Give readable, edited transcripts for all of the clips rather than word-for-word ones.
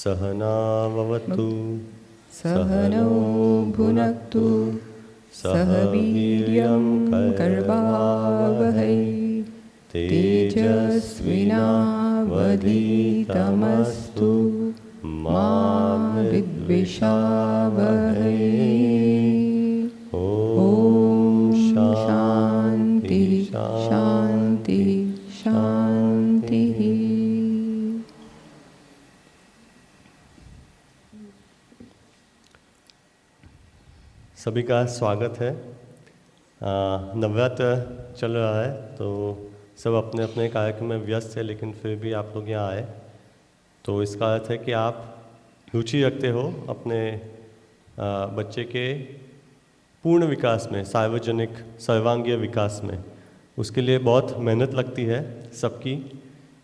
सहनाववतु सहनौ भुनक्तु सह वीर्यं कर्वावहै तेजस्विनावधीतमस्तु मा विद्विषावहै। ॐ शान्ति शान्ति शान्तिः। सभी का स्वागत है। नवरात्र चल रहा है तो सब अपने अपने कार्यक्रम में व्यस्त है, लेकिन फिर भी आप लोग यहाँ आए तो इसका अर्थ है कि आप रुचि रखते हो अपने बच्चे के पूर्ण विकास में, सार्वजनिक सर्वांगीय विकास में। उसके लिए बहुत मेहनत लगती है सबकी,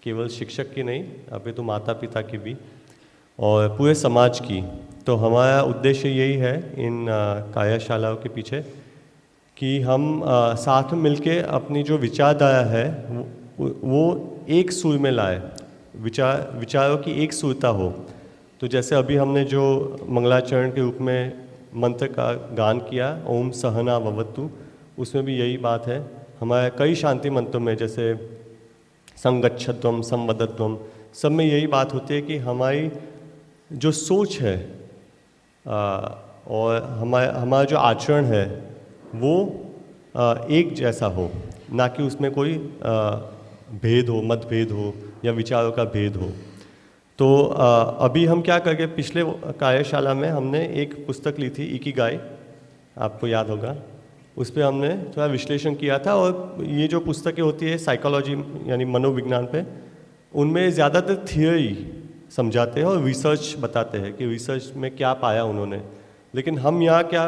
केवल शिक्षक की नहीं, अभी तो माता पिता की भी और पूरे समाज की। तो हमारा उद्देश्य यही है इन कार्यशालाओं के पीछे कि हम साथ में मिलके अपनी जो विचारधारा है वो एक सुर में लाए, विचारों की एक सुरता हो। तो जैसे अभी हमने जो मंगलाचरण के रूप में मंत्र का गान किया, ओम सहना भवतु, उसमें भी यही बात है। हमारे कई शांति मंत्रों में जैसे संगच्छध्वम, संवदध्वम, सब में यही बात होती है कि हमारी जो सोच है और हमारा जो आचरण है वो एक जैसा हो, ना कि उसमें कोई भेद हो, मतभेद हो या विचारों का भेद हो। तो अभी हम क्या करके, पिछले कार्यशाला में हमने एक पुस्तक ली थी इकिगाई, आपको याद होगा, उस पर हमने थोड़ा विश्लेषण किया था। और ये जो पुस्तकें होती है साइकोलॉजी यानी मनोविज्ञान पे, उनमें ज़्यादातर थियोरी समझाते हैं और रिसर्च बताते हैं कि रिसर्च में क्या पाया उन्होंने। लेकिन हम यहाँ क्या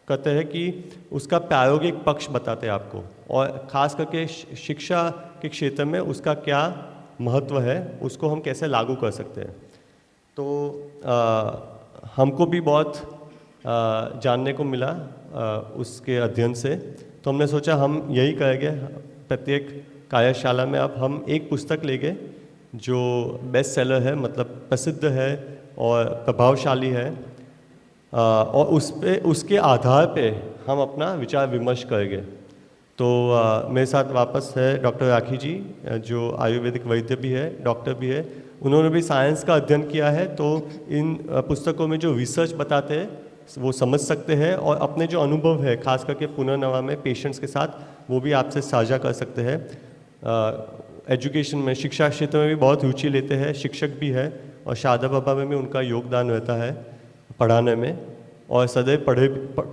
कहते हैं कि उसका प्रायोगिक पक्ष बताते हैं आपको, और ख़ास करके शिक्षा के क्षेत्र में उसका क्या महत्व है, उसको हम कैसे लागू कर सकते हैं। तो हमको भी बहुत जानने को मिला उसके अध्ययन से। तो हमने सोचा हम यही करेंगे, प्रत्येक कार्यशाला में अब हम एक पुस्तक लेंगे जो बेस्ट सेलर है, मतलब प्रसिद्ध है और प्रभावशाली है, और उसके आधार पे हम अपना विचार विमर्श करेंगे। तो मेरे साथ वापस है डॉक्टर राखी जी, जो आयुर्वेदिक वैद्य भी है, डॉक्टर भी है। उन्होंने भी साइंस का अध्ययन किया है, तो इन पुस्तकों में जो रिसर्च बताते हैं वो समझ सकते हैं, और अपने जो अनुभव है खास करके पुनर्नवा में पेशेंट्स के साथ, वो भी आपसे साझा कर सकते हैं। एजुकेशन में, शिक्षा क्षेत्र में भी बहुत रुचि लेते हैं, शिक्षक भी है, और शारदा बाबा में भी उनका योगदान रहता है पढ़ाने में, और सदैव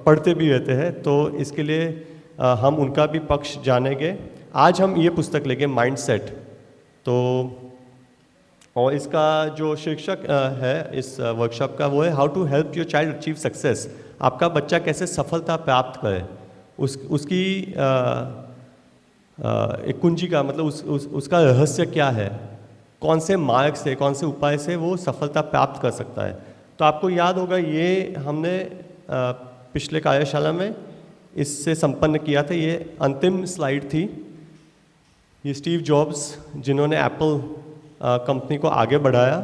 पढ़ते भी रहते हैं। तो इसके लिए हम उनका भी पक्ष जानेंगे। आज हम ये पुस्तक लेंगे माइंडसेट। तो और इसका जो शीर्षक है इस वर्कशॉप का, वो है how to help your child achieve success. आपका बच्चा कैसे सफलता प्राप्त करे, उसकी एक कुंजी का मतलब उसका रहस्य क्या है, कौन से मार्ग से, कौन से उपाय से वो सफलता प्राप्त कर सकता है। तो आपको याद होगा ये हमने पिछले कार्यशाला में इससे संपन्न किया था। ये अंतिम स्लाइड थी। ये स्टीव जॉब्स, जिन्होंने एप्पल कंपनी को आगे बढ़ाया,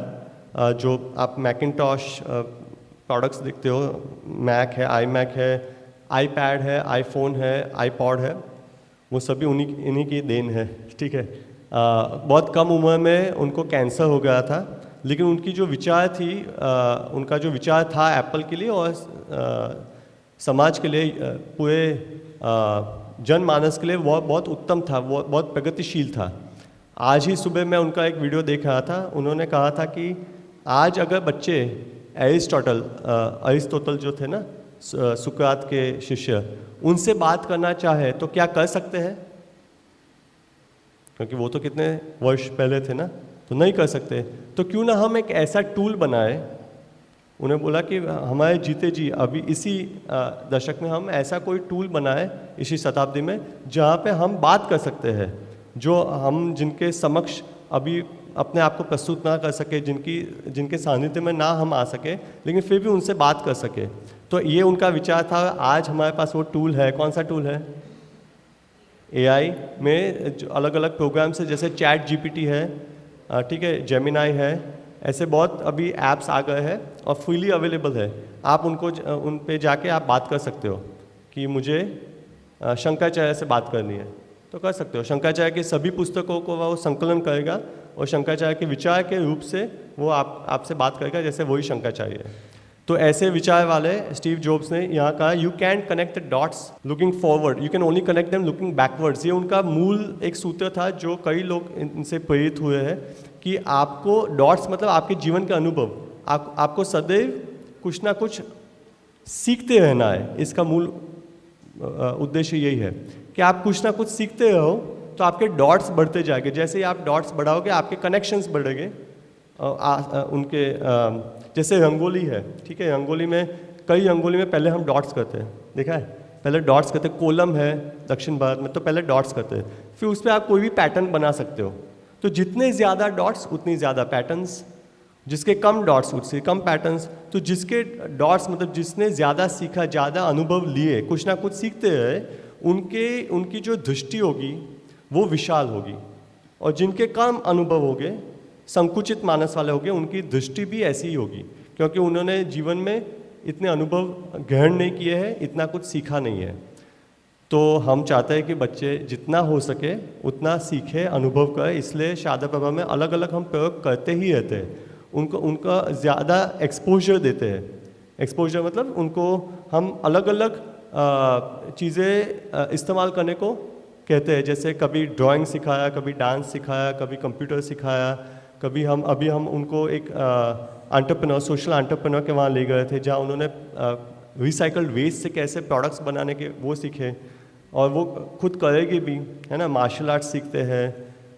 जो आप मैकिंटॉश प्रोडक्ट्स देखते हो, मैक है, आई मैक है, आईपैड है, आईफोन है, आईपॉड है, वो सभी इन्हीं की देन है। ठीक है। बहुत कम उम्र में उनको कैंसर हो गया था, लेकिन उनकी जो विचार थी, उनका जो विचार था एप्पल के लिए और समाज के लिए, पूरे जनमानस के लिए वो बहुत उत्तम था, वो बहुत प्रगतिशील था। आज ही सुबह मैं उनका एक वीडियो देख रहा था। उन्होंने कहा था कि आज अगर बच्चे अरिस्टोटल जो थे ना, सुकरात के शिष्य, उनसे बात करना चाहे तो क्या कर सकते हैं? क्योंकि वो तो कितने वर्ष पहले थे ना, तो नहीं कर सकते। तो क्यों ना हम एक ऐसा टूल बनाए। उन्हें बोला कि हमारे जीते जी अभी इसी दशक में हम ऐसा कोई टूल बनाए, इसी शताब्दी में, जहाँ पे हम बात कर सकते हैं, जो हम जिनके समक्ष अभी अपने आप को प्रस्तुत ना कर सके, जिनके सानिध्य में ना हम आ सके, लेकिन फिर भी उनसे बात कर सके। तो ये उनका विचार था। आज हमारे पास वो टूल है। कौन सा टूल है? एआई में जो अलग अलग प्रोग्राम्स है, जैसे चैट जीपीटी है, ठीक है, जेमिनाई है, ऐसे बहुत अभी ऐप्स आ गए हैं और फ्रीली अवेलेबल है। आप उन पे जाके आप बात कर सकते हो कि मुझे शंकराचार्य से बात करनी है तो कर सकते हो। शंकराचार्य की सभी पुस्तकों को वो संकलन करेगा और शंकराचार्य के विचार के रूप से वो आपसे बात करेगा जैसे वही शंकराचार्य है। तो ऐसे विचार वाले स्टीव जॉब्स ने यहाँ कहा, you can connect the dots looking forward, you can only connect them looking backwards. ये उनका मूल एक सूत्र था जो कई लोग इनसे प्रेरित हुए हैं कि आपको डॉट्स मतलब आपके जीवन का अनुभव, आपको सदैव कुछ ना कुछ सीखते रहना है। इसका मूल उद्देश्य यही है कि आप कुछ ना कुछ सीखते रहो तो आपके डॉट्स बढ़ते जाएंगे। जैसे ही आप डॉट्स बढ़ाओगे आपके कनेक्शंस बढ़ेंगे। उनके जैसे रंगोली है, ठीक है, रंगोली में रंगोली में पहले हम डॉट्स करते हैं, देखा है, पहले डॉट्स करते हैं। कोलम है दक्षिण भारत में तो पहले डॉट्स करते हैं, फिर उस पर आप कोई भी पैटर्न बना सकते हो। तो जितने ज़्यादा डॉट्स उतनी ज़्यादा पैटर्न्स, जिसके कम डॉट्स उससे कम पैटर्न्स। तो जिसके डॉट्स मतलब जिसने ज़्यादा सीखा, ज़्यादा अनुभव लिए, कुछ ना कुछ सीखते रहे, उनकी जो दृष्टि होगी वो विशाल होगी। और जिनके कम अनुभव होंगे, संकुचित मानस वाले होंगे, उनकी दृष्टि भी ऐसी ही होगी क्योंकि उन्होंने जीवन में इतने अनुभव ग्रहण नहीं किए हैं, इतना कुछ सीखा नहीं है। तो हम चाहते हैं कि बच्चे जितना हो सके उतना सीखे, अनुभव करें। इसलिए शारदा प्रभा में अलग अलग हम प्रयोग करते ही रहते हैं। उनका ज़्यादा एक्सपोजर देते हैं। एक्सपोजर मतलब उनको हम अलग अलग चीज़ें इस्तेमाल करने को कहते हैं। जैसे कभी ड्राइंग सिखाया, कभी डांस सिखाया, कभी कंप्यूटर सिखाया, कभी हम उनको एक एंटरप्रेन्योर, सोशल एंटरप्रेन्योर के वहाँ ले गए थे जहाँ उन्होंने रिसाइकल्ड वेस्ट से कैसे प्रोडक्ट्स बनाने के वो सीखे और वो खुद करेगी भी, है ना। मार्शल आर्ट्स सीखते हैं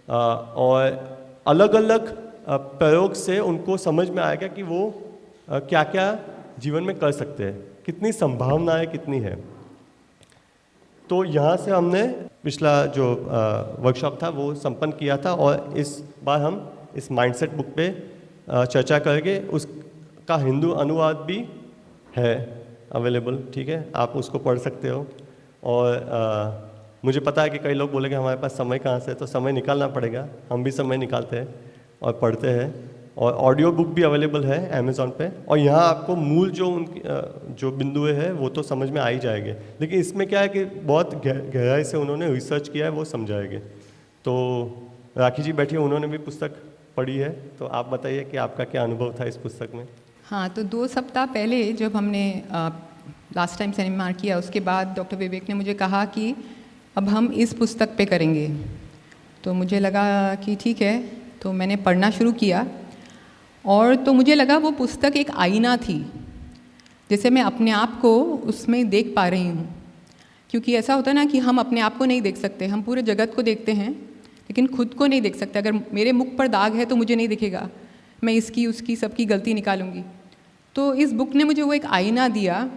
और अलग अलग प्रयोग से उनको समझ में आएगा कि वो क्या क्या जीवन में कर सकते हैं, कितनी संभावनाएं कितनी है। तो यहाँ से हमने पिछला जो वर्कशॉप था वो संपन्न किया था और इस बार हम इस माइंडसेट बुक पे चर्चा करेंगे। उसका हिंदी अनुवाद भी है अवेलेबल, ठीक है, आप उसको पढ़ सकते हो। और मुझे पता है कि कई लोग बोलेंगे हमारे पास समय कहाँ से, तो समय निकालना पड़ेगा। हम भी समय निकालते हैं और पढ़ते हैं। और ऑडियो बुक भी अवेलेबल है अमेज़ॉन पे। और यहाँ आपको मूल जो उनकी जो बिंदुएं हैं वो तो समझ में आ ही जाएंगे, लेकिन इसमें क्या है कि बहुत गहराई से उन्होंने रिसर्च किया है, वो समझाएंगे। तो राखी जी बैठी, उन्होंने भी पुस्तक पढ़ी है, तो आप बताइए कि आपका क्या अनुभव था इस पुस्तक में। हाँ, तो 2 सप्ताह पहले जब हमने लास्ट टाइम सेमिनार किया, उसके बाद डॉक्टर विवेक ने मुझे कहा कि अब हम इस पुस्तक पे करेंगे। तो मुझे लगा कि ठीक है, तो मैंने पढ़ना शुरू किया और तो मुझे लगा वो पुस्तक एक आईना थी, जैसे मैं अपने आप को उसमें देख पा रही हूँ। क्योंकि ऐसा होता है ना कि हम अपने आप को नहीं देख सकते, हम पूरे जगत को देखते हैं लेकिन खुद को नहीं देख सकते। अगर मेरे मुख पर दाग है तो मुझे नहीं दिखेगा, मैं इसकी उसकी सबकी गलती निकालूंगी। तो इस बुक ने मुझे वो एक आईना दिया।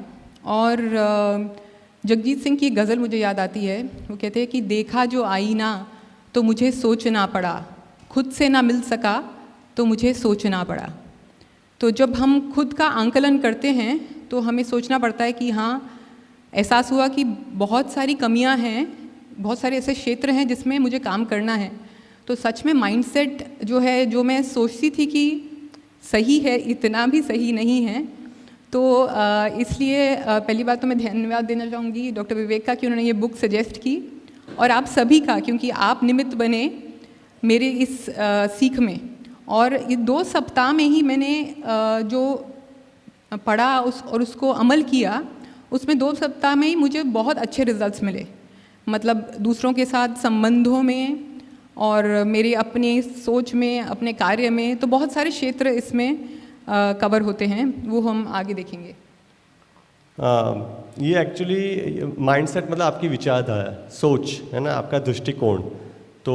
और जगजीत सिंह की गज़ल मुझे याद आती है, वो कहते हैं कि देखा जो आईना तो मुझे सोचना पड़ा, खुद से ना मिल सका तो मुझे सोचना पड़ा। तो जब हम खुद का आंकलन करते हैं तो हमें सोचना पड़ता है कि हाँ, एहसास हुआ कि बहुत सारी कमियां हैं, बहुत सारे ऐसे क्षेत्र हैं जिसमें मुझे काम करना है। तो सच में माइंडसेट जो है, जो मैं सोचती थी कि सही है, इतना भी सही नहीं है। तो इसलिए पहली बात तो मैं धन्यवाद देना चाहूँगी डॉक्टर विवेक का कि उन्होंने ये बुक सजेस्ट की, और आप सभी का, क्योंकि आप निमित्त बने मेरे इस सीख में। और ये 2 सप्ताह में ही मैंने जो पढ़ा और उसको अमल किया, उसमें 2 सप्ताह में ही मुझे बहुत अच्छे रिजल्ट्स मिले। मतलब दूसरों के साथ संबंधों में और मेरी अपनी सोच में, अपने कार्य में, तो बहुत सारे क्षेत्र इसमें कवर होते हैं, वो हम आगे देखेंगे। ये एक्चुअली माइंडसेट मतलब आपकी विचारधारा, सोच है ना, आपका दृष्टिकोण। तो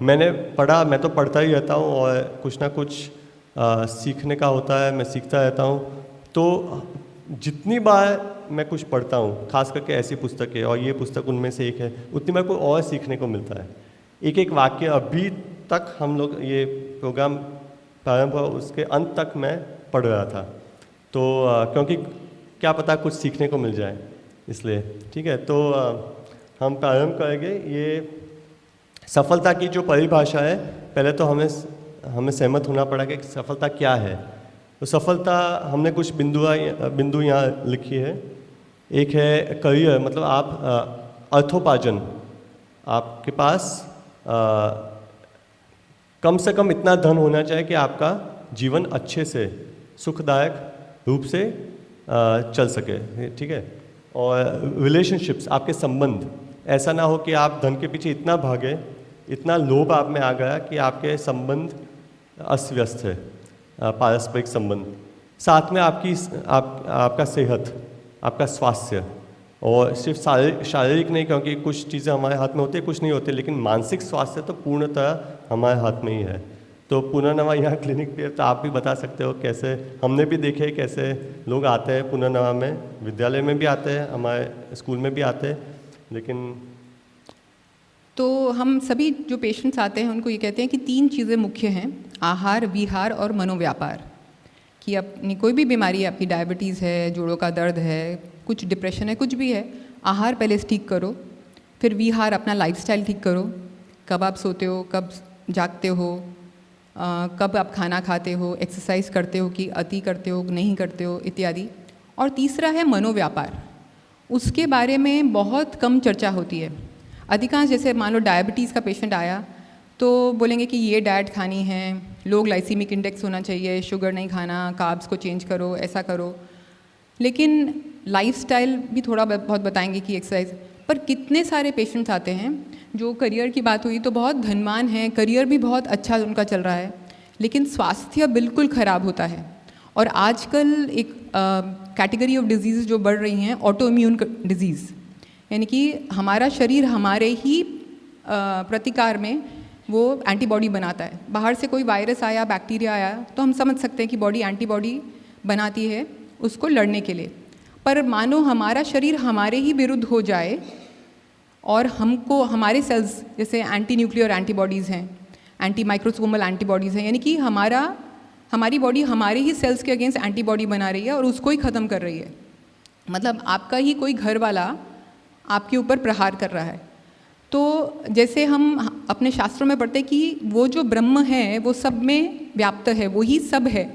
मैंने पढ़ा, मैं तो पढ़ता ही रहता हूँ और कुछ ना कुछ सीखने का होता है, मैं सीखता रहता हूँ। तो जितनी बार मैं कुछ पढ़ता हूँ, खास करके ऐसी पुस्तकें, और ये पुस्तक उनमें से एक है, उतनी बार कोई और सीखने को मिलता है। एक एक वाक्य, अभी तक हम लोग ये प्रोग्राम प्रारंभ हुआ उसके अंत तक मैं पढ़ रहा था। तो क्योंकि क्या पता कुछ सीखने को मिल जाए, इसलिए ठीक है। तो हम प्रारंभ करेंगे। ये सफलता की जो परिभाषा है, पहले तो हमें हमें सहमत होना पड़ा कि सफलता क्या है। तो सफलता हमने कुछ बिंदु यहाँ लिखी है। एक है करियर, मतलब आप अर्थोपार्जन, आपके पास कम से कम इतना धन होना चाहिए कि आपका जीवन अच्छे से सुखदायक रूप से चल सके, ठीक है। और रिलेशनशिप्स, आपके संबंध, ऐसा ना हो कि आप धन के पीछे इतना भागे, इतना लोभ आप में आ गया कि आपके संबंध अस्त व्यस्त है, पारस्परिक संबंध। साथ में आपका सेहत, आपका स्वास्थ्य, और सिर्फ शारीरिक नहीं, क्योंकि कुछ चीज़ें हमारे हाथ में होती है, कुछ नहीं होती, लेकिन मानसिक स्वास्थ्य तो पूर्णतः हमारे हाथ में ही है। तो पुनर्नवा यहाँ क्लिनिक पे, तो आप भी बता सकते हो कैसे हमने भी देखे कैसे लोग आते हैं पुनर्नवा में, विद्यालय में भी आते हैं, हमारे स्कूल में भी आते हैं, लेकिन तो हम सभी जो पेशेंट्स आते हैं उनको ये कहते हैं कि 3 चीज़ें मुख्य हैं, आहार, विहार और मनोव्यापार। कि अपनी कोई भी बीमारी है, आपकी डायबिटीज़ है, जोड़ों का दर्द है, कुछ डिप्रेशन है, कुछ भी है, आहार पहले ठीक करो, फिर विहार अपना लाइफस्टाइल ठीक करो, कब आप सोते हो, कब जागते हो, कब आप खाना खाते हो, एक्सरसाइज करते हो कि अति करते हो, नहीं करते हो, इत्यादि। और तीसरा है मनोव्यापार। उसके बारे में बहुत कम चर्चा होती है। अधिकांश, जैसे मान लो डायबिटीज़ का पेशेंट आया तो बोलेंगे कि ये डाइट खानी है, लो ग्लाइसीमिक इंडेक्स होना चाहिए, शुगर नहीं खाना, कार्ब्स को चेंज करो, ऐसा करो। लेकिन लाइफस्टाइल भी थोड़ा बहुत बताएंगे कि एक्सरसाइज। पर कितने सारे पेशेंट्स आते हैं जो, करियर की बात हुई तो बहुत धनवान हैं, करियर भी बहुत अच्छा उनका चल रहा है, लेकिन स्वास्थ्य बिल्कुल ख़राब होता है। और आजकल एक कैटेगरी ऑफ डिजीज़ जो बढ़ रही हैं, ऑटो इम्यून डिजीज़, यानी कि हमारा शरीर हमारे ही प्रतिकार में वो एंटीबॉडी बनाता है। बाहर से कोई वायरस आया, बैक्टीरिया आया, तो हम समझ सकते हैं कि बॉडी एंटीबॉडी बनाती है उसको लड़ने के लिए। पर मानो हमारा शरीर हमारे ही विरुद्ध हो जाए और हमको, हमारे सेल्स जैसे एंटी न्यूक्लियर एंटीबॉडीज़ हैं, एंटी माइक्रोसोमल एंटीबॉडीज़ हैं, यानी कि हमारी बॉडी हमारे ही सेल्स के अगेंस्ट एंटीबॉडी बना रही है और उसको ही ख़त्म कर रही है। मतलब आपका ही कोई घर वाला आपके ऊपर प्रहार कर रहा है। तो जैसे हम अपने शास्त्रों में पढ़ते कि वो जो ब्रह्म है वो सब में व्याप्त है, वो ही सब है,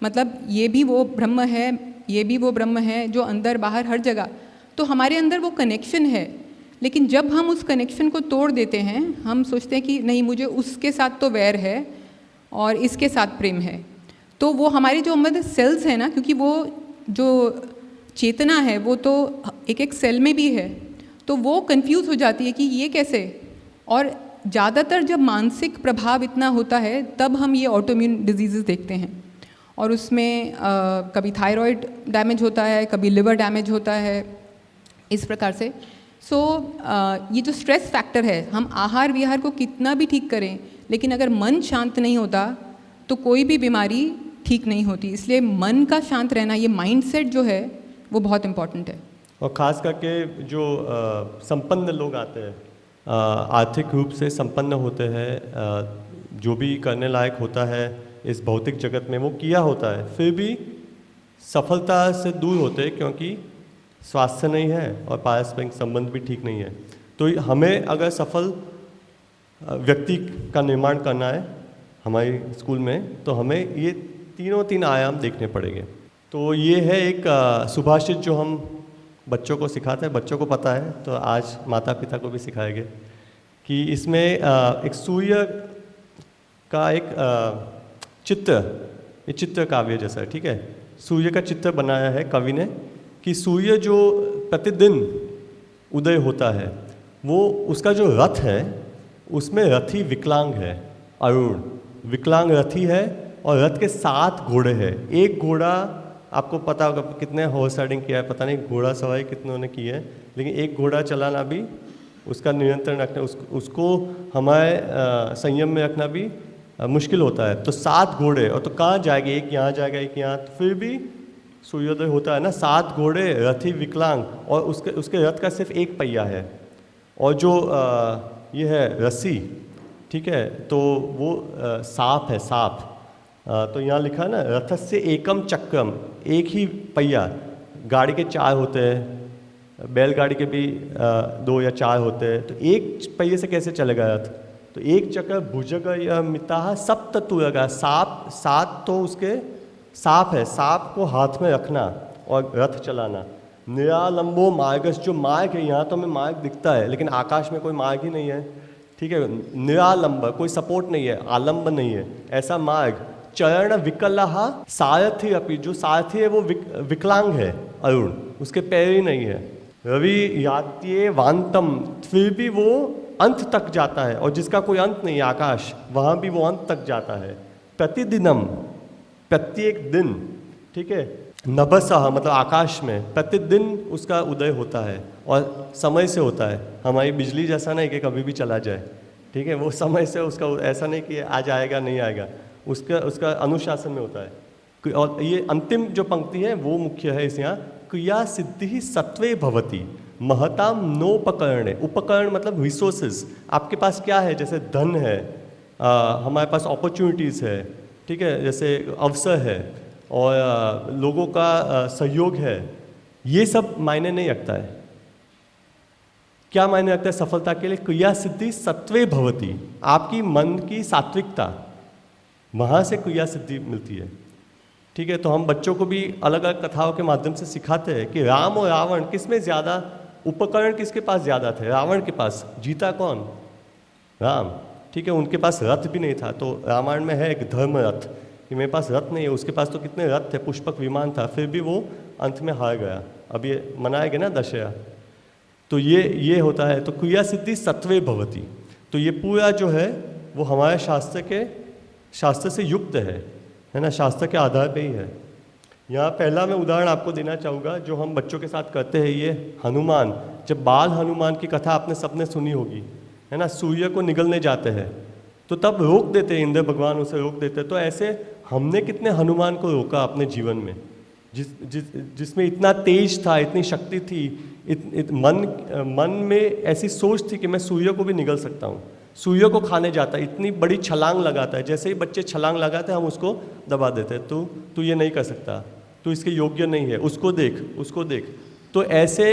मतलब ये भी वो ब्रह्म है, ये भी वो ब्रह्म है, जो अंदर बाहर हर जगह। तो हमारे अंदर वो कनेक्शन है, लेकिन जब हम उस कनेक्शन को तोड़ देते हैं, हम सोचते हैं कि नहीं, मुझे उसके साथ तो वैर है और इसके साथ प्रेम है। तो वो हमारे जो मतलब सेल्स हैं ना, क्योंकि वो जो चेतना है वो तो एक एक सेल में भी है, तो वो कंफ्यूज हो जाती है कि ये कैसे। और ज़्यादातर जब मानसिक प्रभाव इतना होता है तब हम ये ऑटोइम्यून डिजीज़ देखते हैं। और उसमें कभी थायराइड डैमेज होता है, कभी लिवर डैमेज होता है, इस प्रकार से। ये जो स्ट्रेस फैक्टर है, हम आहार विहार को कितना भी ठीक करें, लेकिन अगर मन शांत नहीं होता तो कोई भी बीमारी ठीक नहीं होती। इसलिए मन का शांत रहना, ये माइंडसेट जो है वो बहुत इम्पॉर्टेंट है। और ख़ास करके जो संपन्न लोग आते हैं, आर्थिक रूप से संपन्न होते हैं, जो भी करने लायक होता है इस भौतिक जगत में वो किया होता है, फिर भी सफलता से दूर होते हैं क्योंकि स्वास्थ्य नहीं है और पारस्परिक संबंध भी ठीक नहीं है। तो हमें अगर सफल व्यक्ति का निर्माण करना है हमारे स्कूल में, तो हमें ये तीन आयाम देखने पड़ेंगे। तो ये है एक सुभाषित जो हम बच्चों को सिखाते हैं, बच्चों को पता है तो आज माता पिता को भी सिखाएंगे कि इसमें एक सूर्य का एक चित्र, ये चित्र काव्य जैसा है, ठीक है। सूर्य का चित्र बनाया है कवि ने कि सूर्य जो प्रतिदिन उदय होता है, वो उसका जो रथ है उसमें रथी विकलांग है, अरुण विकलांग रथी है, और रथ के 7 घोड़े हैं। एक घोड़ा, आपको पता होगा कितने हॉर्स राइडिंग किया है, पता नहीं घोड़ा सवारी कितनों ने की है, लेकिन एक घोड़ा चलाना भी, उसका नियंत्रण रखना, उसको हमारे संयम में रखना भी मुश्किल होता है। तो 7 घोड़े, और तो कहाँ जाएंगे, एक यहाँ जाएगा एक यहाँ, तो फिर भी सूर्योदय होता है ना। 7 घोड़े, रथी विकलांग, और उसके रथ का सिर्फ एक पहिया है, और जो ये है रस्सी, ठीक है, तो वो सांप है, सांप। तो यहाँ लिखा है ना, रथस्य एकम चक्रम, एक ही पहिया। गाड़ी के 4 होते हैं, बैलगाड़ी के भी 2 या 4 होते हैं, तो एक पहिए से कैसे चलेगा रथ? तो एक चक्र भुजग मिता सप्ततुरगा, सांप, सात तो उसके सांप है, सांप को हाथ में रखना और रथ चलाना। निरालंबो मार्गस, जो मार्ग है, यहाँ तो हमें मार्ग दिखता है लेकिन आकाश में कोई मार्ग ही नहीं है, ठीक है। निरालंब, कोई सपोर्ट नहीं है, आलंब नहीं है, ऐसा मार्ग। चरण विकलः सारथी अपि, जो सारथी है वो विकलांग है, अरुण, उसके पैर ही नहीं है। रवि यात्ये वांतम, फिर भी वो अंत तक जाता है, और जिसका कोई अंत नहीं है, आकाश, वहाँ भी वो अंत तक जाता है। प्रतिदिनम, प्रत्येक दिन, ठीक है। नभसः, मतलब आकाश में प्रतिदिन उसका उदय होता है और समय से होता है। हमारी बिजली जैसा नहीं कि कभी भी चला जाए, ठीक है, वो समय से उसका, ऐसा नहीं कि आज आएगा नहीं आएगा, उसका अनुशासन में होता है। और ये अंतिम जो पंक्ति है वो मुख्य है इस यहाँ, क्रिया सिद्धि सत्वे भवति महताम नोपकरणे। उपकरण मतलब रिसोर्सेज, आपके पास क्या है, जैसे धन है, हमारे पास अपॉर्चुनिटीज़ है, ठीक है, जैसे अवसर है और लोगों का सहयोग है, ये सब मायने नहीं रखता है। क्या मायने रखता है सफलता के लिए? क्रिया सिद्धि सत्वे भवति, आपकी मन की सात्विकता, वहाँ से क्रिया सिद्धि मिलती है, ठीक है। तो हम बच्चों को भी अलग अलग कथाओं के माध्यम से सिखाते हैं कि राम और रावण किसमें ज़्यादा, उपकरण किसके पास ज़्यादा थे? रावण के पास। जीता कौन? राम, ठीक है। उनके पास रथ भी नहीं था, तो रामायण में है एक धर्म रथ कि मेरे पास रथ नहीं है, उसके पास तो कितने रथ थे, पुष्पक विमान था, फिर भी वो अंत में हार गया। अब ये मनाएंगे ना दशहरा, तो ये होता है। तो क्रिया सिद्धि सत्वे भवति, तो ये पूरा जो है वो हमारे शास्त्र से युक्त है ना, शास्त्र के आधार पे ही है। यहाँ पहला मैं उदाहरण आपको देना चाहूँगा जो हम बच्चों के साथ करते हैं, ये हनुमान। जब बाल हनुमान की कथा आपने सबने सुनी होगी, है ना, सूर्य को निगलने जाते हैं तो तब रोक देते हैं, इंद्र भगवान उसे रोक देते हैं। तो ऐसे हमने कितने हनुमान को रोका अपने जीवन में, जिसमें इतना तेज था, इतनी शक्ति थी, मन में ऐसी सोच थी कि मैं सूर्य को भी निगल सकता हूँ, सूर्य को खाने जाता है, इतनी बड़ी छलांग लगाता है। जैसे ही बच्चे छलांग लगाते हैं हम उसको दबा देते हैं, तू ये नहीं कर सकता, तू इसके योग्य नहीं है, उसको देख। तो ऐसे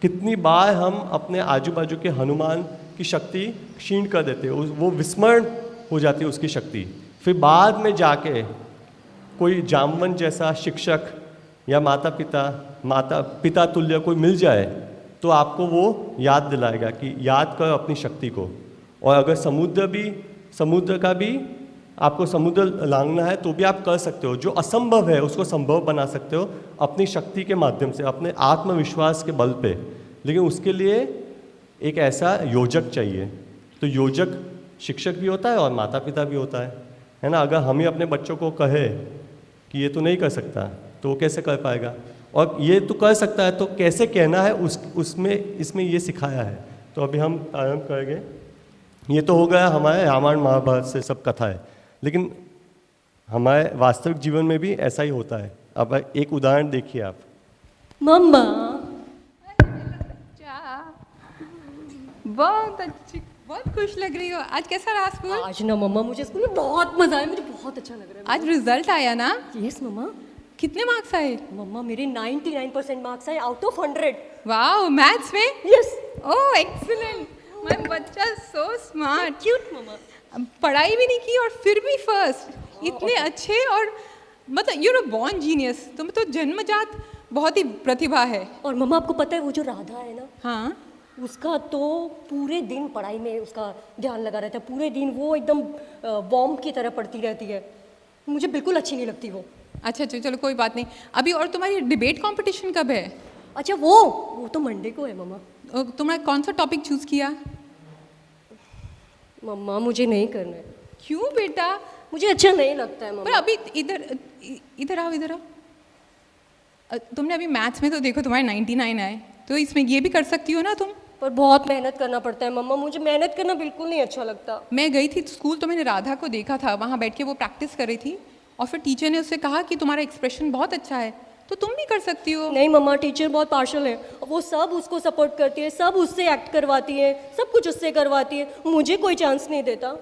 कितनी बार हम अपने आजू बाजू के हनुमान की शक्ति क्षीण कर देते हैं, वो विस्मरण हो जाती है उसकी शक्ति। फिर बाद में जाके कोई जामवंत जैसा शिक्षक या माता पिता तुल्य कोई मिल जाए तो आपको वो याद दिलाएगा कि याद कर अपनी शक्ति को। और अगर समुद्र का भी आपको समुद्र लांघना है तो भी आप कर सकते हो, जो असंभव है उसको संभव बना सकते हो अपनी शक्ति के माध्यम से, अपने आत्मविश्वास के बल पे। लेकिन उसके लिए एक ऐसा योजक चाहिए। तो योजक शिक्षक भी होता है और माता पिता भी होता है ना। अगर हम ही अपने बच्चों को कहे कि ये तो नहीं कर सकता तो वो कैसे कर पाएगा, और ये तो कर सकता है तो कैसे कहना है इसमें ये सिखाया है। तो अभी हम आरंभ करेंगे। ये तो हो गया हमारे रामायण महाभारत से सब कथा है, लेकिन हमारे वास्तविक जीवन में भी ऐसा ही होता है। अब एक उदाहरण देखिए आप। मम्मा, बहुत अच्छी, बहुत खुश लग रही हो। आज कैसा रहा स्कूल? आज ना मम्मा मुझे स्कूल में बहुत मजा आया, मुझे बहुत अच्छा लग रहा है। आज रिजल्ट आया ना? यस मम्मा। कितने मार्क्स आए? मम्मा मेरे 99% मार्क्स आए आउट ऑफ 100। वाओ, मैथ्स में? यस। ओह एक्सीलेंट, माय बच्चा सो स्मार्ट। क्यूट मम्मा। पढ़ाई भी नहीं की और फिर भी फर्स्ट, इतने अच्छे। और मतलब यू नो बॉर्न जीनियस, तुम तो जन्मजात बहुत ही प्रतिभा है। और मम्मा आपको पता है वो जो राधा है ना, हाँ, उसका तो पूरे दिन पढ़ाई में उसका ध्यान लगा रहता है, पूरे दिन वो एकदम बॉम्ब की तरह पढ़ती रहती है, मुझे बिल्कुल अच्छी नहीं लगती वो। अच्छा चलो कोई बात नहीं। अभी और तुम्हारी डिबेट कंपटीशन कब है? अच्छा वो तो मंडे को है मम्मा। तुमने कौन सा टॉपिक चूज किया? मम्मा मुझे नहीं करना है। क्यों बेटा? मुझे अच्छा नहीं लगता है पर मम्मा। अभी इधर आओ। तुमने अभी मैथ्स में तो देखो तुम्हारे 99 आए, तो इसमें ये भी कर सकती हो ना तुम। पर बहुत मेहनत करना पड़ता है मम्मा, मुझे मेहनत करना बिल्कुल नहीं अच्छा लगता। मैं गई थी स्कूल तो मैंने राधा को देखा था, वहाँ बैठ के वो प्रैक्टिस कर रही थी, और फिर टीचर ने उससे कहा कि तुम्हारा एक्सप्रेशन बहुत अच्छा है, तो तुम भी कर सकती हो। नहीं मम्मा, टीचर बहुत पार्शल है, वो सब उसको सपोर्ट करती है, सब उससे एक्ट करवाती है, सब कुछ उससे करवाती है, मुझे कोई चांस नहीं देता।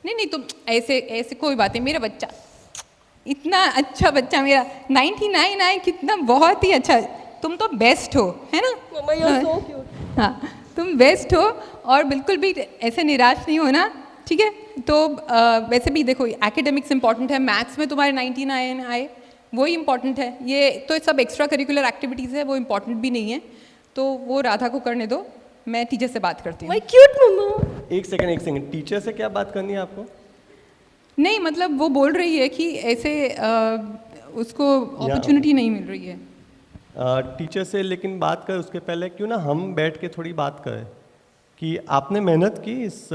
नहीं तुम ऐसे कोई बात नहीं। मेरा बच्चा इतना अच्छा बच्चा, मेरा 99 आए, कितना बहुत ही अच्छा। तुम तो बेस्ट हो, है ना? मम्मा यू आर सो क्यूट। हाँ, तुम बेस्ट हो और बिल्कुल भी ऐसे निराश नहीं होना, ठीक है। तो वैसे भी देखो एकेडमिक्स इंपॉर्टेंट है, मैथ्स में तुम्हारे 99 आए वही इंपॉर्टेंट है, ये तो सब एक्स्ट्रा करिकुलर एक्टिविटीज़ है वो इंपॉर्टेंट भी नहीं है, तो वो राधा को करने दो, मैं टीचर से बात करती हूँ। माय क्यूट मम्मा। एक सेकंड, टीचर से क्या बात करनी है आपको? नहीं मतलब वो बोल रही है कि ऐसे उसको अपॉर्चुनिटी नहीं मिल रही है। टीचर से लेकिन बात कर उसके पहले क्यों ना हम बैठ के थोड़ी बात करें कि आपने मेहनत की इस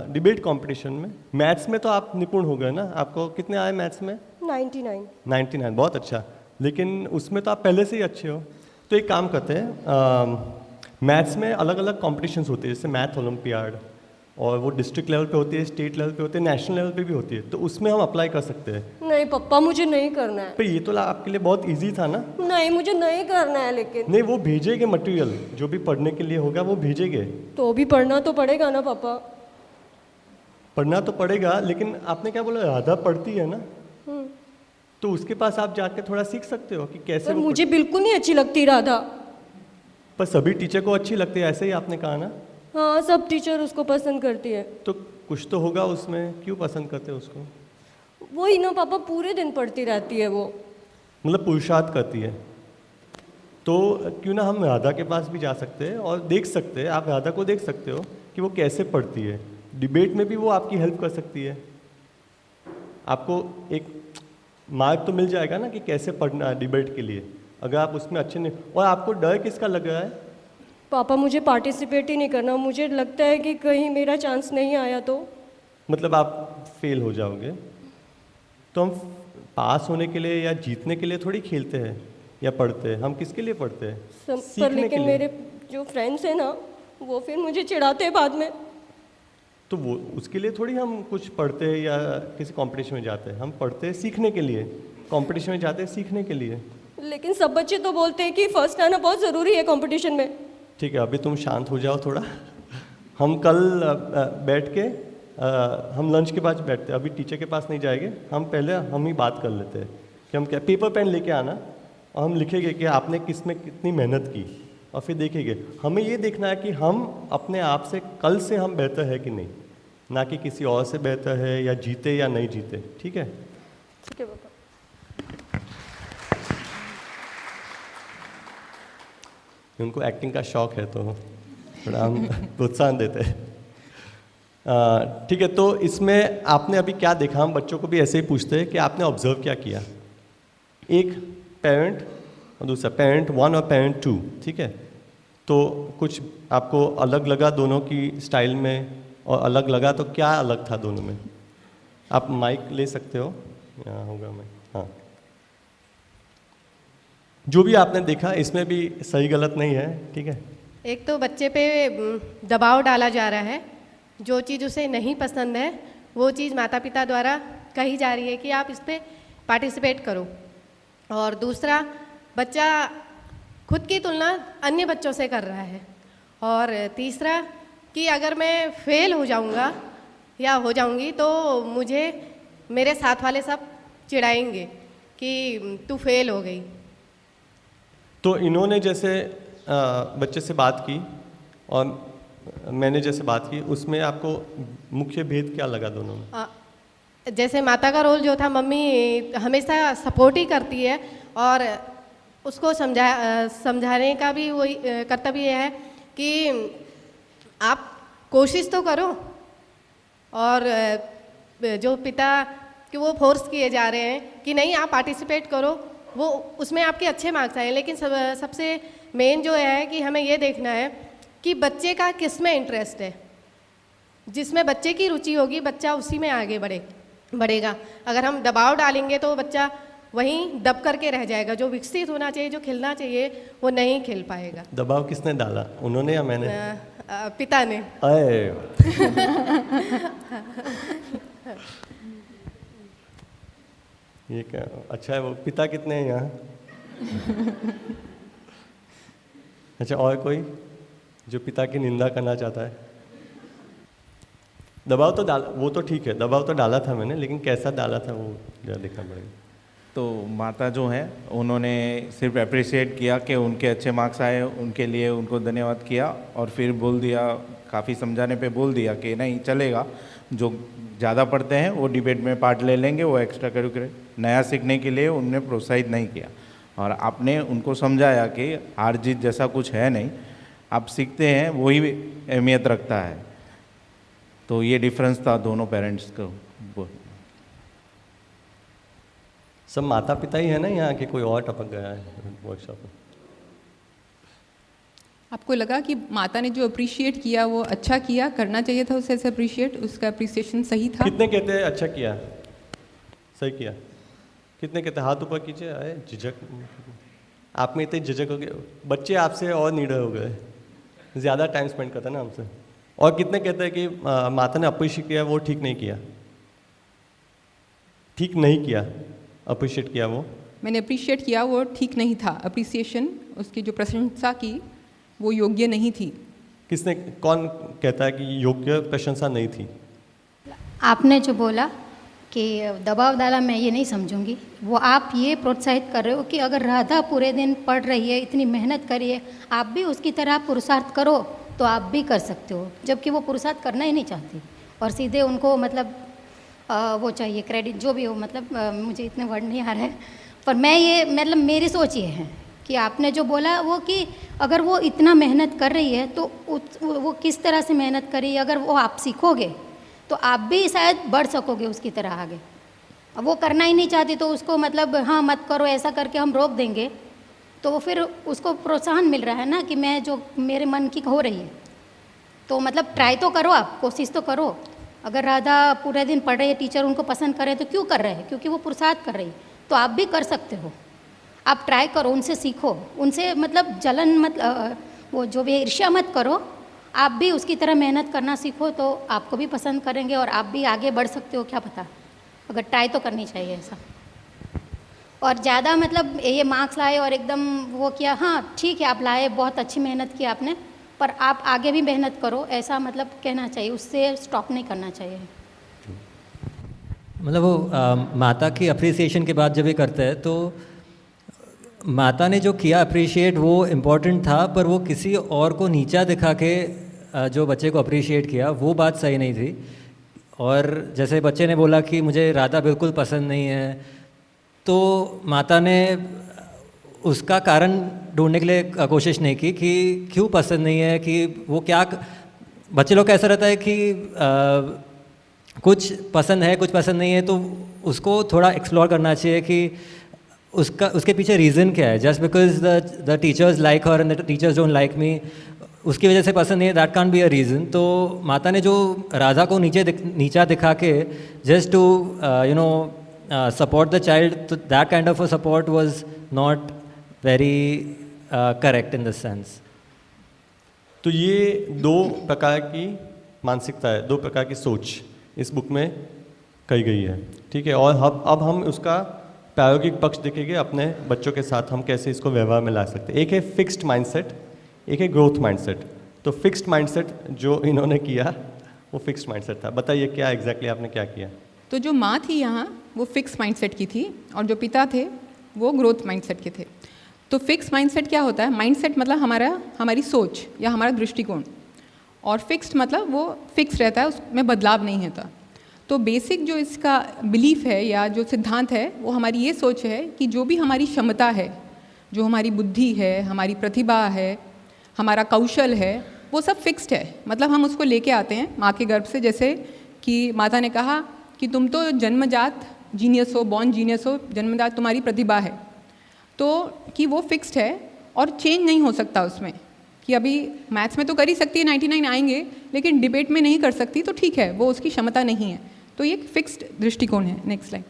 डिबेट कंपटीशन में। मैथ्स में तो आप निपुण हो गए ना, आपको कितने आए मैथ्स में? 99। 99, बहुत अच्छा। लेकिन उसमें तो आप पहले से ही अच्छे हो। तो एक काम करते हैं, मैथ्स में अलग अलग कॉम्पिटिशन्स होते हैं, जैसे मैथ ओलंपियाड, और वो डिस्ट्रिक्ट लेवल पे होती है, स्टेट लेवल पे होती है, नेशनल लेवल पे भी होती है, तो उसमें हम अप्लाई कर सकते हैं। नहीं पापा मुझे नहीं करना है। पर ये तो आपके लिए बहुत इजी था ना। नहीं मुझे नहीं करना है लेकिन। नहीं, वो भेजेंगे मटेरियल, जो भी पढ़ने के लिए होगा वो भेजेंगे। तो भी पढ़ना तो पड़ेगा ना पापा। पढ़ना तो पड़ेगा, लेकिन आपने क्या बोला, राधा पढ़ती है ना, तो उसके पास आप जाके थोड़ा सीख सकते हो कि कैसे पर वो मुझे बिल्कुल नहीं अच्छी लगती राधा। पर सभी टीचर को अच्छी लगती है, ऐसे ही आपने कहा ना। हाँ सब टीचर उसको पसंद करती है। तो कुछ तो होगा उसमें, क्यों पसंद करते हैं उसको? वही ना पापा, पूरे दिन पढ़ती रहती है वो। मतलब पुरुषार्थ करती है। तो क्यों ना हम राधा के पास भी जा सकते हैं और देख सकते हैं, आप राधा को देख सकते हो कि वो कैसे पढ़ती है। डिबेट में भी वो आपकी हेल्प कर सकती है, आपको एक मार्क तो मिल जाएगा ना कि कैसे पढ़ना है डिबेट के लिए, अगर आप उसमें अच्छे नहीं। और आपको डर किसका लग रहा है? पापा मुझे पार्टिसिपेट ही नहीं करना, मुझे लगता है कि कहीं मेरा चांस नहीं आया तो। मतलब आप फेल हो जाओगे। तो हम पास होने के लिए या जीतने के लिए थोड़ी खेलते हैं या पढ़ते हैं, हम किसके लिए पढ़ते हैं? पर सीखने के लेकिन लिए। मेरे जो फ्रेंड्स हैं ना वो फिर मुझे चिढ़ाते हैं बाद में। तो वो उसके लिए थोड़ी हम कुछ पढ़ते हैं या किसी कंपटीशन में जाते हैं, हम पढ़ते हैं सीखने के लिए, कंपटीशन में जाते हैं सीखने के लिए। लेकिन सब बच्चे तो बोलते हैं कि फर्स्ट आना बहुत ज़रूरी है कंपटीशन में। ठीक है, अभी तुम शांत हो जाओ थोड़ा। हम कल बैठ के हम लंच के बाद बैठते हैं, अभी टीचर के पास नहीं जाएंगे, हम पहले हम ही बात कर लेते हैं कि हम क्या, पेपर पेन लेके आना और हम लिखेंगे कि आपने किस में कितनी मेहनत की, और फिर देखेंगे। हमें ये देखना है कि हम अपने आप से कल से हम बेहतर है कि नहीं, ना कि किसी और से बेहतर है या जीते या नहीं जीते। ठीक है? ठीक है पापा। उनको एक्टिंग का शौक है तो थोड़ा हम प्रोत्साहन देते हैं। ठीक है, तो इसमें आपने अभी क्या देखा, हम बच्चों को भी ऐसे ही पूछते हैं कि आपने ऑब्जर्व क्या किया। एक पेरेंट और दूसरा पेरेंट 1 और पेरेंट 2, ठीक है। तो कुछ आपको अलग लगा दोनों की स्टाइल में, और अलग लगा तो क्या अलग था दोनों में? आप माइक ले सकते हो, यहाँ होगा मैं, हाँ। जो भी आपने देखा इसमें भी सही गलत नहीं है, ठीक है। एक तो बच्चे पे दबाव डाला जा रहा है, जो चीज़ उसे नहीं पसंद है वो चीज़ माता पिता द्वारा कही जा रही है कि आप इस पे पार्टिसिपेट करो। और दूसरा, बच्चा खुद की तुलना अन्य बच्चों से कर रहा है। और तीसरा कि अगर मैं फेल हो जाऊंगा या हो जाऊंगी तो मुझे मेरे साथ वाले सब चिढ़ाएंगे कि तू फेल हो गई। तो इन्होंने जैसे बच्चे से बात की और मैंने जैसे बात की, उसमें आपको मुख्य भेद क्या लगा दोनों में? जैसे माता का रोल जो था, मम्मी हमेशा सपोर्ट ही करती है और उसको समझाने का भी वही कर्तव्य है कि आप कोशिश तो करो। और जो पिता कि वो फोर्स किए जा रहे हैं कि नहीं आप पार्टिसिपेट करो, वो उसमें आपके अच्छे मार्क्स आए, लेकिन सबसे मेन जो है कि हमें ये देखना है कि बच्चे का किस में इंटरेस्ट है। जिसमें बच्चे की रुचि होगी बच्चा उसी में आगे बढ़ेगा। अगर हम दबाव डालेंगे तो बच्चा वहीं दब करके रह जाएगा। जो विकसित होना चाहिए, जो खिलना चाहिए, वो नहीं खिल पाएगा। दबाव किसने डाला, उन्होंने या मैंने? पिता ने। ये क्या अच्छा है, वो पिता कितने हैं यहाँ? अच्छा, और कोई जो पिता की निंदा करना चाहता है? दबाव तो डाल, वो तो ठीक है, दबाव तो डाला था मैंने, लेकिन कैसा डाला था वो जरा देखना पड़ेगा। तो माता जो हैं उन्होंने सिर्फ अप्रिशिएट किया कि उनके अच्छे मार्क्स आए, उनके लिए उनको धन्यवाद किया और फिर बोल दिया, काफ़ी समझाने पे बोल दिया कि नहीं चलेगा, जो ज़्यादा पढ़ते हैं वो डिबेट में पार्ट ले लेंगे, वो एक्स्ट्रा करिकुलर नया सीखने के लिए उन्होंने प्रोत्साहित नहीं किया। और आपने उनको समझाया कि हार जीत जैसा कुछ है नहीं, आप सीखते हैं वही अहमियत रखता है। तो ये डिफरेंस था दोनों पेरेंट्स को। सब माता पिता ही है ना यहाँ के, कोई और टपक गया है वर्कशॉप में? आपको लगा कि माता ने जो अप्रिशिएट किया वो अच्छा किया, करना चाहिए था उसे ऐसे अप्रिशिएट, उसका अप्रिसिएशन सही था? कितने कहते हैं अच्छा किया, सही किया? कितने कहते हैं? हाथ ऊपर कीजिए। अरे झिझक, आप में इतने झिझक हो गए, बच्चे आपसे और निडर हो गए, ज़्यादा टाइम स्पेंड करते हैं ना हमसे। और कितने कहते हैं कि माता ने अप्रिशिएट किया वो ठीक नहीं किया? ठीक नहीं किया, अप्रिशिएट किया वो? मैंने अप्रिशिएट किया, वो ठीक नहीं था। अप्रिसिएशन, उसकी जो प्रशंसा की वो योग्य नहीं थी। किसने, कौन कहता है कि योग्य प्रशंसा नहीं थी? आपने जो बोला कि दबाव डाला, मैं ये नहीं समझूंगी, वो आप ये प्रोत्साहित कर रहे हो कि अगर राधा पूरे दिन पढ़ रही है, इतनी मेहनत करी है, आप भी उसकी तरह पुरुषार्थ करो तो आप भी कर सकते हो, जबकि वो पुरुषार्थ करना ही नहीं चाहती और सीधे उनको मतलब वो चाहिए क्रेडिट, जो भी हो, मतलब मुझे इतने वर्ड नहीं आ रहे हैं, पर मैं ये मतलब मेरी सोच ये है कि आपने जो बोला वो कि अगर वो इतना मेहनत कर रही है तो वो किस तरह से मेहनत करी, अगर वो आप सीखोगे तो आप भी शायद बढ़ सकोगे उसकी तरह आगे। अब वो करना ही नहीं चाहती तो उसको मतलब हाँ मत करो ऐसा करके हम रोक देंगे तो वो फिर उसको प्रोत्साहन मिल रहा है ना कि मैं जो मेरे मन की हो रही है, तो मतलब ट्राई तो करो, आप कोशिश तो करो। अगर राधा पूरे दिन पढ़ रही है, टीचर उनको पसंद करे तो क्यों कर रहे हैं? क्योंकि वो पुरुषार्थ कर रही है, तो आप भी कर सकते हो। आप ट्राई करो, उनसे सीखो, उनसे मतलब जलन मत, वो जो भी ईर्ष्या मत करो, आप भी उसकी तरह मेहनत करना सीखो तो आपको भी पसंद करेंगे और आप भी आगे बढ़ सकते हो, क्या पता। अगर ट्राई तो करनी चाहिए ऐसा। और ज़्यादा मतलब ये मार्क्स लाए और एकदम वो किया, हाँ ठीक है आप लाए, बहुत अच्छी मेहनत की आपने, पर आप आगे भी मेहनत करो, ऐसा मतलब कहना चाहिए, उससे स्टॉप नहीं करना चाहिए। मतलब वो माता की अप्रिसिएशन के बाद जब ये करता है तो माता ने जो किया अप्रिशिएट वो इम्पोर्टेंट था, पर वो किसी और को नीचा दिखा के जो बच्चे को अप्रिशिएट किया वो बात सही नहीं थी। और जैसे बच्चे ने बोला कि मुझे राधा बिल्कुल पसंद नहीं है, तो माता ने उसका कारण ढूंढने के लिए कोशिश नहीं की कि क्यों पसंद नहीं है, कि वो क्या। बच्चे लोग का ऐसा रहता है कि कुछ पसंद है कुछ पसंद नहीं है, तो उसको थोड़ा एक्सप्लोर करना चाहिए कि उसके पीछे रीज़न क्या है। Just because the teachers like her and the teachers don't like me, उसकी वजह से पसंद नहीं है, that can't be a reason. तो माता ने जो राधा को नीचा दिखा के just to you know support the child, तो that kind of a support was not very correct in this sense. तो ये दो प्रकार की मानसिकता है, दो प्रकार की सोच इस बुक में कही गई है, ठीक है। और अब हम उसका प्रायोगिक पक्ष देखेंगे अपने बच्चों के साथ, हम कैसे इसको व्यवहार में ला सकते हैं। एक है फिक्स्ड माइंडसेट, एक है ग्रोथ माइंडसेट। तो फिक्स्ड माइंडसेट जो इन्होंने किया वो फिक्स्ड माइंडसेट था। बताइए क्या एग्जैक्टली आपने क्या किया? तो जो माँ थी यहाँ वो फिक्स माइंडसेट की थी और जो पिता थे वो ग्रोथ माइंडसेट के थे। तो फिक्स माइंडसेट क्या होता है? माइंडसेट मतलब हमारी सोच या हमारा दृष्टिकोण, और फिक्स्ड मतलब वो फिक्स रहता है, उसमें बदलाव नहीं होता। तो बेसिक जो इसका बिलीफ है या जो सिद्धांत है वो हमारी ये सोच है कि जो भी हमारी क्षमता है, जो हमारी बुद्धि है, हमारी प्रतिभा है, हमारा कौशल है, वो सब फिक्स्ड है। मतलब हम उसको लेके आते हैं माँ के गर्भ से। जैसे कि माता ने कहा कि तुम तो जन्मजात जीनियस हो, बॉर्न जीनियस हो, जन्मजात तुम्हारी प्रतिभा है, तो कि वो फिक्स्ड है और चेंज नहीं हो सकता उसमें। कि अभी मैथ्स में तो कर ही सकती है, 99 आएंगे, लेकिन डिबेट में नहीं कर सकती, तो ठीक है वो उसकी क्षमता नहीं है। तो ये फिक्स्ड दृष्टिकोण है। Next slide.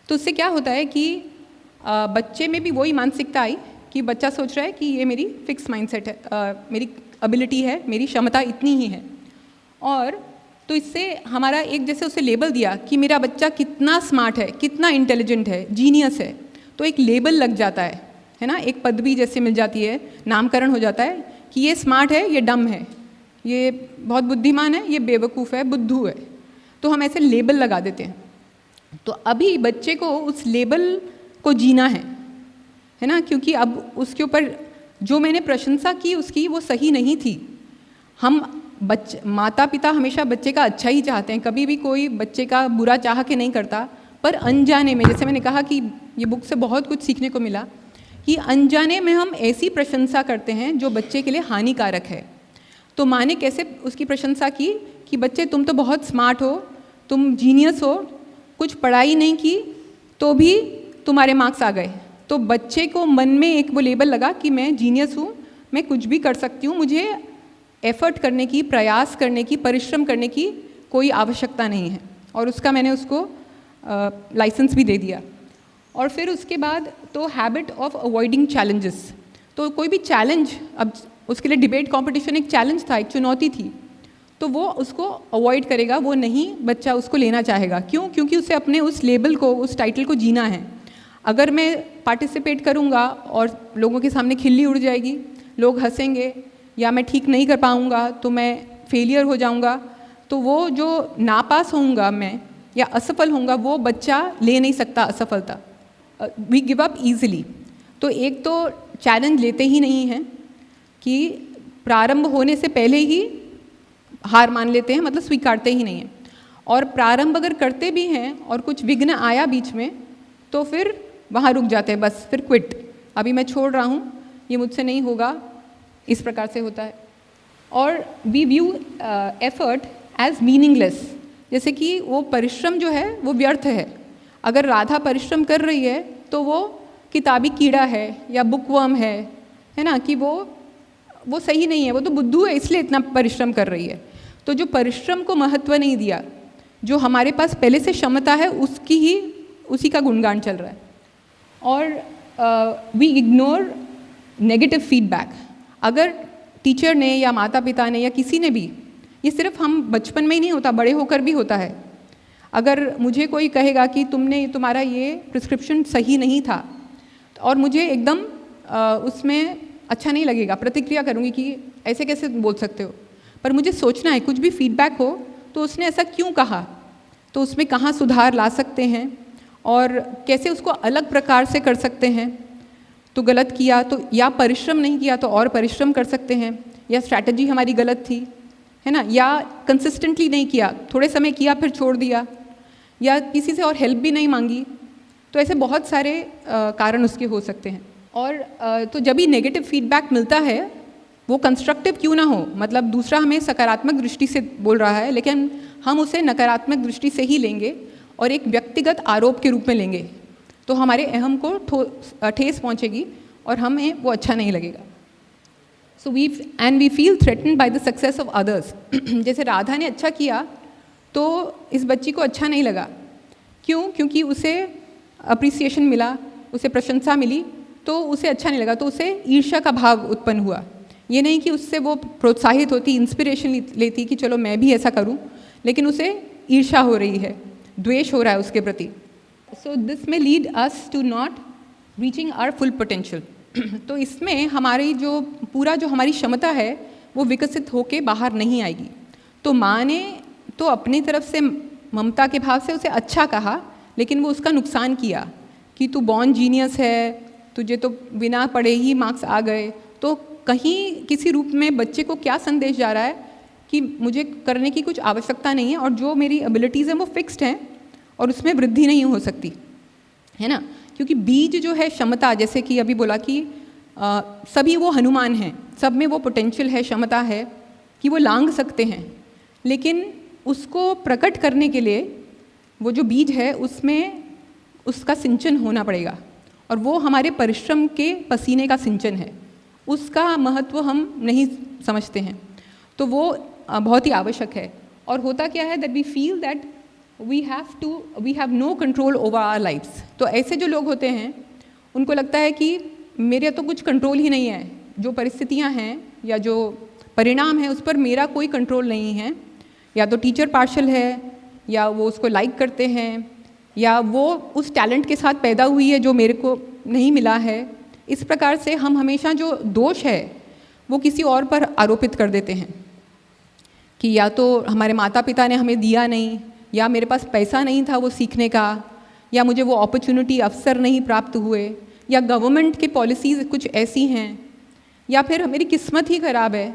तो उससे क्या होता है कि बच्चे में भी वही मानसिकता आई कि बच्चा सोच रहा है कि ये मेरी फिक्स माइंडसेट है, मेरी एबिलिटी है, मेरी क्षमता इतनी ही है। और तो इससे हमारा एक जैसे उसे लेबल दिया कि मेरा बच्चा कितना स्मार्ट है, कितना इंटेलिजेंट है, जीनियस है, तो एक लेबल लग जाता है ना, एक पदवी जैसे मिल जाती है, नामकरण हो जाता है कि ये स्मार्ट है, ये डम है, ये बहुत बुद्धिमान है, ये बेवकूफ़ है, बुद्धू है। तो हम ऐसे लेबल लगा देते हैं। तो अभी बच्चे को उस लेबल को जीना है ना, क्योंकि अब उसके ऊपर जो मैंने प्रशंसा की उसकी वो सही नहीं थी। हम माता पिता हमेशा बच्चे का अच्छा ही चाहते हैं, कभी भी कोई बच्चे का बुरा चाह के नहीं करता, पर अनजाने में, जैसे मैंने कहा कि ये बुक से बहुत कुछ सीखने को मिला कि अनजाने में हम ऐसी प्रशंसा करते हैं जो बच्चे के लिए हानिकारक है। तो माँ ने कैसे उसकी प्रशंसा की कि बच्चे तुम तो बहुत स्मार्ट हो, तुम जीनियस हो, कुछ पढ़ाई नहीं की तो भी तुम्हारे मार्क्स आ गए। तो बच्चे को मन में एक वो लेबल लगा कि मैं जीनियस हूँ, मैं कुछ भी कर सकती हूँ, मुझे एफर्ट करने की, प्रयास करने की, परिश्रम करने की कोई आवश्यकता नहीं है। और उसका मैंने उसको लाइसेंस भी दे दिया। और फिर उसके बाद तो हैबिट ऑफ अवॉइडिंग चैलेंजेस। तो कोई भी चैलेंज, अब उसके लिए डिबेट कंपटीशन एक चैलेंज था, एक चुनौती थी, तो वो उसको अवॉइड करेगा, वो नहीं बच्चा उसको लेना चाहेगा। क्यों? क्योंकि उसे अपने उस लेबल को, उस टाइटल को जीना है। अगर मैं पार्टिसिपेट करूँगा और लोगों के सामने खिल्ली उड़ जाएगी, लोग हंसेंगे, या मैं ठीक नहीं कर पाऊँगा तो मैं फेलियर हो जाऊँगा, तो वो जो नापास होऊंगा मैं या असफल होऊंगा, वो बच्चा ले नहीं सकता असफलता। We give up easily. तो एक तो चैलेंज लेते ही नहीं हैं कि प्रारंभ होने से पहले ही हार मान लेते हैं, मतलब स्वीकारते ही नहीं हैं। और प्रारंभ अगर करते भी हैं और कुछ विघ्न आया बीच में तो फिर वहाँ रुक जाते हैं, बस फिर क्विट, अभी मैं छोड़ रहा हूँ, ये मुझसे नहीं होगा, इस प्रकार से होता है। और we view effort as meaningless, जैसे कि वो परिश्रम जो है वो व्यर्थ है। अगर राधा परिश्रम कर रही है तो वो किताबी कीड़ा है या बुकवर्म है ना, कि वो सही नहीं है, वो तो बुद्धू है इसलिए इतना परिश्रम कर रही है। तो जो परिश्रम को महत्व नहीं दिया, जो हमारे पास पहले से क्षमता है उसी का गुणगान चल रहा है। और वी इग्नोर नेगेटिव फीडबैक। अगर टीचर ने या माता पिता ने या किसी ने भी, ये सिर्फ हम बचपन में ही नहीं होता, बड़े होकर भी होता है। अगर मुझे कोई कहेगा कि तुम्हारा ये प्रिस्क्रिप्शन सही नहीं था और मुझे एकदम उसमें अच्छा नहीं लगेगा, प्रतिक्रिया करूँगी कि ऐसे कैसे बोल सकते हो, पर मुझे सोचना है कुछ भी फीडबैक हो तो उसने ऐसा क्यों कहा, तो उसमें कहाँ सुधार ला सकते हैं और कैसे उसको अलग प्रकार से कर सकते हैं। तो गलत किया तो, या परिश्रम नहीं किया तो और परिश्रम कर सकते हैं, या स्ट्रैटेजी हमारी गलत थी, है ना, या कंसिस्टेंटली नहीं किया, थोड़े समय किया फिर छोड़ दिया, या किसी से और हेल्प भी नहीं मांगी। तो ऐसे बहुत सारे कारण उसके हो सकते हैं। और तो जब भी नेगेटिव फीडबैक मिलता है, वो कंस्ट्रक्टिव क्यों ना हो, मतलब दूसरा हमें सकारात्मक दृष्टि से बोल रहा है लेकिन हम उसे नकारात्मक दृष्टि से ही लेंगे और एक व्यक्तिगत आरोप के रूप में लेंगे, तो हमारे अहम को ठेस पहुंचेगी और हमें वो अच्छा नहीं लगेगा। So we feel threatened by the success of others. जैसे राधा ने अच्छा किया तो इस बच्ची को अच्छा नहीं लगा। क्यों? क्योंकि उसे अप्रिसिएशन मिला, उसे प्रशंसा मिली, तो उसे अच्छा नहीं लगा, तो उसे ईर्ष्या का भाव उत्पन्न हुआ। ये नहीं कि उससे वो प्रोत्साहित होती, इंस्पिरेशन लेती कि चलो मैं भी ऐसा करूं, लेकिन उसे ईर्ष्या हो रही है, द्वेष हो रहा है उसके प्रति। So this may lead us to not reaching our full potential. तो इसमें हमारी जो हमारी क्षमता है वो विकसित होके बाहर नहीं आएगी। तो माँ ने तो अपनी तरफ से ममता के भाव से उसे अच्छा कहा, लेकिन वो उसका नुकसान किया कि तू बॉर्न जीनियस है, तुझे तो बिना पढ़े ही मार्क्स आ गए। तो कहीं किसी रूप में बच्चे को क्या संदेश जा रहा है कि मुझे करने की कुछ आवश्यकता नहीं है और जो मेरी एबिलिटीज़ हैं वो फिक्स्ड हैं और उसमें वृद्धि नहीं हो सकती, है ना। क्योंकि बीज जो है क्षमता, जैसे कि अभी बोला कि सभी वो हनुमान हैं, सब में वो पोटेंशियल है, क्षमता है कि वो लांघ सकते हैं, लेकिन उसको प्रकट करने के लिए वो जो बीज है उसमें उसका सिंचन होना पड़ेगा, और वो हमारे परिश्रम के पसीने का सिंचन है। उसका महत्व हम नहीं समझते हैं, तो वो बहुत ही आवश्यक है। और होता क्या है, that we feel that we have no control over our lifes. तो ऐसे जो लोग होते हैं उनको लगता है कि मेरे तो कुछ कंट्रोल ही नहीं है, जो परिस्थितियां हैं या जो परिणाम है उस पर मेरा कोई कंट्रोल नहीं है। या तो टीचर पार्शल है, या वो उसको लाइक करते हैं, या वो उस टैलेंट के साथ पैदा हुई है जो मेरे को नहीं मिला है। इस प्रकार से हम हमेशा जो दोष है वो किसी और पर आरोपित कर देते हैं कि या तो हमारे माता पिता ने हमें दिया नहीं, या मेरे पास पैसा नहीं था वो सीखने का, या मुझे वो अपॉर्चुनिटी अवसर नहीं प्राप्त हुए, या गवर्नमेंट की पॉलिसीज़ कुछ ऐसी हैं, या फिर मेरी किस्मत ही ख़राब है,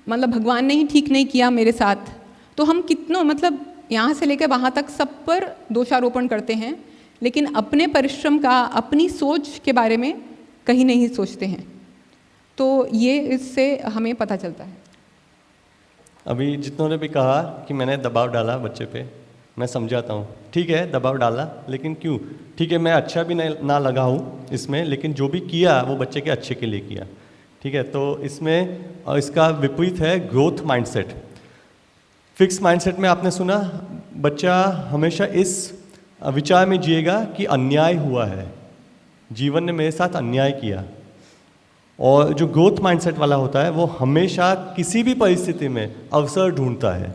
मतलब भगवान ने ही ठीक नहीं किया मेरे साथ, तो हम कितनों मतलब यहाँ से लेकर वहाँ तक सब पर दोषारोपण करते हैं, लेकिन अपने परिश्रम का, अपनी सोच के बारे में कहीं नहीं सोचते हैं। तो ये इससे हमें पता चलता है। अभी जितनों ने भी कहा कि मैंने दबाव डाला बच्चे पे, मैं समझाता हूँ, ठीक है दबाव डाला, लेकिन क्यों? ठीक है, मैं अच्छा भी नहीं ना लगा हूँ इसमें, लेकिन जो भी किया वो बच्चे के अच्छे के लिए किया, ठीक है। तो इसमें इसका विपरीत है ग्रोथ माइंडसेट। फिक्स माइंडसेट में आपने सुना, बच्चा हमेशा इस विचार में जिएगा कि अन्याय हुआ है, जीवन ने मेरे साथ अन्याय किया। और जो ग्रोथ माइंडसेट वाला होता है वो हमेशा किसी भी परिस्थिति में अवसर ढूंढता है,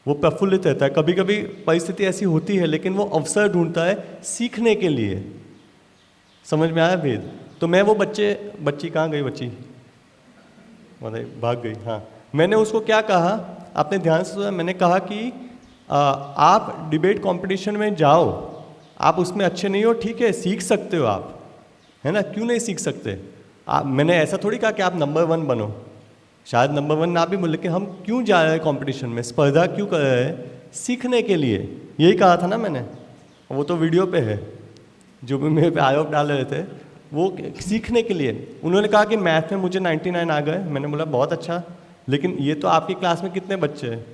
वो प्रफुल्लित रहता है। कभी कभी परिस्थिति ऐसी होती है लेकिन वो अवसर ढूंढता है सीखने के लिए। समझ में आया भेद? तो मैं वो बच्ची कहाँ गई? बच्ची मतलब भाग गई। हाँ, मैंने उसको क्या कहा, आपने ध्यान से सुना? मैंने कहा कि आप डिबेट कंपटीशन में जाओ, आप उसमें अच्छे नहीं हो, ठीक है, सीख सकते हो आप, है ना, क्यों नहीं सीख सकते? मैंने ऐसा थोड़ी कहा कि आप नंबर 1 बनो, शायद नंबर 1 ना भी बोले, लेकिन हम क्यों जा रहे हैं कंपटीशन में, स्पर्धा क्यों कर रहे हैं? सीखने के लिए। यही कहा था ना मैंने, वो तो वीडियो पे है, जो भी मेरे पे आरोप डाल रहे थे, वो सीखने के लिए। उन्होंने कहा कि मैथ में मुझे 99 आ गए। मैंने बोला बहुत अच्छा, लेकिन ये तो आपकी क्लास में कितने बच्चे हैं?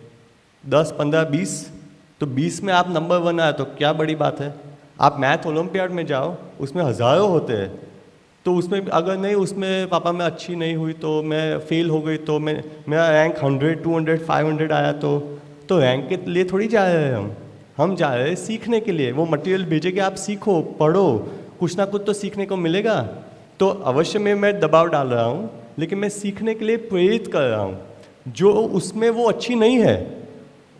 10, 15, 20, तो 20 में आप नंबर 1 आए तो क्या बड़ी बात है? आप मैथ ओलंपियाड में जाओ, उसमें हज़ारों होते हैं, तो उसमें अगर नहीं, उसमें पापा मैं अच्छी नहीं हुई तो मैं फेल हो गई, तो मेरा रैंक 100, 200, 500 आया, तो रैंक के लिए थोड़ी जा रहे हैं हम जा रहे हैं सीखने के लिए। वो मटेरियल भेजे कि आप सीखो, पढ़ो, कुछ ना कुछ तो सीखने को मिलेगा। तो अवश्य में मैं दबाव डाल रहा हूँ, लेकिन मैं सीखने के लिए प्रेरित कर रहा हूँ। जो उसमें वो अच्छी नहीं है,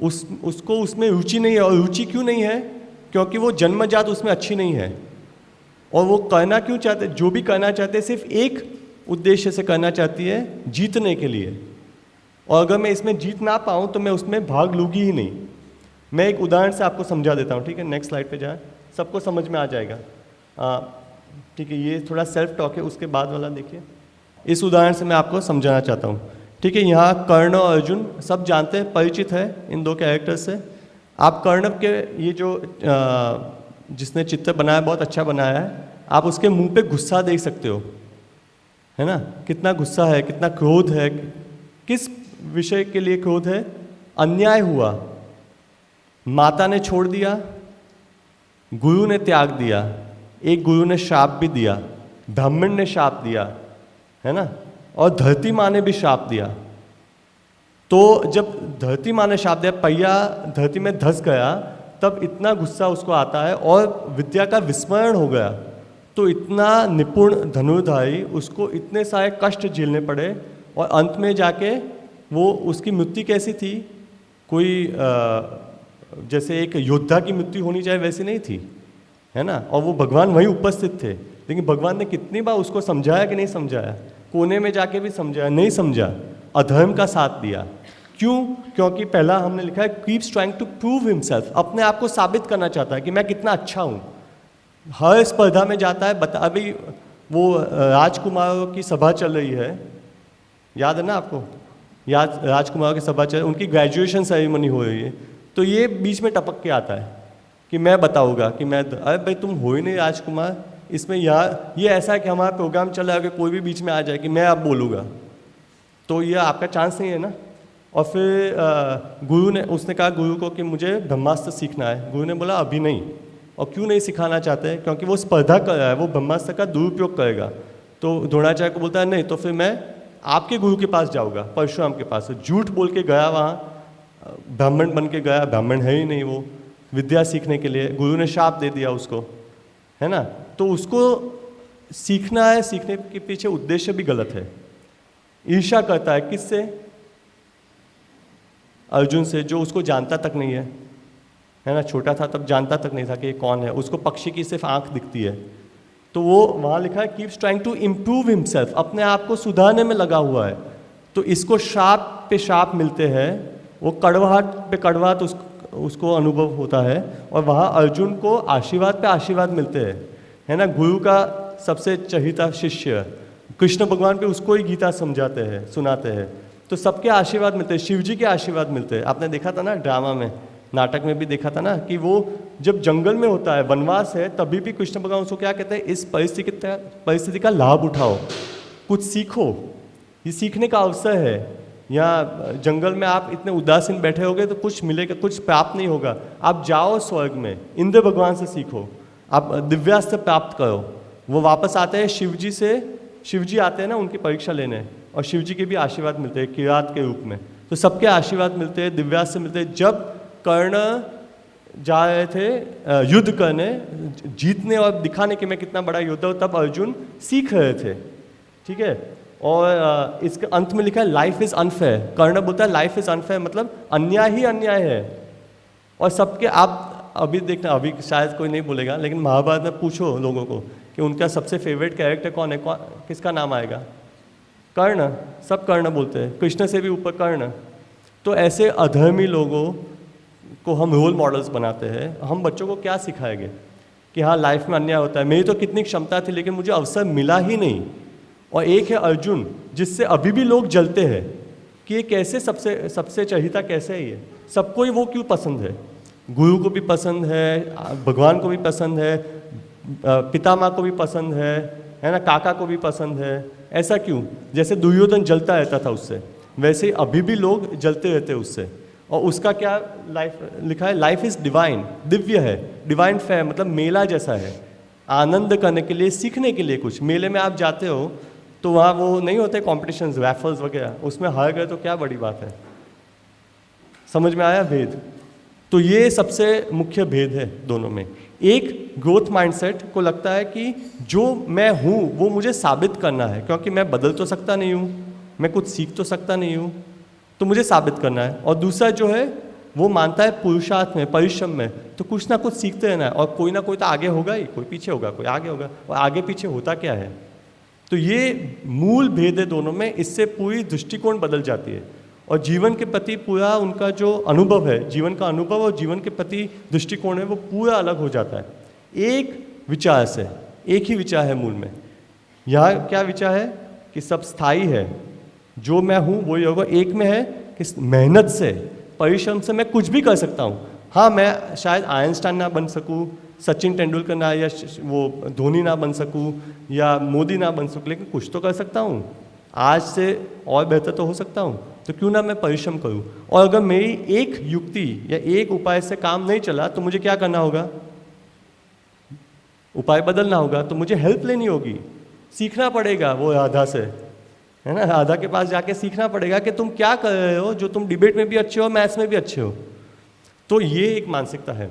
उसको उसमें रुचि नहीं है। और रुचि क्यों नहीं है? क्योंकि वो जन्मजात उसमें अच्छी नहीं है। और वो करना क्यों चाहते? जो भी करना चाहते हैं सिर्फ एक उद्देश्य से करना चाहती है, जीतने के लिए। और अगर मैं इसमें जीत ना पाऊँ तो मैं उसमें भाग लूँगी ही नहीं। मैं एक उदाहरण से आपको समझा देता हूँ, ठीक है? नेक्स्ट स्लाइड पे जाए, सबको समझ में आ जाएगा। ठीक है, ये थोड़ा सेल्फ टॉक है, उसके बाद वाला देखिए। इस उदाहरण से मैं आपको समझाना चाहता हूँ, ठीक है? यहाँ कर्ण और अर्जुन सब जानते हैं, परिचित है इन दो कैरेक्टर से। आप कर्ण के ये जो जिसने चित्र बनाया बहुत अच्छा बनाया है, आप उसके मुंह पे गुस्सा देख सकते हो, है ना? कितना गुस्सा है, कितना क्रोध है। किस विषय के लिए क्रोध है? अन्याय हुआ, माता ने छोड़ दिया, गुरु ने त्याग दिया, एक गुरु ने शाप भी दिया, ब्राह्मण ने शाप दिया, है ना, और धरती माँ ने भी शाप दिया। तो जब धरती माँ ने शाप दिया, पहिया धरती में धंस गया, तब इतना गुस्सा उसको आता है और विद्या का विस्मरण हो गया। तो इतना निपुण धनुर्धारी, उसको इतने सारे कष्ट झेलने पड़े और अंत में जाके वो उसकी मृत्यु कैसी थी? कोई जैसे एक योद्धा की मृत्यु होनी चाहिए वैसी नहीं थी, है ना? और वो भगवान वहीं उपस्थित थे, लेकिन भगवान ने कितनी बार उसको समझाया कि नहीं समझाया? कोने में जाके भी समझाया, नहीं समझा, अधर्म का साथ दिया। क्यों? क्योंकि पहला हमने लिखा है keeps trying to prove himself, अपने आप को साबित करना चाहता है कि मैं कितना अच्छा हूँ। हर स्पर्धा में जाता है, अभी वो राजकुमारों की सभा चल रही है, याद है ना आपको? याद, राजकुमारों की सभा चल, उनकी ग्रेजुएशन सेरेमनी हो रही है, तो ये बीच में टपक के आता है कि मैं बताऊंगा कि मैं, अरे भाई तुम हो ही नहीं राजकुमार, इसमें यार ये ऐसा है कि हमारा प्रोग्राम चल रहा है, कि कोई भी बीच में आ जाए कि मैं अब बोलूँगा, तो ये आपका चांस नहीं है ना। और फिर गुरु ने, उसने कहा गुरु को कि मुझे ब्रह्मास्त्र सीखना है। गुरु ने बोला अभी नहीं। और क्यों नहीं सिखाना चाहते? क्योंकि वो स्पर्धा कर रहा है, वो ब्रह्मास्त्र का दुरुपयोग करेगा। तो द्रोणाचार्य को बोलता है नहीं, तो फिर मैं आपके गुरु के पास जाऊँगा, परशुराम के पास। झूठ बोल के गया वहाँ, ब्राह्मण बन के गया, ब्राह्मण है ही नहीं वो, विद्या सीखने के लिए। गुरु ने शाप दे दिया उसको, है ना? तो उसको सीखना है, सीखने के पीछे उद्देश्य भी गलत है। ईर्ष्या करता है किससे? अर्जुन से, जो उसको जानता तक नहीं है ना? छोटा था तब जानता तक नहीं था कि ये कौन है, उसको पक्षी की सिर्फ आंख दिखती है। तो वो वहाँ लिखा है keeps trying to improve himself, अपने आप को सुधारने में लगा हुआ है। तो इसको शाप पे शाप मिलते हैं, वो कड़वाहट पे कड़वाहट उसको अनुभव होता है, और वहाँ अर्जुन को आशीर्वाद पे आशीर्वाद मिलते हैं, है ना। गुरु का सबसे चहीता शिष्य कृष्ण भगवान पे उसको ही गीता समझाते हैं, सुनाते हैं, तो सबके आशीर्वाद मिलते हैं, शिव जी के आशीर्वाद मिलते हैं। आपने देखा था ना ड्रामा में, नाटक में भी देखा था ना कि वो जब जंगल में होता है, वनवास है, तभी भी कृष्ण भगवान उसको क्या कहते हैं, इस परिस्थिति का लाभ उठाओ, कुछ सीखो, ये सीखने का अवसर है। या जंगल में आप इतने उदासीन बैठे होगे तो कुछ मिलेगा, कुछ प्राप्त नहीं होगा। आप जाओ स्वर्ग में, इंद्र भगवान से सीखो, आप दिव्यास्त्र प्राप्त करो। वो वापस आते हैं शिव जी से, शिव जी आते हैं ना उनकी परीक्षा लेने, और शिव जी के भी आशीर्वाद मिलते हैं किरात के रूप में। तो सबके आशीर्वाद मिलते हैं, दिव्यास्त्र मिलते हैं। जब कर्ण जा रहे थे युद्ध करने, जीतने और दिखाने कि मैं कितना बड़ा योद्धा हूँ, तब अर्जुन सीख रहे थे, ठीक है। और इसके अंत में लिखा है लाइफ इज़ अनफेयर। कर्ण बोलता है लाइफ इज़ अनफेयर, मतलब अन्याय ही अन्याय है। और सबके, आप अभी देखना, अभी शायद कोई नहीं बोलेगा, लेकिन महाभारत में पूछो लोगों को कि उनका सबसे फेवरेट कैरेक्टर कौन है, किसका नाम आएगा? कर्ण। सब कर्ण बोलते हैं, कृष्ण से भी ऊपर कर्ण। तो ऐसे अधर्मी लोगों को हम रोल मॉडल्स बनाते हैं। हम बच्चों को क्या सिखाएंगे कि हाँ लाइफ में अन्याय होता है, मेरी तो कितनी क्षमता थी लेकिन मुझे अवसर मिला ही नहीं। और एक है अर्जुन, जिससे अभी भी लोग जलते हैं कि ये कैसे सबसे चहीता कैसे है, ये सबको ही वो क्यों पसंद है? गुरु को भी पसंद है, भगवान को भी पसंद है, पितामह को भी पसंद है ना, काका को भी पसंद है। ऐसा क्यों? जैसे दुर्योधन जलता रहता था उससे, वैसे ही अभी भी लोग जलते रहते हैं उससे। और उसका क्या लाइफ लिखा है, लाइफ इज़ डिवाइन, दिव्य है, डिवाइन फेयर, मतलब मेला जैसा है, आनंद करने के लिए, सीखने के लिए। कुछ मेले में आप जाते हो तो वहाँ वो नहीं होते कॉम्पिटिशन्स, रैफल्स वगैरह, उसमें हार गए तो क्या बड़ी बात है। समझ में आया भेद? तो ये सबसे मुख्य भेद है दोनों में। एक ग्रोथ माइंडसेट को लगता है कि जो मैं हूँ वो मुझे साबित करना है, क्योंकि मैं बदल तो सकता नहीं हूँ, मैं कुछ सीख तो सकता नहीं हूँ, तो मुझे साबित करना है। और दूसरा जो है वो मानता है पुरुषार्थ में, परिश्रम में, तो कुछ ना कुछ सीखते रहना है, और कोई ना कोई तो आगे होगा ही, कोई पीछे होगा, कोई आगे होगा, और आगे पीछे होता क्या है। तो ये मूल भेद है दोनों में। इससे पूरी दृष्टिकोण बदल जाती है, और जीवन के प्रति पूरा उनका जो अनुभव है, जीवन का अनुभव और जीवन के प्रति दृष्टिकोण है, वो पूरा अलग हो जाता है। एक विचार से, एक ही विचार है मूल में। यहाँ क्या विचार है कि सब स्थायी है, जो मैं हूँ वही होगा। एक में है कि मेहनत से, परिश्रम से मैं कुछ भी कर सकता हूँ। हाँ, मैं शायद आइंस्टाइन ना बन सकूँ, सचिन तेंदुलकर ना, या वो धोनी ना बन सकूँ, या मोदी ना बन सकूँ, लेकिन कुछ तो कर सकता हूँ। आज से और बेहतर तो हो सकता हूँ, तो क्यों ना मैं परिश्रम करूँ। और अगर मेरी एक युक्ति या एक उपाय से काम नहीं चला तो मुझे क्या करना होगा? उपाय बदलना होगा। तो मुझे हेल्प लेनी होगी, सीखना पड़ेगा वो राधा से, है ना। राधा के पास जाके सीखना पड़ेगा कि तुम क्या कर रहे हो, जो तुम डिबेट में भी अच्छे हो, मैथ्स में भी अच्छे हो। तो ये एक मानसिकता है,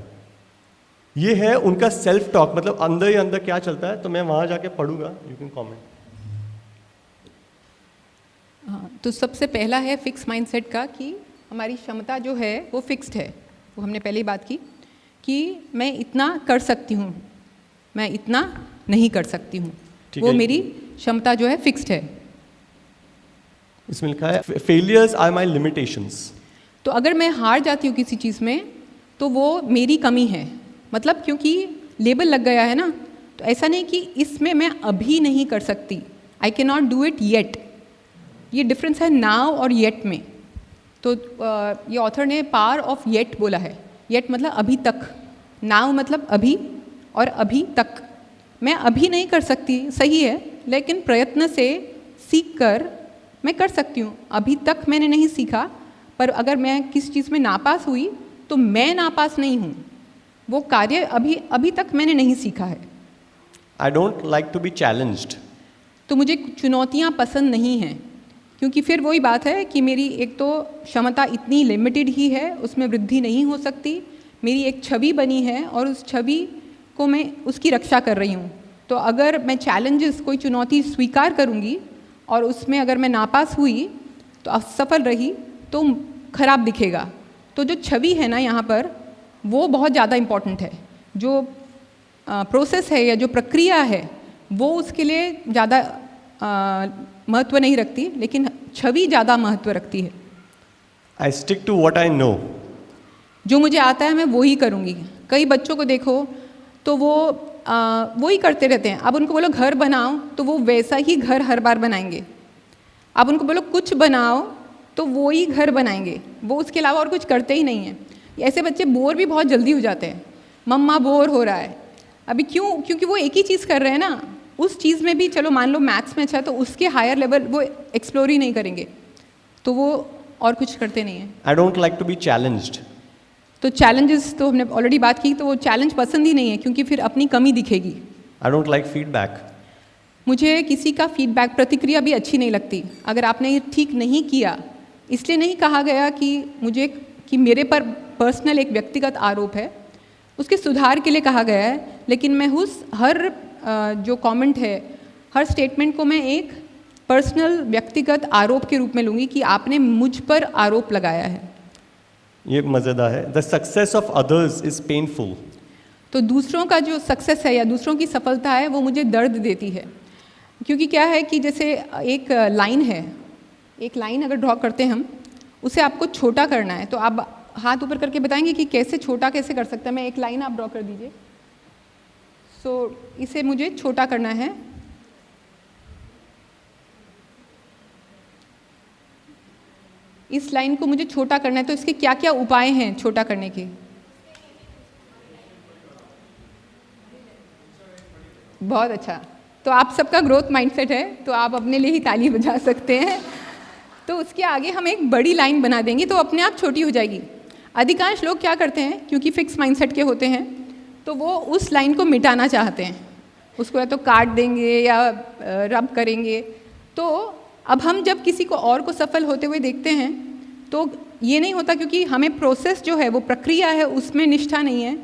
ये है उनका सेल्फ टॉक, मतलब अंदर ही अंदर क्या चलता है। तो मैं वहाँ जाके पढ़ूंगा, यू कैन कमेंट। हाँ, तो सबसे पहला है फिक्स माइंडसेट का, कि हमारी क्षमता जो है वो फिक्स्ड है। वो हमने पहले ही बात की कि मैं इतना कर सकती हूँ, मैं इतना नहीं कर सकती हूँ, वो मेरी क्षमता जो है फिक्स्ड है। इसमें लिखा है फेलियर्स आर माई लिमिटेशंस। तो अगर मैं हार जाती हूँ किसी चीज़ में तो वो मेरी कमी है, मतलब क्योंकि लेबल लग गया है ना। तो ऐसा नहीं कि इसमें मैं अभी नहीं कर सकती, I can not do it yet. ये डिफरेंस है नाउ और येट में। तो ये ऑथर ने पावर ऑफ येट बोला है। येट मतलब अभी तक, नाउ मतलब अभी, और अभी तक। मैं अभी नहीं कर सकती, सही है, लेकिन प्रयत्न से सीख कर मैं कर सकती हूँ। अभी तक मैंने नहीं सीखा, पर अगर मैं किसी चीज़ में नापास हुई तो मैं नापास नहीं हूँ, वो कार्य अभी तक मैंने नहीं सीखा है। I don't like to be challenged. तो मुझे चुनौतियाँ पसंद नहीं हैं, क्योंकि फिर वही बात है कि मेरी एक तो क्षमता इतनी लिमिटेड ही है, उसमें वृद्धि नहीं हो सकती। मेरी एक छवि बनी है और उस छवि को मैं उसकी रक्षा कर रही हूँ। तो अगर मैं चैलेंजेस, कोई चुनौती स्वीकार करूँगी और उसमें अगर मैं नापास हुई तो असफल रही तो खराब दिखेगा। तो जो छवि है ना यहाँ पर, वो बहुत ज़्यादा इम्पॉर्टेंट है। जो प्रोसेस है या जो प्रक्रिया है वो उसके लिए ज़्यादा महत्व नहीं रखती, लेकिन छवि ज़्यादा महत्व रखती है। I stick to what I know. जो मुझे आता है मैं वो ही करूँगी। कई बच्चों को देखो तो वो ही करते रहते हैं। अब उनको बोलो घर बनाओ तो वो वैसा ही घर हर बार बनाएंगे। अब उनको बोलो कुछ बनाओ तो वो ही घर बनाएंगे, वो उसके अलावा और कुछ करते ही नहीं हैं। ऐसे बच्चे बोर भी बहुत जल्दी हो जाते हैं। मम्मा बोर हो रहा है, अभी क्यों? क्योंकि वो एक ही चीज़ कर रहे हैं ना। उस चीज़ में भी चलो मान लो मैथ्स में अच्छा है तो उसके हायर लेवल वो एक्सप्लोर ही नहीं करेंगे, तो वो और कुछ करते नहीं हैं। I don't like to be challenged. तो चैलेंजेस तो हमने ऑलरेडी बात की, तो वो चैलेंज पसंद ही नहीं है क्योंकि फिर अपनी कमी दिखेगी। आई डोंट लाइक फीडबैक। मुझे किसी का फीडबैक, प्रतिक्रिया भी अच्छी नहीं लगती। अगर आपने ये ठीक नहीं किया, इसलिए नहीं कहा गया कि मेरे पर पर्सनल एक व्यक्तिगत आरोप है, उसके सुधार के लिए कहा गया है। लेकिन मैं हर जो कमेंट है, हर स्टेटमेंट को मैं एक पर्सनल व्यक्तिगत आरोप के रूप में लूँगी कि आपने मुझ पर आरोप लगाया है। ये मज़ेदार है। The success of others is painful. तो दूसरों का जो सक्सेस है या दूसरों की सफलता है वो मुझे दर्द देती है। क्योंकि क्या है कि जैसे एक लाइन है, एक लाइन अगर ड्रॉ करते हैं हम, उसे आपको छोटा करना है। तो आप हाथ ऊपर करके बताएंगे कि कैसे छोटा कैसे कर सकते हैं। मैं एक लाइन आप ड्रॉ कर दीजिए। इसे मुझे छोटा करना है। इस लाइन को मुझे छोटा करना है, तो इसके क्या क्या उपाय हैं छोटा करने के? बहुत अच्छा। तो आप सबका ग्रोथ माइंडसेट है, तो आप अपने लिए ही ताली बजा सकते हैं। तो उसके आगे हम एक बड़ी लाइन बना देंगे तो अपने आप छोटी हो जाएगी। अधिकांश लोग क्या करते हैं, क्योंकि फिक्स माइंडसेट के होते हैं, तो वो उस लाइन को मिटाना चाहते हैं। उसको या तो काट देंगे या रब करेंगे। तो अब हम जब किसी को और को सफल होते हुए देखते हैं तो ये नहीं होता, क्योंकि हमें प्रोसेस जो है, वो प्रक्रिया है, उसमें निष्ठा नहीं है,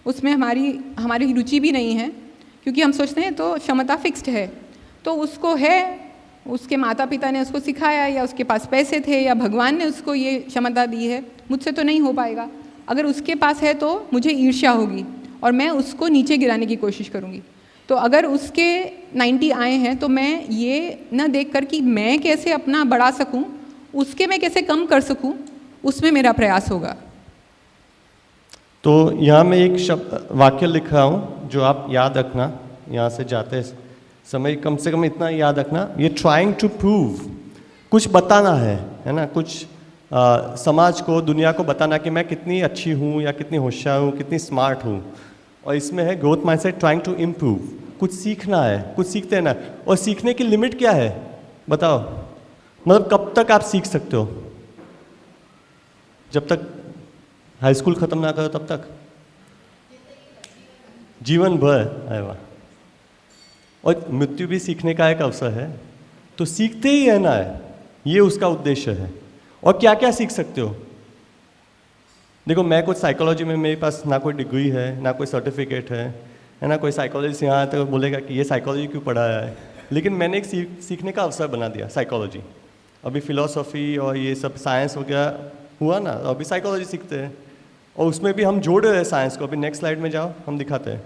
उसमें हमारी रुचि भी नहीं है। क्योंकि हम सोचते हैं तो क्षमता फिक्स्ड है, तो उसको है, उसके माता पिता ने उसको सिखाया, या उसके पास पैसे थे, या भगवान ने उसको ये क्षमता दी है, मुझसे तो नहीं हो पाएगा। अगर उसके पास है तो मुझे ईर्ष्या होगी और मैं उसको नीचे गिराने की कोशिश करूँगी। तो अगर उसके 90 आए हैं तो मैं ये न देखकर कि मैं कैसे अपना बढ़ा सकूं, उसके मैं कैसे कम कर सकूं, उसमें मेरा प्रयास होगा। तो यहाँ मैं एक वाक्य लिख रहा हूँ जो आप याद रखना। यहाँ से जाते समय कम से कम इतना याद रखना, ये ट्राइंग टू प्रूव, कुछ बताना है ना, कुछ समाज को, दुनिया को बताना कि मैं कितनी अच्छी हूँ या कितनी होशियार हूँ, कितनी स्मार्ट हूँ। और इसमें है growth mindset, trying to improve, कुछ सीखना है, कुछ सीखते हैं ना। और सीखने की लिमिट क्या है बताओ? मतलब कब तक आप सीख सकते हो? जब तक हाई स्कूल ख़त्म ना करो तब तक, जीवन भर। अरे वाह। और मृत्यु भी सीखने का एक अवसर है, तो सीखते ही रहना है, ये उसका उद्देश्य है। और क्या क्या सीख सकते हो? देखो, मैं कुछ साइकोलॉजी में, मेरे पास ना कोई डिग्री है, ना कोई सर्टिफिकेट है ना कोई साइकोलॉजिस्ट यहाँ तो बोलेगा कि ये साइकोलॉजी क्यों पढ़ाया है। लेकिन मैंने एक सीखने का अवसर बना दिया साइकोलॉजी। अभी फिलॉसफी और ये सब साइंस वगैरह हुआ ना, अभी साइकोलॉजी सीखते हैं, और उसमें भी हम जोड़ रहे हैं साइंस को। अभी नेक्स्ट स्लाइड में जाओ, हम दिखाते हैं।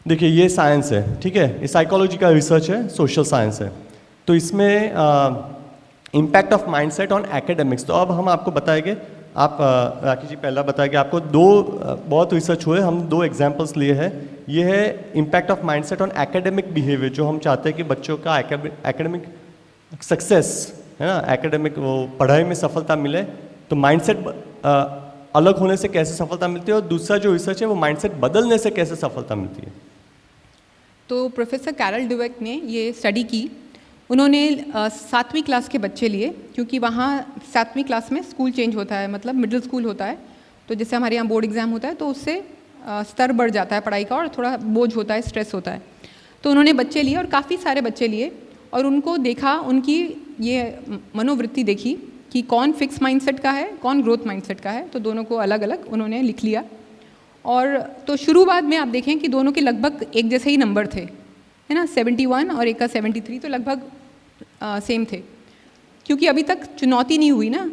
देखिए, ये साइंस है, ठीक है, ये साइकोलॉजी का रिसर्च है, सोशल साइंस है। तो इसमें impact of mindset on academics. तो अब हम आपको बताएंगे, आप राखी जी पहला बताएंगे, आपको बहुत रिसर्च हुए, हम 2 एग्जाम्पल्स लिए हैं। ये है impact of mindset on academic behaviour, जो हम चाहते हैं कि बच्चों का एकेडमिक सक्सेस है ना, एकेडमिक वो पढ़ाई में सफलता मिले, तो माइंडसेट अलग होने से कैसे सफलता मिलती है, और दूसरा जो रिसर्च है वो माइंडसेट बदलने से कैसे सफलता मिलती है। तो प्रोफेसर कैरल डुवेक ने ये स्टडी की। उन्होंने 7वीं क्लास के बच्चे लिए, क्योंकि वहाँ 7वीं क्लास में स्कूल चेंज होता है, मतलब मिडिल स्कूल होता है। तो जैसे हमारे यहाँ बोर्ड एग्ज़ाम होता है, तो उससे स्तर बढ़ जाता है पढ़ाई का, और थोड़ा बोझ होता है, स्ट्रेस होता है। तो उन्होंने बच्चे लिए, और काफ़ी सारे बच्चे लिए, और उनको देखा, उनकी ये मनोवृत्ति देखी कि कौन फिक्स माइंडसेट का है, कौन ग्रोथ माइंडसेट का है। तो दोनों को अलग अलग उन्होंने लिख लिया। और तो शुरुआत में आप देखें कि दोनों के लगभग एक जैसे ही नंबर थे, है ना, 71 और एक का 73, तो लगभग सेम थे। क्योंकि अभी तक चुनौती नहीं हुई ना,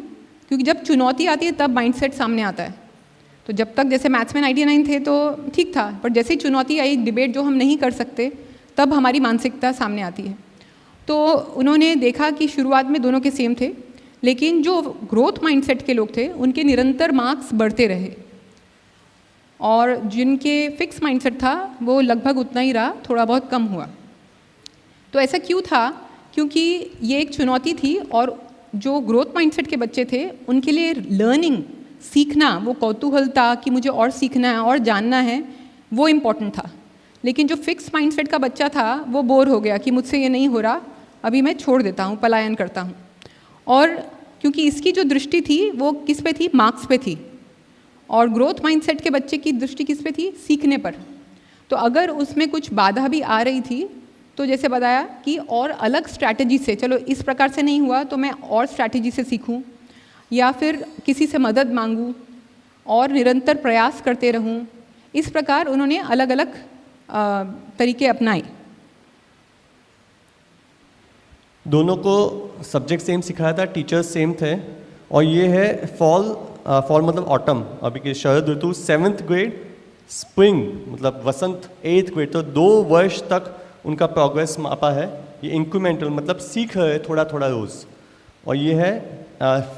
क्योंकि जब चुनौती आती है तब माइंडसेट सामने आता है। तो जब तक जैसे मैथ्स में 99 थे तो ठीक था, पर जैसे ही चुनौती आई, डिबेट जो हम नहीं कर सकते, तब हमारी मानसिकता सामने आती है। तो उन्होंने देखा कि शुरुआत में दोनों के सेम थे, लेकिन जो ग्रोथ माइंडसेट के लोग थे उनके निरंतर मार्क्स बढ़ते रहे, और जिनके फिक्स माइंडसेट था वो लगभग उतना ही रहा, थोड़ा बहुत कम हुआ। तो ऐसा क्यों था? क्योंकि ये एक चुनौती थी, और जो ग्रोथ माइंडसेट के बच्चे थे उनके लिए लर्निंग, सीखना, वो कौतूहलता कि मुझे और सीखना है और जानना है, वो इम्पॉर्टेंट था। लेकिन जो फिक्स माइंडसेट का बच्चा था वो बोर हो गया कि मुझसे ये नहीं हो रहा, अभी मैं छोड़ देता हूँ, पलायन करता हूँ। और क्योंकि इसकी जो दृष्टि थी वो किस पे थी? मार्क्स पे थी, और ग्रोथ माइंडसेट के बच्चे की दृष्टि किस पे थी? सीखने पर। तो अगर उसमें कुछ बाधा भी आ रही थी तो जैसे बताया कि और अलग स्ट्रैटेजी से, चलो इस प्रकार से नहीं हुआ तो मैं और स्ट्रैटेजी से सीखूं, या फिर किसी से मदद मांगूं और निरंतर प्रयास करते रहूं, इस प्रकार उन्होंने अलग अलग तरीके अपनाए। दोनों को सब्जेक्ट सेम सिखाया था, टीचर्स सेम थे, और ये है फॉल मतलब ऑटम, अभी के शरद ऋतु 7th ग्रेड, स्प्रिंग मतलब वसंत 8th ग्रेड। तो 2 वर्ष तक उनका प्रोग्रेस मापा है। ये इंक्रीमेंटल मतलब सीख रहे थोड़ा थोड़ा रोज़। और ये है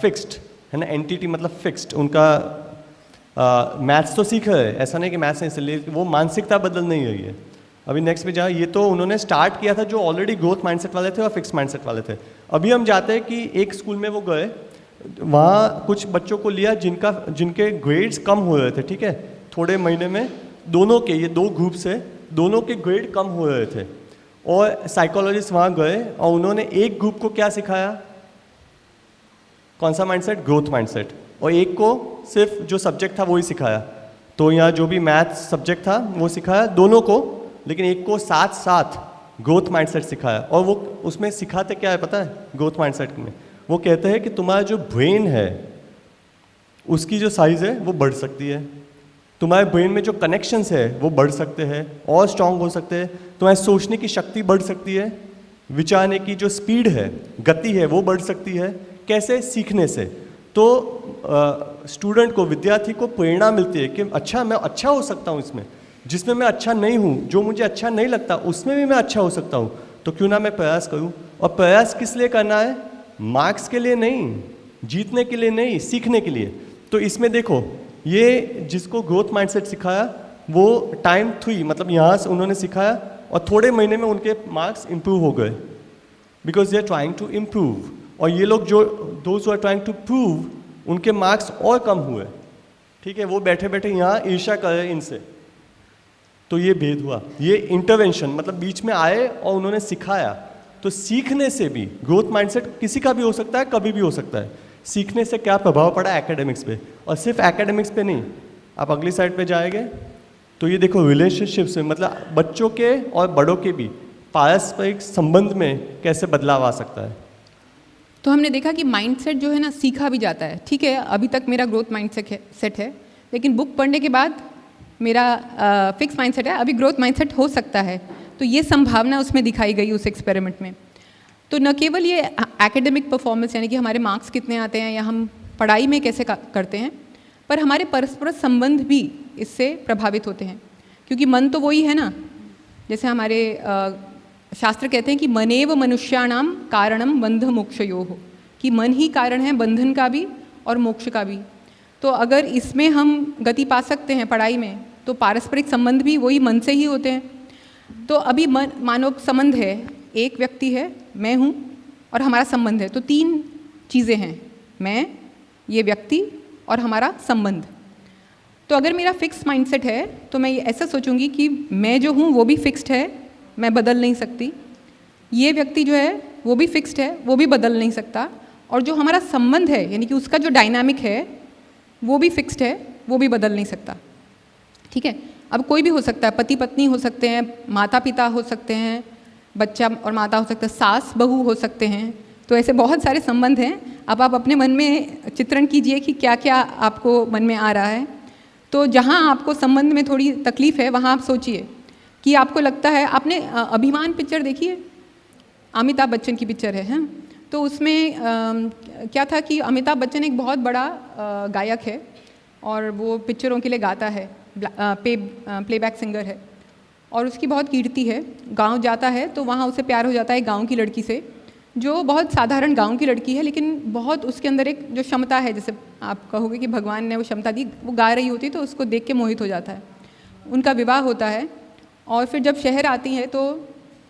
फिक्स्ड, है ना, एंटिटी मतलब फिक्स्ड। उनका मैथ्स तो सीख रहे हैं, ऐसा नहीं कि मैथ्स नहीं, इसलिए वो मानसिकता बदल नहीं रही है। अभी नेक्स्ट पे जहाँ ये तो उन्होंने स्टार्ट किया था जो ऑलरेडी ग्रोथ माइंडसेट वाले थे और फिक्स माइंडसेट वाले थे। अभी हम जाते हैं कि एक स्कूल में वो गए, वहाँ कुछ बच्चों को लिया जिनके ग्रेड्स कम हो रहे थे, ठीक है, थोड़े महीने में दोनों के, ये 2 ग्रुप से दोनों के ग्रेड कम हो रहे थे, और साइकोलॉजिस्ट वहाँ गए और उन्होंने एक ग्रुप को क्या सिखाया? कौन सा माइंडसेट? Growth mindset. और एक को सिर्फ जो सब्जेक्ट था वही सिखाया। तो यहाँ जो भी मैथ्स सब्जेक्ट था वो सिखाया दोनों को, लेकिन एक को साथ साथ ग्रोथ माइंडसेट सिखाया। और वो उसमें सिखाते क्या है पता है? ग्रोथ माइंडसेट में वो कहते हैं कि तुम्हारा जो ब्रेन है उसकी जो साइज़ है वो बढ़ सकती है, तुम्हारे ब्रेन में जो कनेक्शंस है वो बढ़ सकते हैं और स्ट्रांग हो सकते हैं, तुम्हारे सोचने की शक्ति बढ़ सकती है, विचारने की जो स्पीड है, गति है, वो बढ़ सकती है। कैसे? सीखने से। तो स्टूडेंट को, विद्यार्थी को प्रेरणा मिलती है कि अच्छा, मैं अच्छा हो सकता हूँ इसमें, जिसमें मैं अच्छा नहीं हूँ, जो मुझे अच्छा नहीं लगता उसमें भी मैं अच्छा हो सकता हूँ, तो क्यों ना मैं प्रयास करूँ। और प्रयास किस लिए करना है? मार्क्स के लिए नहीं, जीतने के लिए नहीं, सीखने के लिए। तो इसमें देखो, ये जिसको ग्रोथ माइंडसेट सिखाया वो टाइम 3 मतलब यहाँ से उन्होंने सिखाया और थोड़े महीने में उनके मार्क्स इम्प्रूव हो गए, because they are trying to improve. और ये लोग जो those who are trying to prove, उनके मार्क्स और कम हुए, ठीक है, वो बैठे बैठे यहाँ ईर्ष्या कर रहे इनसे। तो ये भेद हुआ, ये इंटरवेंशन मतलब बीच में आए और उन्होंने सिखाया। तो सीखने से भी ग्रोथ माइंडसेट किसी का भी हो सकता है, कभी भी हो सकता है। सीखने से क्या प्रभाव पड़ा एकेडमिक्स पे, और सिर्फ एकेडमिक्स पे नहीं, आप अगली साइड पे जाएंगे तो ये देखो रिलेशनशिप्स में, मतलब बच्चों के और बड़ों के भी पारस्परिक संबंध में कैसे बदलाव आ सकता है। तो हमने देखा कि माइंडसेट जो है ना सीखा भी जाता है, ठीक है, अभी तक मेरा ग्रोथ माइंडसेट है, लेकिन बुक पढ़ने के बाद मेरा फिक्स माइंडसेट है, अभी ग्रोथ माइंडसेट हो सकता है। तो ये संभावना उसमें दिखाई गई उस एक्सपेरिमेंट में। तो न केवल ये एकेडमिक परफॉर्मेंस यानी कि हमारे मार्क्स कितने आते हैं या हम पढ़ाई में कैसे करते हैं, पर हमारे परस्पर संबंध भी इससे प्रभावित होते हैं, क्योंकि मन तो वही है ना, जैसे हमारे शास्त्र कहते हैं कि मनेव मनुष्याणाम कारणम बंध मोक्षयोः, कि मन ही कारण है बंधन का भी और मोक्ष का भी। तो अगर इसमें हम गति पा सकते हैं पढ़ाई में, तो पारस्परिक संबंध भी वही मन से ही होते हैं। तो अभी मन मानव संबंध है, एक व्यक्ति है, मैं हूँ और हमारा संबंध है, तो 3 चीज़ें हैं, मैं, ये व्यक्ति और हमारा संबंध। तो अगर मेरा फिक्स माइंडसेट है तो मैं ऐसा सोचूंगी कि मैं जो हूँ वो भी फिक्स्ड है, मैं बदल नहीं सकती, ये व्यक्ति जो है वो भी फिक्स्ड है, वो भी बदल नहीं सकता, और जो हमारा संबंध है यानी कि उसका जो डायनामिक है वो भी फिक्स्ड है, वो भी बदल नहीं सकता। ठीक है, अब कोई भी हो सकता है, पति पत्नी हो सकते हैं, माता पिता हो सकते हैं, बच्चा और माता हो सकता है, सास बहू हो सकते हैं। तो ऐसे बहुत सारे संबंध हैं। अब आप अपने मन में चित्रण कीजिए कि क्या क्या आपको मन में आ रहा है। तो जहाँ आपको संबंध में थोड़ी तकलीफ़ है वहाँ आप सोचिए कि आपको लगता है, आपने अभिमान पिक्चर देखी है, अमिताभ बच्चन की पिक्चर है, तो उसमें क्या था कि अमिताभ बच्चन एक बहुत बड़ा गायक है और वो पिक्चरों के लिए गाता है, प्लेबैक सिंगर है और उसकी बहुत कीर्ति है। गांव जाता है तो वहाँ उसे प्यार हो जाता है गांव की लड़की से जो बहुत साधारण गांव की लड़की है, लेकिन बहुत उसके अंदर एक जो क्षमता है, जैसे आप कहोगे कि भगवान ने वो क्षमता दी, वो गा रही होती है तो उसको देख के मोहित हो जाता है। उनका विवाह होता है और फिर जब शहर आती है तो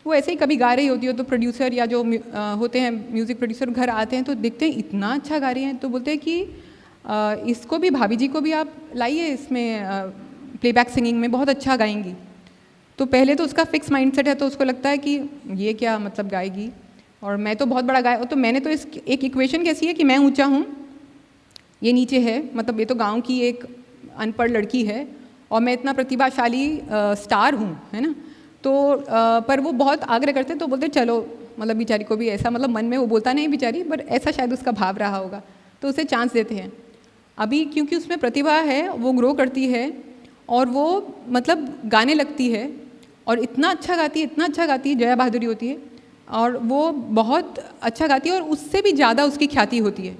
वो ऐसे ही कभी गा रही होती है, तो प्रोड्यूसर या जो होते हैं म्यूज़िक प्रोड्यूसर घर आते हैं तो देखते हैं इतना अच्छा गा रही हैं, तो बोलते हैं कि इसको भी, भाभी जी को भी आप लाइए इसमें प्लेबैक सिंगिंग में, बहुत अच्छा गाएंगी। तो पहले तो उसका फिक्स माइंडसेट है, तो उसको लगता है कि ये क्या मतलब गाएगी, और मैं तो बहुत बड़ा गाया, तो मैंने तो इस एक इक्वेशन कैसी है कि मैं ऊंचा हूँ, ये नीचे है, मतलब ये तो गांव की एक अनपढ़ लड़की है और मैं इतना प्रतिभाशाली स्टार हूँ, है ना। तो पर वो बहुत आग्रह करते, तो बोलते चलो, मतलब बेचारी को भी ऐसा, मतलब मन में वो बोलता नहीं बेचारी, पर ऐसा शायद उसका भाव रहा होगा, तो उसे चांस देते हैं। अभी क्योंकि उसमें प्रतिभा है, वो ग्रो करती है और वो मतलब गाने लगती है और इतना अच्छा गाती है, इतना अच्छा गाती है, जया बहादुरी होती है, और वो बहुत अच्छा गाती है और उससे भी ज़्यादा उसकी ख्याति होती है।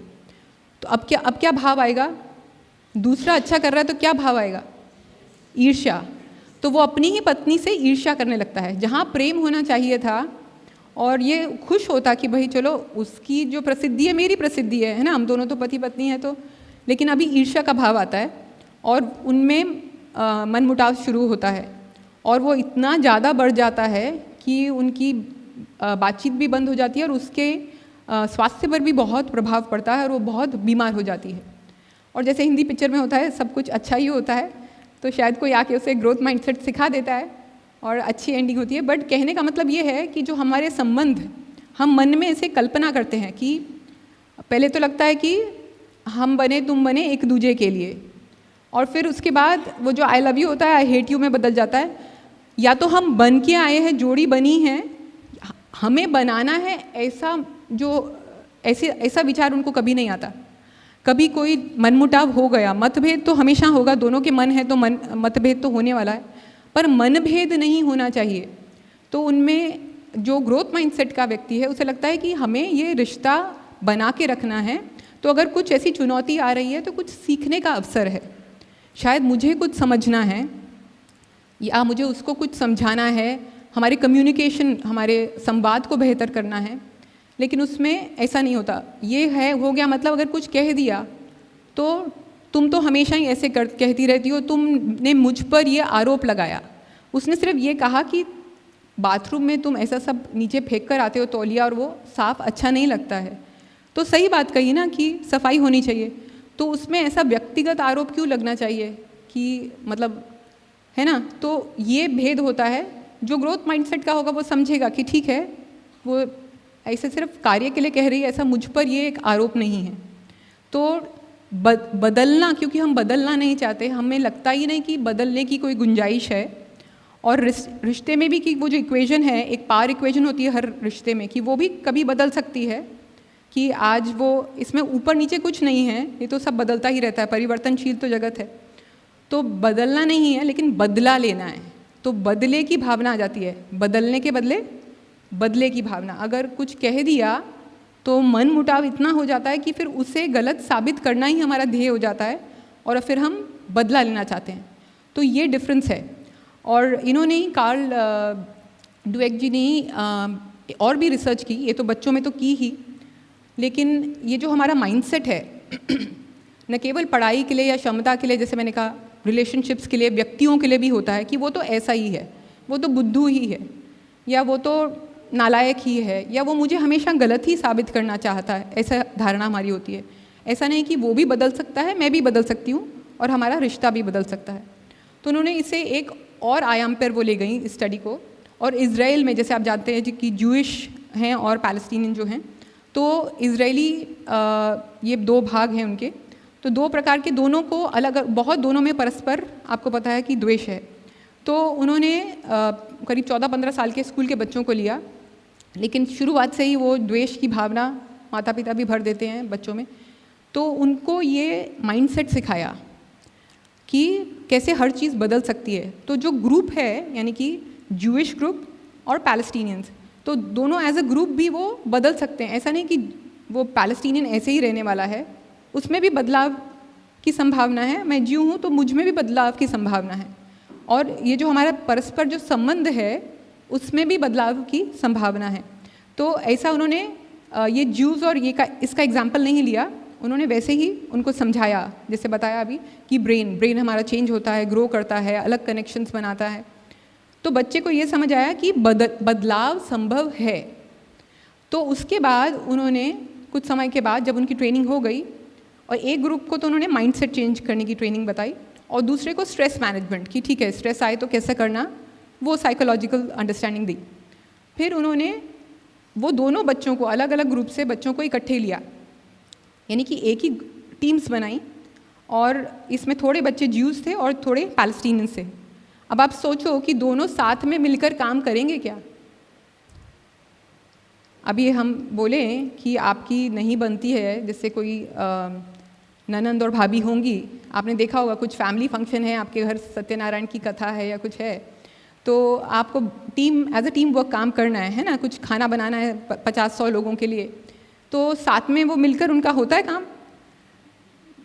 तो अब क्या भाव आएगा, दूसरा अच्छा कर रहा है तो क्या भाव आएगा, ईर्ष्या। तो वो अपनी ही पत्नी से ईर्ष्या करने लगता है, जहाँ प्रेम होना चाहिए था और ये खुश होता कि भाई चलो उसकी जो प्रसिद्धि है मेरी प्रसिद्धि है ना, हम दोनों तो पति पत्नी हैं, तो लेकिन अभी ईर्ष्या का भाव आता है और उनमें मनमुटाव शुरू होता है और वो इतना ज़्यादा बढ़ जाता है कि उनकी बातचीत भी बंद हो जाती है और उसके स्वास्थ्य पर भी बहुत प्रभाव पड़ता है और वो बहुत बीमार हो जाती है। और जैसे हिंदी पिक्चर में होता है, सब कुछ अच्छा ही होता है, तो शायद कोई आके उसे ग्रोथ माइंडसेट सिखा देता है और अच्छी एंडिंग होती है। बट कहने का मतलब ये है कि जो हमारे संबंध, हम मन में ऐसे कल्पना करते हैं कि पहले तो लगता है कि हम बने तुम बने एक दूजे के लिए, और फिर उसके बाद वो जो आई लव यू होता है आई हेट यू में बदल जाता है। या तो हम बन के आए हैं, जोड़ी बनी है, हमें बनाना है, ऐसा विचार उनको कभी नहीं आता। कभी कोई मनमुटाव हो गया, मतभेद तो हमेशा होगा, दोनों के मन है तो मतभेद तो होने वाला है, पर मनभेद नहीं होना चाहिए। तो उनमें जो ग्रोथ माइंडसेट का व्यक्ति है उसे लगता है कि हमें ये रिश्ता बना के रखना है, तो अगर कुछ ऐसी चुनौती आ रही है तो कुछ सीखने का अवसर है, शायद मुझे कुछ समझना है या मुझे उसको कुछ समझाना है, हमारे कम्युनिकेशन, हमारे संवाद को बेहतर करना है। लेकिन उसमें ऐसा नहीं होता, ये है हो गया, मतलब अगर कुछ कह दिया तो तुम तो हमेशा ही ऐसे कहती रहती हो, तुमने मुझ पर ये आरोप लगाया। उसने सिर्फ ये कहा कि बाथरूम में तुम ऐसा सब नीचे फेंक कर आते हो तौलिया और वो साफ अच्छा नहीं लगता है, तो सही बात कही ना कि सफाई होनी चाहिए, तो उसमें ऐसा व्यक्तिगत आरोप क्यों लगना चाहिए कि मतलब, है ना। तो ये भेद होता है। जो ग्रोथ माइंडसेट का होगा वो समझेगा कि ठीक है, वो ऐसे सिर्फ कार्य के लिए कह रही है, ऐसा मुझ पर ये एक आरोप नहीं है। तो बदलना, क्योंकि हम बदलना नहीं चाहते, हमें लगता ही नहीं कि बदलने की कोई गुंजाइश है। और रिश्ते में भी कि वो जो इक्वेशन है, एक पार इक्वेशन होती है हर रिश्ते में, कि वो भी कभी बदल सकती है, कि आज वो, इसमें ऊपर नीचे कुछ नहीं है, ये तो सब बदलता ही रहता है, परिवर्तनशील तो जगत है। तो बदलना नहीं है, लेकिन बदला लेना है। तो बदले की भावना आ जाती है, बदलने के बदले बदले की भावना। अगर कुछ कह दिया तो मन मुटाव इतना हो जाता है कि फिर उसे गलत साबित करना ही हमारा ध्येय हो जाता है और फिर हम बदला लेना चाहते हैं। तो ये डिफरेंस है। और इन्होंने ही, कार्ल डुएक जी ने ही और भी रिसर्च की, ये तो बच्चों में तो की ही, लेकिन ये जो हमारा माइंडसेट है न केवल पढ़ाई के लिए या क्षमता के लिए, जैसे मैंने कहा रिलेशनशिप्स के लिए, व्यक्तियों के लिए भी होता है कि वो तो ऐसा ही है, वो तो बुद्धू ही है, या वो तो नालायक ही है, या वो मुझे हमेशा गलत ही साबित करना चाहता है, ऐसा धारणा हमारी होती है। ऐसा नहीं कि वो भी बदल सकता है, मैं भी बदल सकती हूँ और हमारा रिश्ता भी बदल सकता है। तो उन्होंने इसे एक और आयाम पर वो ले गई इस स्टडी को। और इज़राइल में, जैसे आप जानते हैं कि ज्यूइश हैं और पैलेस्टीनियन जो हैं, तो इजरायली ये दो भाग हैं उनके, तो दो प्रकार के, दोनों को अलग, बहुत दोनों में परस्पर आपको पता है कि द्वेष है। तो उन्होंने करीब 14-15 साल के स्कूल के बच्चों को लिया, लेकिन शुरुआत से ही वो द्वेष की भावना माता पिता भी भर देते हैं बच्चों में। तो उनको ये माइंडसेट सिखाया कि कैसे हर चीज़ बदल सकती है। तो जो ग्रुप है, यानी कि ज्यूइश ग्रुप और पैलेस्टीनियंस, तो दोनों एज अ ग्रुप भी वो बदल सकते हैं। ऐसा नहीं कि वो पैलेस्टीनियन ऐसे ही रहने वाला है, उसमें भी बदलाव की संभावना है। मैं ज्यू हूँ तो मुझ में भी बदलाव की संभावना है, और ये जो हमारा परस्पर जो संबंध है उसमें भी बदलाव की संभावना है। तो ऐसा उन्होंने ये ज्यूज़ और ये का इसका एग्जाम्पल नहीं लिया, उन्होंने वैसे ही उनको समझाया, जैसे बताया अभी कि ब्रेन हमारा चेंज होता है, ग्रो करता है, अलग कनेक्शंस बनाता है। तो बच्चे को ये समझ आया कि बदलाव संभव है। तो उसके बाद उन्होंने कुछ समय के बाद जब उनकी ट्रेनिंग हो गई, और एक ग्रुप को तो उन्होंने माइंडसेट चेंज करने की ट्रेनिंग बताई, और दूसरे को स्ट्रेस मैनेजमेंट की, ठीक है स्ट्रेस आए तो कैसे करना, वो साइकोलॉजिकल अंडरस्टैंडिंग दी। फिर उन्होंने वो दोनों बच्चों को अलग अलग ग्रुप से बच्चों को इकट्ठे लिया, यानी कि एक ही टीम्स बनाई, और इसमें थोड़े बच्चे ज्यूज थे और थोड़े पैलेस्टीनियंस थे। अब आप सोचो कि दोनों साथ में मिलकर काम करेंगे क्या? अभी हम बोले कि आपकी नहीं बनती है, जैसे कोई ननंद और भाभी होंगी, आपने देखा होगा कुछ फैमिली फंक्शन है आपके घर, सत्यनारायण की कथा है या कुछ है, तो आपको एज अ टीम वर्क काम करना है ना, कुछ खाना बनाना है 50-100 लोगों के लिए, तो साथ में वो मिलकर उनका होता है काम?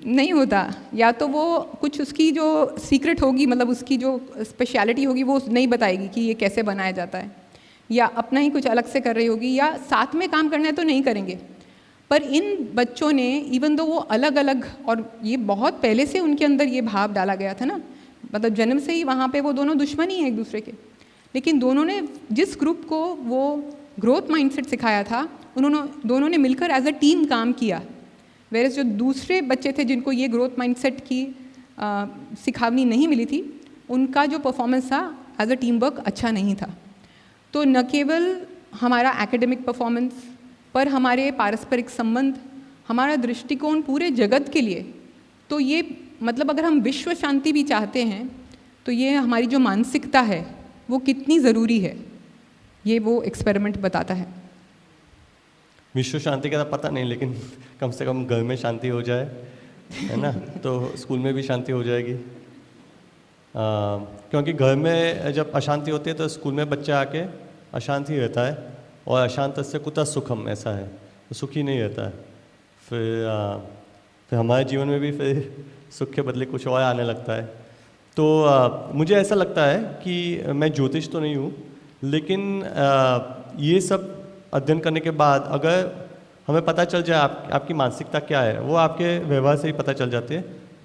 नहीं होता। या तो वो कुछ उसकी जो सीक्रेट होगी, मतलब उसकी जो स्पेशलिटी होगी वो नहीं बताएगी कि ये कैसे बनाया जाता है, या अपना ही कुछ अलग से कर रही होगी, या साथ में काम करना है तो नहीं करेंगे। पर इन बच्चों ने इवन दो वो अलग अलग, और ये बहुत पहले से उनके अंदर ये भाव डाला गया था ना, मतलब जन्म से ही वहाँ पे वो दोनों दुश्मन ही हैं एक दूसरे के, लेकिन दोनों ने जिस ग्रुप को वो ग्रोथ माइंडसेट सिखाया था, दोनों ने मिलकर एज अ टीम काम किया। वेरस जो दूसरे बच्चे थे जिनको ये ग्रोथ माइंडसेट की सिखावनी नहीं मिली थी, उनका जो परफॉर्मेंस था एज अ टीम वर्क अच्छा नहीं था। तो न केवल हमारा एकेडमिक परफॉर्मेंस, पर हमारे पारस्परिक संबंध, हमारा दृष्टिकोण पूरे जगत के लिए, तो ये मतलब अगर हम विश्व शांति भी चाहते हैं तो ये हमारी जो मानसिकता है वो कितनी ज़रूरी है, ये वो एक्सपेरिमेंट बताता है। विश्व शांति का तो पता नहीं, लेकिन कम से कम घर में शांति हो जाए, है ना, तो स्कूल में भी शांति हो जाएगी। क्योंकि घर में जब अशांति होती है तो स्कूल में बच्चा आके अशांत ही रहता है, और अशांत से कुतः सुखम, ऐसा है, तो सुखी नहीं रहता है। फिर हमारे जीवन में भी फिर सुख के बदले कुछ और आने लगता है। तो मुझे ऐसा लगता है कि मैं ज्योतिष तो नहीं हूँ, लेकिन ये सब अध्ययन करने के बाद अगर हमें पता चल जाए आपकी मानसिकता क्या है, वो आपके व्यवहार से ही पता चल जाती है।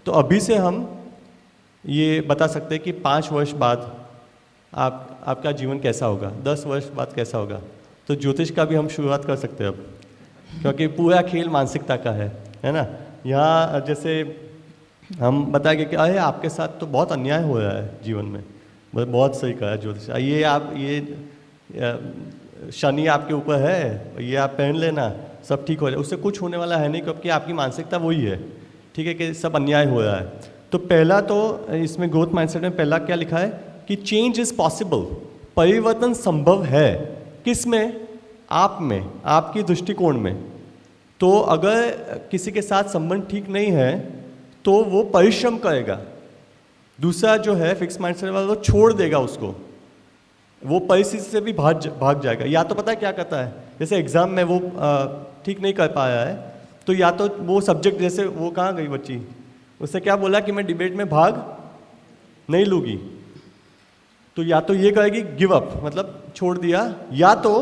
तो अभी से हम ये बता सकते हैं कि 5 वर्ष बाद आपका जीवन कैसा होगा, 10 वर्ष बाद कैसा होगा। तो ज्योतिष का भी हम शुरुआत कर सकते हैं अब, क्योंकि पूरा खेल मानसिकता का है ना। यहाँ जैसे हम बताएंगे कि अरे आपके साथ तो बहुत अन्याय हो रहा है जीवन में, बहुत सही कहा ज्योतिष, ये शनि आपके ऊपर है, ये आप पहन लेना, सब ठीक हो जाए। उससे कुछ होने वाला है नहीं, क्योंकि आपकी मानसिकता वही है, ठीक है, कि सब अन्याय हो रहा है। तो पहला तो इसमें ग्रोथ माइंडसेट में पहला क्या लिखा है कि चेंज इज़ पॉसिबल, परिवर्तन संभव है। किस में? आप में, आपकी दृष्टिकोण में। तो अगर किसी के साथ संबंध ठीक नहीं है तो वो परिश्रम करेगा। दूसरा जो है फिक्स माइंडसेट वाला, वो छोड़ देगा उसको, वो परिस्थिति से भी भाग जाएगा। या तो पता है क्या करता है, जैसे एग्ज़ाम में वो ठीक नहीं कर पाया है, तो या तो वो सब्जेक्ट, जैसे वो कहाँ गई बच्ची, उससे क्या बोला कि मैं डिबेट में भाग नहीं लूँगी, तो या तो ये कहेगी गिव अप, मतलब छोड़ दिया। या तो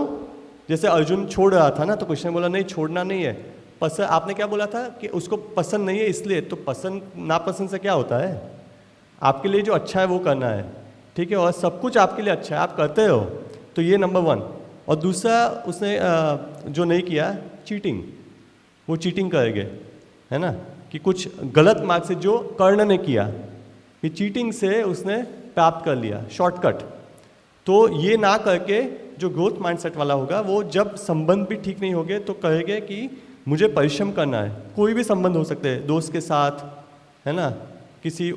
जैसे अर्जुन छोड़ रहा था ना, तो कृष्ण ने बोला नहीं छोड़ना नहीं है, पसंद, आपने क्या बोला था कि उसको पसंद नहीं है इसलिए, तो पसंद नापसंद से क्या होता है, आपके लिए जो अच्छा है वो करना है, ठीक है, और सब कुछ आपके लिए अच्छा है, आप करते हो। तो ये नंबर 1। और दूसरा उसने जो नहीं किया, चीटिंग, वो चीटिंग करेंगे, है ना, कि कुछ गलत मार्ग से जो कर्ण ने किया, कि चीटिंग से उसने प्राप्त कर लिया शॉर्टकट। तो ये ना करके जो ग्रोथ माइंडसेट वाला होगा, वो जब संबंध भी ठीक नहीं होंगे तो कहेंगे कि मुझे परिश्रम करना है। कोई भी संबंध हो सकते हैं, दोस्त के साथ, है ना, किसी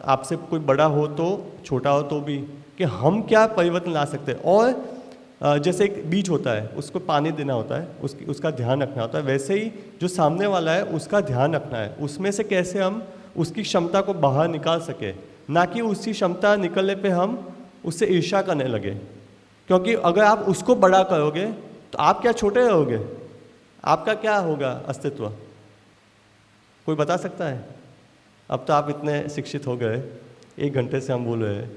आपसे कोई बड़ा हो तो छोटा हो तो भी, कि हम क्या परिवर्तन ला सकते हैं। और जैसे एक बीज होता है, उसको पानी देना होता है, उसका ध्यान रखना होता है, वैसे ही जो सामने वाला है उसका ध्यान रखना है, उसमें से कैसे हम उसकी क्षमता को बाहर निकाल सके, ना कि उसकी क्षमता निकलने पे हम उससे ईर्ष्या करने लगे। क्योंकि अगर आप उसको बड़ा करोगे तो आप क्या छोटे रहोगे, आपका क्या होगा अस्तित्व, कोई बता सकता है? अब तो आप इतने शिक्षित हो गए, 1 घंटे से हम बोल रहे हैं,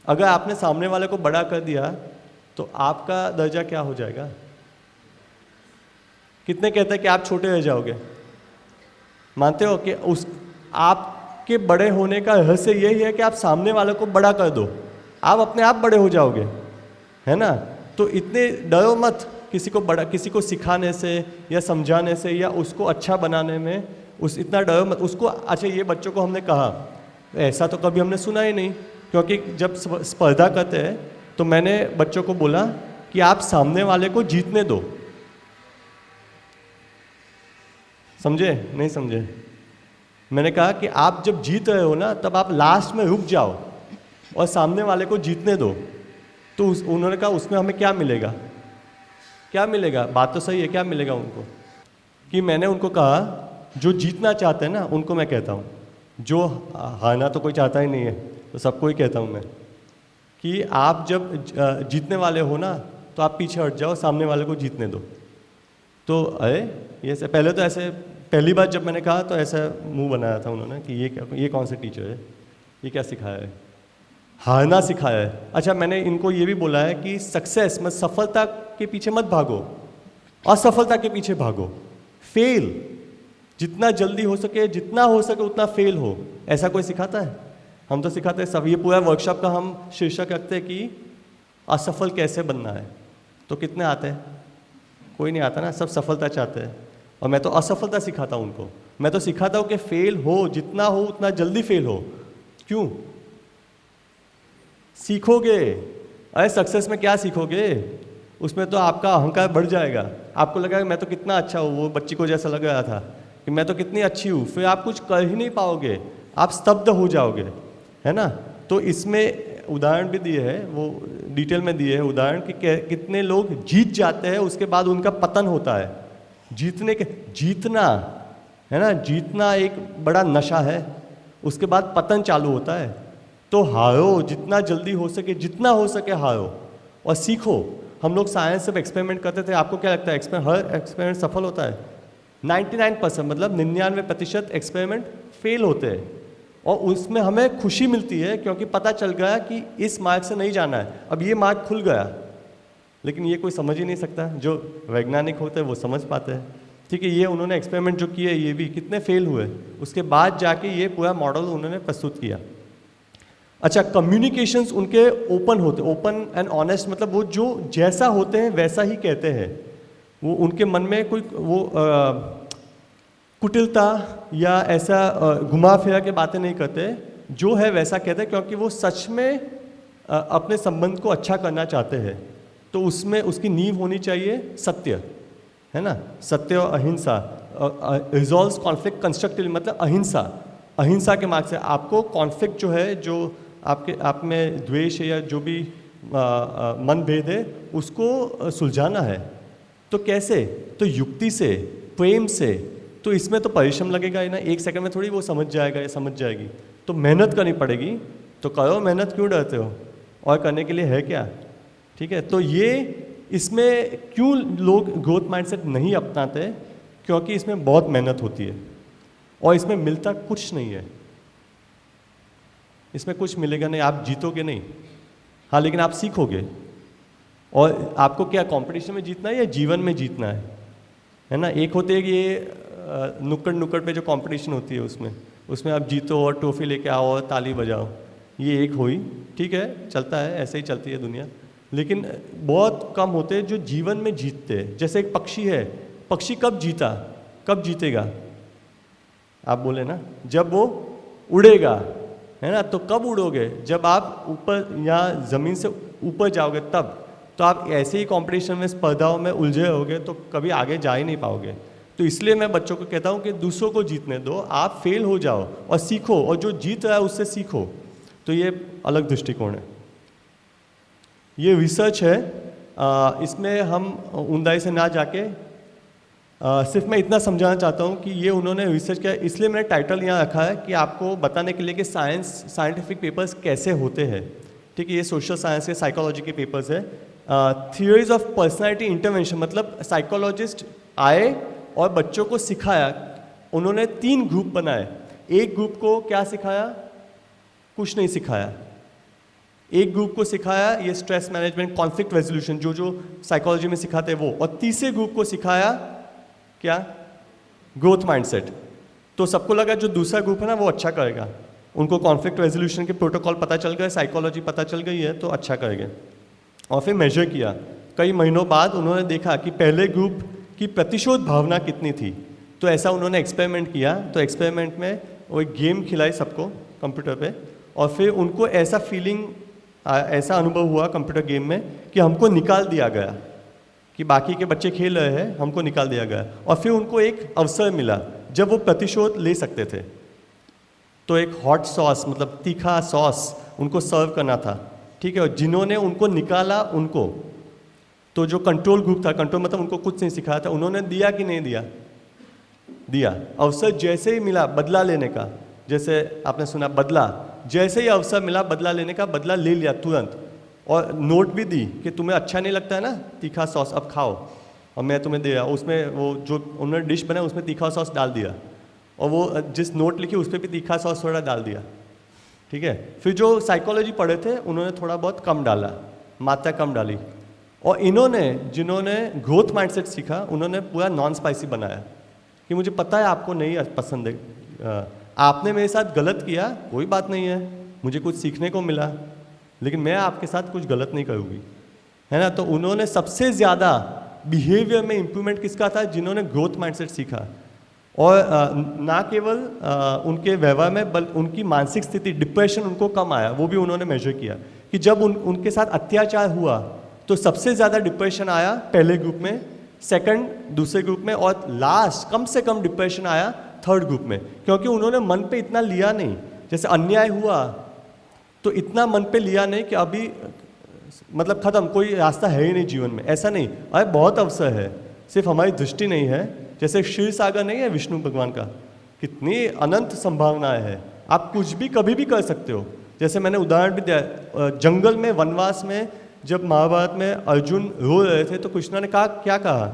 अगर आपने सामने वाले को बड़ा कर दिया तो आपका दर्जा क्या हो जाएगा? कितने कहते हैं कि आप छोटे रह जाओगे? मानते हो कि उस आपके बड़े होने का रहस्य यही है कि आप सामने वाले को बड़ा कर दो, आप अपने आप बड़े हो जाओगे, है ना? तो इतने डरो मत किसी को बड़ा, किसी को सिखाने से या समझाने से या उसको अच्छा बनाने में, उस इतना डरो मत उसको। अच्छा, ये बच्चों को हमने कहा, ऐसा तो कभी हमने सुना ही नहीं, क्योंकि जब स्पर्धा करते हैं तो मैंने बच्चों को बोला कि आप सामने वाले को जीतने दो। समझे? नहीं समझे? मैंने कहा कि आप जब जीत रहे हो ना, तब आप लास्ट में रुक जाओ और सामने वाले को जीतने दो। तो उन्होंने कहा उसमें हमें क्या मिलेगा? क्या मिलेगा? बात तो सही है, क्या मिलेगा उनको? कि मैंने उनको कहा जो जीतना चाहते हैं ना उनको मैं कहता हूँ, जो हारना तो कोई चाहता ही नहीं है, तो सबको ही कहता हूँ मैं कि आप जब जीतने वाले हो ना तो आप पीछे हट जाओ, सामने वाले को जीतने दो। तो अरे ये से पहले तो ऐसे, पहली बार जब मैंने कहा तो ऐसा मुंह बनाया था उन्होंने कि ये कौन से टीचर है, ये क्या सिखाया है, हारना सिखाया है। अच्छा, मैंने इनको ये भी बोला है कि सक्सेस में सफलता के पीछे मत भागो, असफलता के पीछे भागो। फेल जितना जल्दी हो सके, जितना हो सके उतना फेल हो। ऐसा कोई सिखाता है? हम तो सिखाते हैं सब। ये पूरा वर्कशॉप का हम शीर्षक रखते हैं कि असफल कैसे बनना है। तो कितने आते हैं? कोई नहीं आता ना, सब सफलता चाहते हैं। और मैं तो असफलता सिखाता हूँ उनको। मैं तो सिखाता हूँ कि फेल हो, जितना हो उतना जल्दी फेल हो। क्यों? सीखोगे। अरे सक्सेस में क्या सीखोगे? उसमें तो आपका अहंकार बढ़ जाएगा, आपको लगेगा मैं तो कितना अच्छा हूँ, वो बच्ची को जैसा लग रहा था कि मैं तो कितनी अच्छी हूँ। फिर आप कुछ कर ही नहीं पाओगे, आप स्तब्ध हो जाओगे, है ना? तो इसमें उदाहरण भी दिए हैं, वो डिटेल में दिए हैं उदाहरण कि कितने लोग जीत जाते हैं उसके बाद उनका पतन होता है। जीतना है ना, जीतना एक बड़ा नशा है, उसके बाद पतन चालू होता है। तो हारो, जितना जल्दी हो सके, जितना हो सके हारो और सीखो। हम लोग साइंस में एक्सपेरिमेंट करते थे, आपको क्या लगता है हर एक्सपेरिमेंट सफल होता है? 99% मतलब 99% एक्सपेरिमेंट फेल होते हैं। और उसमें हमें खुशी मिलती है क्योंकि पता चल गया कि इस मार्ग से नहीं जाना है, अब ये मार्ग खुल गया। लेकिन ये कोई समझ ही नहीं सकता, जो वैज्ञानिक होते हैं वो समझ पाते हैं। ठीक है, ये उन्होंने एक्सपेरिमेंट जो किए ये भी कितने फेल हुए, उसके बाद जाके ये पूरा मॉडल उन्होंने प्रस्तुत किया। अच्छा, कम्युनिकेशंस उनके ओपन होते, ओपन एंड ऑनेस्ट, मतलब वो जो जैसा होते हैं वैसा ही कहते हैं। वो उनके मन में कोई वो कुटिलता या ऐसा घुमा फिरा के बातें नहीं करते, जो है वैसा कहते हैं, क्योंकि वो सच में अपने संबंध को अच्छा करना चाहते हैं। तो उसमें उसकी नींव होनी चाहिए सत्य, है ना? सत्य और अहिंसा, रिजॉल्व्स कॉन्फ्लिक्ट कंस्ट्रक्टिवली, मतलब अहिंसा। अहिंसा के मार्ग से आपको कॉन्फ्लिक्ट जो है, जो आप में द्वेष है या जो भी मनभेद है, उसको सुलझाना है। तो कैसे? तो युक्ति से, प्रेम से। तो इसमें तो परिश्रम लगेगा ही ना, एक सेकंड में थोड़ी वो समझ जाएगा या समझ जाएगी, तो मेहनत करनी पड़ेगी। तो करो मेहनत, क्यों डरते हो? और करने के लिए है क्या? ठीक है, तो ये इसमें क्यों लोग ग्रोथ माइंडसेट नहीं अपनाते? क्योंकि इसमें बहुत मेहनत होती है और इसमें मिलता कुछ नहीं है। इसमें कुछ मिलेगा नहीं, आप जीतोगे नहीं। हाँ, लेकिन आप सीखोगे। और आपको क्या कंपटीशन में जीतना है या जीवन में जीतना है ना? एक होते है कि ये नुक्कड़ पे जो कंपटीशन होती है उसमें आप जीतो और ट्रॉफी लेके आओ और ताली बजाओ, ये एक हुई। ठीक है, चलता है, ऐसे ही चलती है दुनिया। लेकिन बहुत कम होते हैं जो जीवन में जीतते हैं। जैसे एक पक्षी है, पक्षी कब जीतेगा? आप बोले ना, जब वो उड़ेगा, है ना? तो कब उड़ोगे? जब आप ऊपर या ज़मीन से ऊपर जाओगे तब। तो आप ऐसे ही कंपटीशन में, स्पर्धाओं में उलझे होगे तो कभी आगे जा ही नहीं पाओगे। तो इसलिए मैं बच्चों को कहता हूँ कि दूसरों को जीतने दो, आप फेल हो जाओ और सीखो, और जो जीत रहा है उससे सीखो। तो ये अलग दृष्टिकोण है। ये रिसर्च है, इसमें हम ऊंदाई से ना जाके सिर्फ मैं इतना समझाना चाहता हूँ कि ये उन्होंने रिसर्च किया, इसलिए मैंने टाइटल यहाँ रखा है कि आपको बताने के लिए कि साइंटिफिक पेपर्स कैसे होते हैं। ठीक है, ये सोशल साइंस के, साइकोलॉजी के पेपर्स है। थियोरीज ऑफ पर्सनालिटी इंटरवेंशन, मतलब साइकोलॉजिस्ट आए और बच्चों को सिखाया। उन्होंने 3 ग्रुप बनाए। एक ग्रुप को क्या सिखाया? कुछ नहीं सिखाया। एक ग्रुप को सिखाया ये स्ट्रेस मैनेजमेंट, कॉन्फ्लिक्ट रेजोल्यूशन, जो साइकोलॉजी में सिखाते हैं वो। और तीसरे ग्रुप को सिखाया क्या? Growth mindset. तो सबको लगा जो दूसरा ग्रुप है ना वो अच्छा करेगा, उनको कॉन्फ्लिक्ट रेजोल्यूशन के प्रोटोकॉल पता चल गए, साइकोलॉजी पता चल गई है तो अच्छा करेंगे। और फिर मेजर किया, कई महीनों बाद उन्होंने देखा कि पहले ग्रुप की प्रतिशोध भावना कितनी थी। तो ऐसा उन्होंने एक्सपेरिमेंट किया। तो एक्सपेरिमेंट में वो एक गेम खिलाई सबको कंप्यूटर पे, और फिर उनको ऐसा फीलिंग, ऐसा अनुभव हुआ कंप्यूटर गेम में कि हमको निकाल दिया गया, कि बाकी के बच्चे खेल रहे हैं, हमको निकाल दिया गया। और फिर उनको एक अवसर मिला जब वो प्रतिशोध ले सकते थे। तो एक हॉट सॉस, मतलब तीखा सॉस उनको सर्व करना था, ठीक है। और जिन्होंने उनको निकाला, उनको तो जो कंट्रोल ग्रुप था, कंट्रोल मतलब उनको कुछ नहीं सिखाया था, उन्होंने दिया कि नहीं दिया? दिया। अवसर जैसे ही मिला बदला लेने का, जैसे आपने सुना बदला, जैसे ही अवसर मिला बदला लेने का, बदला ले लिया तुरंत। और नोट भी दी कि तुम्हें अच्छा नहीं लगता है ना तीखा सॉस, अब खाओ, और मैं तुम्हें दे रहा। उसमें वो जो उन्होंने डिश बनाया उसमें तीखा सॉस डाल दिया, और वो जिस नोट लिखी उस पर भी तीखा सॉस थोड़ा डाल दिया, ठीक है। फिर जो साइकोलॉजी पढ़े थे उन्होंने थोड़ा बहुत कम डाला, मात्रा कम डाली। और इन्होंने जिन्होंने ग्रोथ माइंडसेट सीखा उन्होंने पूरा नॉन स्पाइसी बनाया, कि मुझे पता है आपको नहीं पसंद है, आपने मेरे साथ गलत किया, कोई बात नहीं है, मुझे कुछ सीखने को मिला, लेकिन मैं आपके साथ कुछ गलत नहीं करूँगी, है ना। तो उन्होंने सबसे ज़्यादा बिहेवियर में इम्प्रूवमेंट किसका था? जिन्होंने ग्रोथ माइंडसेट सीखा। और ना केवल उनके व्यवहार में बल्कि उनकी मानसिक स्थिति, डिप्रेशन उनको कम आया, वो भी उन्होंने मेजर किया कि जब उनके साथ अत्याचार हुआ तो सबसे ज़्यादा डिप्रेशन आया पहले ग्रुप में, सेकंड दूसरे ग्रुप में, और लास्ट कम से कम डिप्रेशन आया थर्ड ग्रुप में, क्योंकि उन्होंने मन पे इतना लिया नहीं। जैसे अन्याय हुआ तो इतना मन पे लिया नहीं कि अभी मतलब खत्म, कोई रास्ता है ही नहीं जीवन में, ऐसा नहीं। अरे बहुत अवसर है, सिर्फ हमारी दृष्टि नहीं है। जैसे क्षीर सागर नहीं है विष्णु भगवान का, कितनी अनंत संभावनाएं हैं, आप कुछ भी कभी भी कर सकते हो। जैसे मैंने उदाहरण भी दिया, जंगल में वनवास में जब महाभारत में अर्जुन रो रहे थे तो कृष्ण ने कहा, क्या कहा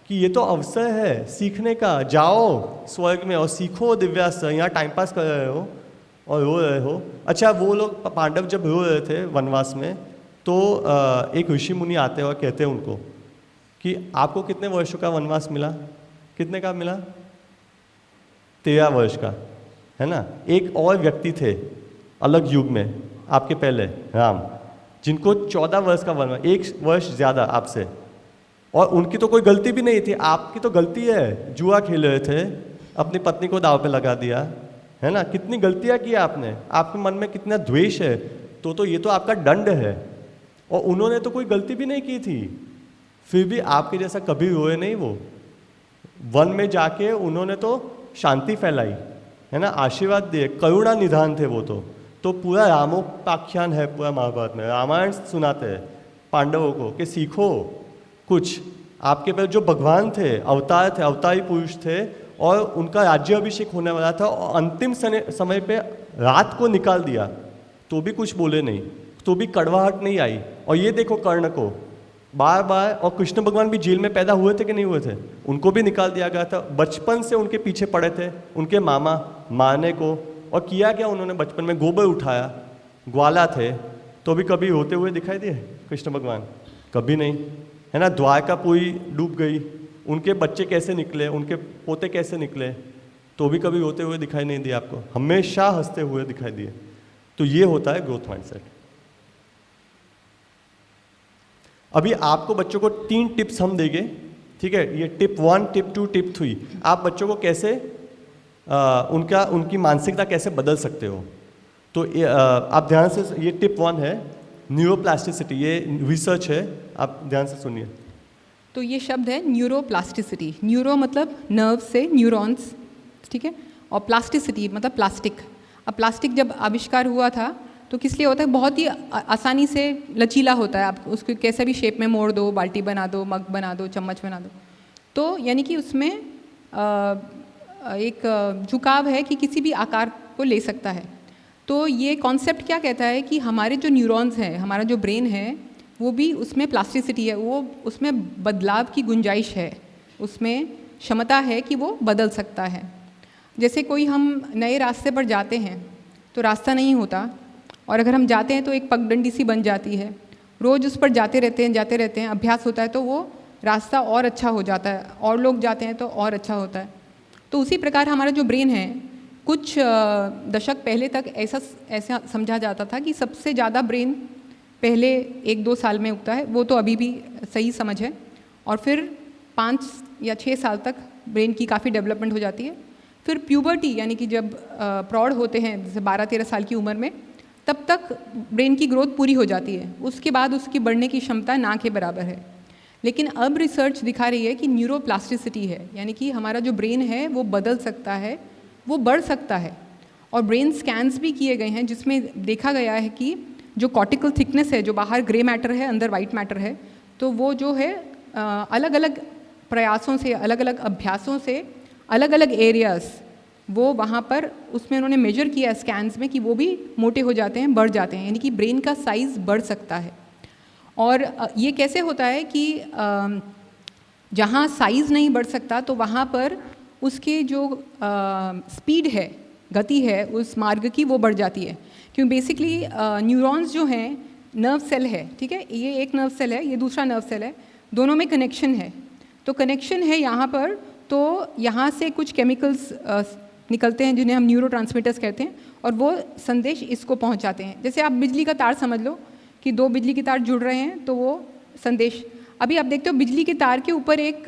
कि ये तो अवसर है सीखने का, जाओ स्वर्ग में और सीखो दिव्यास्त्र, यहाँ टाइम पास कर रहे हो और रो रहे हो। अच्छा, वो लोग पांडव जब रो रहे थे वनवास में तो एक ऋषि मुनि आते हैं और कहते हैं उनको कि आपको कितने वर्षों का वनवास मिला? कितने का मिला? 13 वर्ष का, है ना। एक और व्यक्ति थे अलग युग में आपके पहले, राम, जिनको 14 वर्ष का वनवास, 1 वर्ष ज़्यादा आपसे, और उनकी तो कोई गलती भी नहीं थी। आपकी तो गलती है, जुआ खेल रहे थे, अपनी पत्नी को दाव पे लगा दिया, है ना। कितनी गलतियां की आपने, आपके मन में कितना द्वेष है, तो ये तो आपका दंड है। और उन्होंने तो कोई गलती भी नहीं की थी, फिर भी आपके जैसा कभी रोए नहीं। वो वन में जाके उन्होंने तो शांति फैलाई, है ना, आशीर्वाद दिए, करुणा निधान थे वो तो पूरा रामोपाख्यान है पूरा महाभारत में, रामायण सुनाते हैं पांडवों को कि सीखो कुछ। आपके पास जो भगवान थे, अवतार थे, अवतारी पुरुष थे, और उनका राज्याभिषेक होने वाला था, और अंतिम समय पे रात को निकाल दिया तो भी कुछ बोले नहीं, तो भी कड़वाहट नहीं आई। और ये देखो कर्ण को बार बार, और कृष्ण भगवान भी जेल में पैदा हुए थे कि नहीं हुए थे? उनको भी निकाल दिया गया था, बचपन से उनके पीछे पड़े थे उनके मामा मारने को। और किया क्या उन्होंने? बचपन में गोबर उठाया, ग्वाला थे, तो भी कभी होते हुए दिखाई दिए कृष्ण भगवान? कभी नहीं, है ना। द्वारकापुरी डूब गई, उनके बच्चे कैसे निकले, उनके पोते कैसे निकले, तो भी कभी रोते हुए दिखाई नहीं दिए आपको, हमेशा हंसते हुए दिखाई दिए। तो ये होता है ग्रोथ माइंडसेट। अभी आपको बच्चों को 3 टिप्स हम देंगे, ठीक है। ये टिप 1, टिप 2, टिप 3, आप बच्चों को कैसे उनकी मानसिकता कैसे बदल सकते हो। तो आप ध्यान से, ये टिप 1 है न्यूरोप्लास्टिसिटी, ये रिसर्च है, आप ध्यान से सुनिए। तो ये शब्द है न्यूरोप्लास्टिसिटी। न्यूरो मतलब नर्व से न्यूरॉन्स, ठीक है, और प्लास्टिसिटी मतलब प्लास्टिक। अब प्लास्टिक जब आविष्कार हुआ था तो किस लिए होता है? बहुत ही आसानी से लचीला होता है, आप उसको कैसे भी शेप में मोड़ दो, बाल्टी बना दो, मग बना दो, चम्मच बना दो। तो यानी कि उसमें एक झुकाव है कि किसी भी आकार को ले सकता है। तो ये कॉन्सेप्ट क्या कहता है कि हमारे जो न्यूरॉन्स हैं, हमारा जो ब्रेन है, वो भी उसमें प्लास्टिसिटी है, वो उसमें बदलाव की गुंजाइश है, उसमें क्षमता है कि वो बदल सकता है। जैसे कोई हम नए रास्ते पर जाते हैं तो रास्ता नहीं होता, और अगर हम जाते हैं तो एक पगडंडी सी बन जाती है, रोज़ उस पर जाते रहते हैं, अभ्यास होता है तो वो रास्ता और अच्छा हो जाता है, और लोग जाते हैं तो और अच्छा होता है। तो उसी प्रकार हमारा जो ब्रेन है, कुछ दशक पहले तक ऐसा समझा जाता था कि सबसे ज़्यादा ब्रेन पहले 1-2 साल में उगता है, वो तो अभी भी सही समझ है, और फिर 5 या 6 साल तक ब्रेन की काफ़ी डेवलपमेंट हो जाती है। फिर प्यूबर्टी यानी कि जब प्रौढ़ होते हैं, जैसे 12-13 साल की उम्र में, तब तक ब्रेन की ग्रोथ पूरी हो जाती है, उसके बाद उसकी बढ़ने की क्षमता ना के बराबर है। लेकिन अब रिसर्च दिखा रही है कि न्यूरोप्लास्टिसिटी है, यानी कि हमारा जो ब्रेन है वो बदल सकता है, वो बढ़ सकता है। और ब्रेन स्कैन्स भी किए गए हैं जिसमें देखा गया है कि जो कॉर्टिकल थिकनेस है, जो बाहर ग्रे मैटर है, अंदर वाइट मैटर है, तो वो जो है अलग अलग प्रयासों से, अलग अलग अभ्यासों से, अलग अलग एरियाज़ वो वहाँ पर उसमें उन्होंने मेजर किया स्कैन्स में कि वो भी मोटे हो जाते हैं, बढ़ जाते हैं, यानी कि ब्रेन का साइज़ बढ़ सकता है। और ये कैसे होता है कि जहाँ साइज़ नहीं बढ़ सकता तो वहाँ पर उसके जो स्पीड है, गति है उस मार्ग की, वो बढ़ जाती है। क्योंकि बेसिकली न्यूरॉन्स जो हैं, नर्व सेल है, ठीक है, ये एक नर्व सेल है, ये दूसरा नर्व सेल है, दोनों में कनेक्शन है। तो कनेक्शन है यहाँ पर, तो यहाँ से कुछ केमिकल्स निकलते हैं जिन्हें हम न्यूरोट्रांसमीटर्स कहते हैं, और वो संदेश इसको पहुँचाते हैं। जैसे आप बिजली का तार समझ लो कि 2 बिजली के तार जुड़ रहे हैं तो वो संदेश, अभी आप देखते हो बिजली के तार के ऊपर एक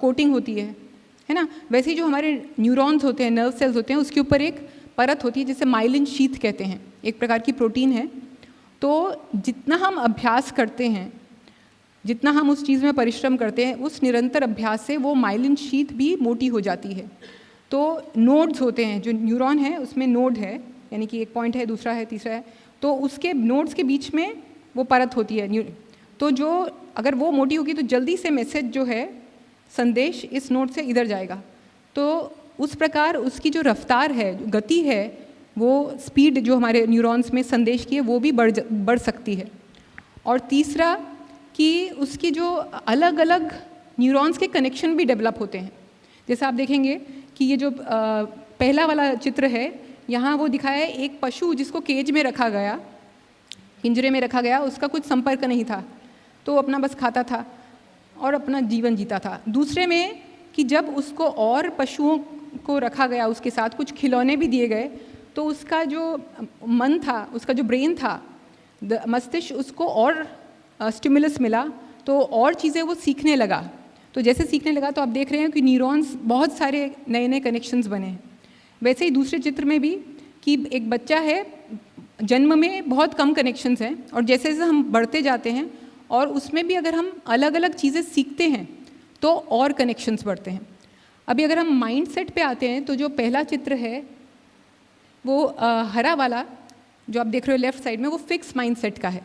कोटिंग होती है ना, वैसे ही जो हमारे न्यूरॉन्स होते हैं, नर्व सेल्स होते हैं, उसके ऊपर एक परत होती है जिसे माइलिन शीथ कहते हैं, एक प्रकार की प्रोटीन है। तो जितना हम अभ्यास करते हैं, जितना हम उस चीज़ में परिश्रम करते हैं, उस निरंतर अभ्यास से वो माइलिन शीथ भी मोटी हो जाती है। तो नोड्स होते हैं, जो न्यूरॉन है उसमें नोड है, यानी कि एक पॉइंट है, दूसरा है, तीसरा है, तो उसके नोड्स के बीच में वो परत होती है। तो जो अगर वो मोटी होगी तो जल्दी से मैसेज जो है, संदेश इस नोड से इधर जाएगा। तो उस प्रकार उसकी जो रफ्तार है, जो गति है, वो स्पीड जो हमारे न्यूरॉन्स में संदेश की है वो भी बढ़ सकती है। और तीसरा कि उसकी जो अलग अलग न्यूरॉन्स के कनेक्शन भी डेवलप होते हैं। जैसे आप देखेंगे कि ये जो पहला वाला चित्र है, यहाँ वो दिखाया है एक पशु जिसको केज में रखा गया, पिंजरे में रखा गया, उसका कुछ संपर्क नहीं था, तो अपना बस खाता था और अपना जीवन जीता था। दूसरे में कि जब उसको और पशुओं को रखा गया, उसके साथ कुछ खिलौने भी दिए गए, तो उसका जो मन था, उसका जो ब्रेन था, मस्तिष्क, उसको और स्टिमुलस मिला, तो और चीज़ें वो सीखने लगा। तो जैसे सीखने लगा तो आप देख रहे हैं कि न्यूरॉन्स बहुत सारे नए नए कनेक्शंस बने हैं। वैसे ही दूसरे चित्र में भी कि एक बच्चा है, जन्म में बहुत कम कनेक्शंस हैं, और जैसे जैसे हम बढ़ते जाते हैं और उसमें भी अगर हम अलग अलग चीज़ें सीखते हैं तो और कनेक्शंस बढ़ते हैं। अभी अगर हम माइंड सेट पे आते हैं तो जो पहला चित्र है वो हरा वाला जो आप देख रहे हो लेफ्ट साइड में, वो फिक्स माइंड सेट का है,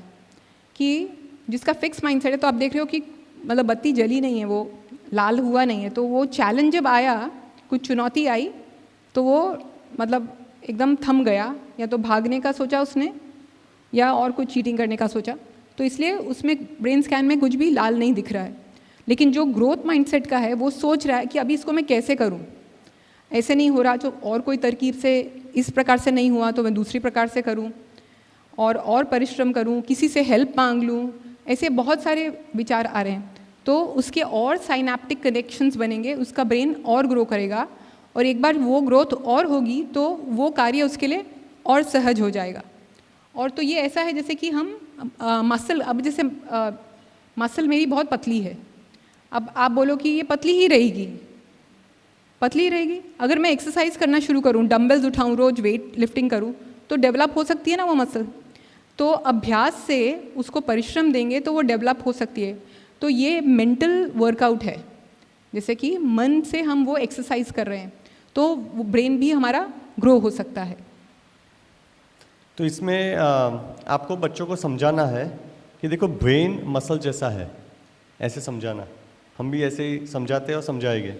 कि जिसका फिक्स माइंड सेट है, तो आप देख रहे हो कि मतलब बत्ती जली नहीं है, वो लाल हुआ नहीं है। तो वो चैलेंज जब आया, कुछ चुनौती आई, तो वो मतलब एकदम थम गया, या तो भागने का सोचा उसने या और कुछ चीटिंग करने का सोचा, तो इसलिए उसमें ब्रेन स्कैन में कुछ भी लाल नहीं दिख रहा है। लेकिन जो ग्रोथ माइंडसेट का है वो सोच रहा है कि अभी इसको मैं कैसे करूं, ऐसे नहीं हो रहा, जो और कोई तरकीब से इस प्रकार से नहीं हुआ तो मैं दूसरी प्रकार से करूं, और परिश्रम करूं, किसी से हेल्प मांग लूं, ऐसे बहुत सारे विचार आ रहे हैं। तो उसके और साइनेप्टिक कनेक्शंस बनेंगे, उसका ब्रेन और ग्रो करेगा, और एक बार वो ग्रोथ और होगी तो वो कार्य उसके लिए और सहज हो जाएगा। और तो ये ऐसा है जैसे कि हम मसल, अब जैसे मसल मेरी बहुत पतली है, अब आप बोलो कि ये पतली ही रहेगी, पतली ही रहेगी। अगर मैं एक्सरसाइज करना शुरू करूं, डंबल्स उठाऊं, रोज वेट लिफ्टिंग करूं, तो डेवलप हो सकती है ना वो मसल। तो अभ्यास से उसको परिश्रम देंगे तो वो डेवलप हो सकती है। तो ये मेंटल वर्कआउट है, जैसे कि मन से हम वो एक्सरसाइज कर रहे हैं, तो ब्रेन भी हमारा ग्रो हो सकता है। तो इसमें आपको बच्चों को समझाना है कि देखो ब्रेन मसल जैसा है, ऐसे समझाना। हम भी ऐसे ही समझाते हैं और समझाएंगे,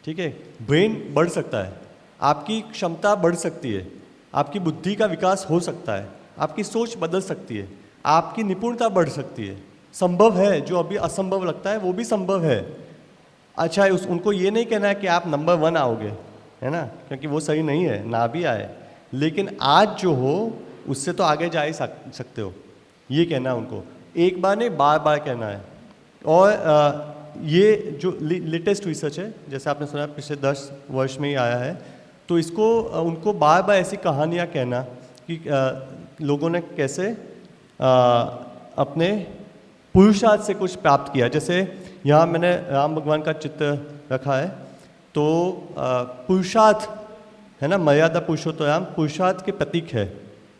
ठीक है। ब्रेन बढ़ सकता है, आपकी क्षमता बढ़ सकती है, आपकी बुद्धि का विकास हो सकता है, आपकी सोच बदल सकती है, आपकी निपुणता बढ़ सकती है। संभव है, जो अभी असंभव लगता है वो भी संभव है। अच्छा, उनको ये नहीं कहना है कि आप नंबर 1 आओगे, है ना, क्योंकि वो सही नहीं है, ना भी आए, लेकिन आज जो हो उससे तो आगे जा ही सकते हो, ये कहना है उनको। एक बार नहीं, बार बार कहना है। और ये जो लेटेस्ट रिसर्च है, जैसे आपने सुना पिछले 10 वर्ष में ही आया है, तो इसको उनको बार बार ऐसी कहानियाँ कहना कि लोगों ने कैसे अपने पुरुषार्थ से कुछ प्राप्त किया। जैसे यहाँ मैंने राम भगवान का चित्र रखा है, तो पुरुषार्थ है ना, मर्यादा पुरुषोत्तम पुरुषार्थ के प्रतीक है।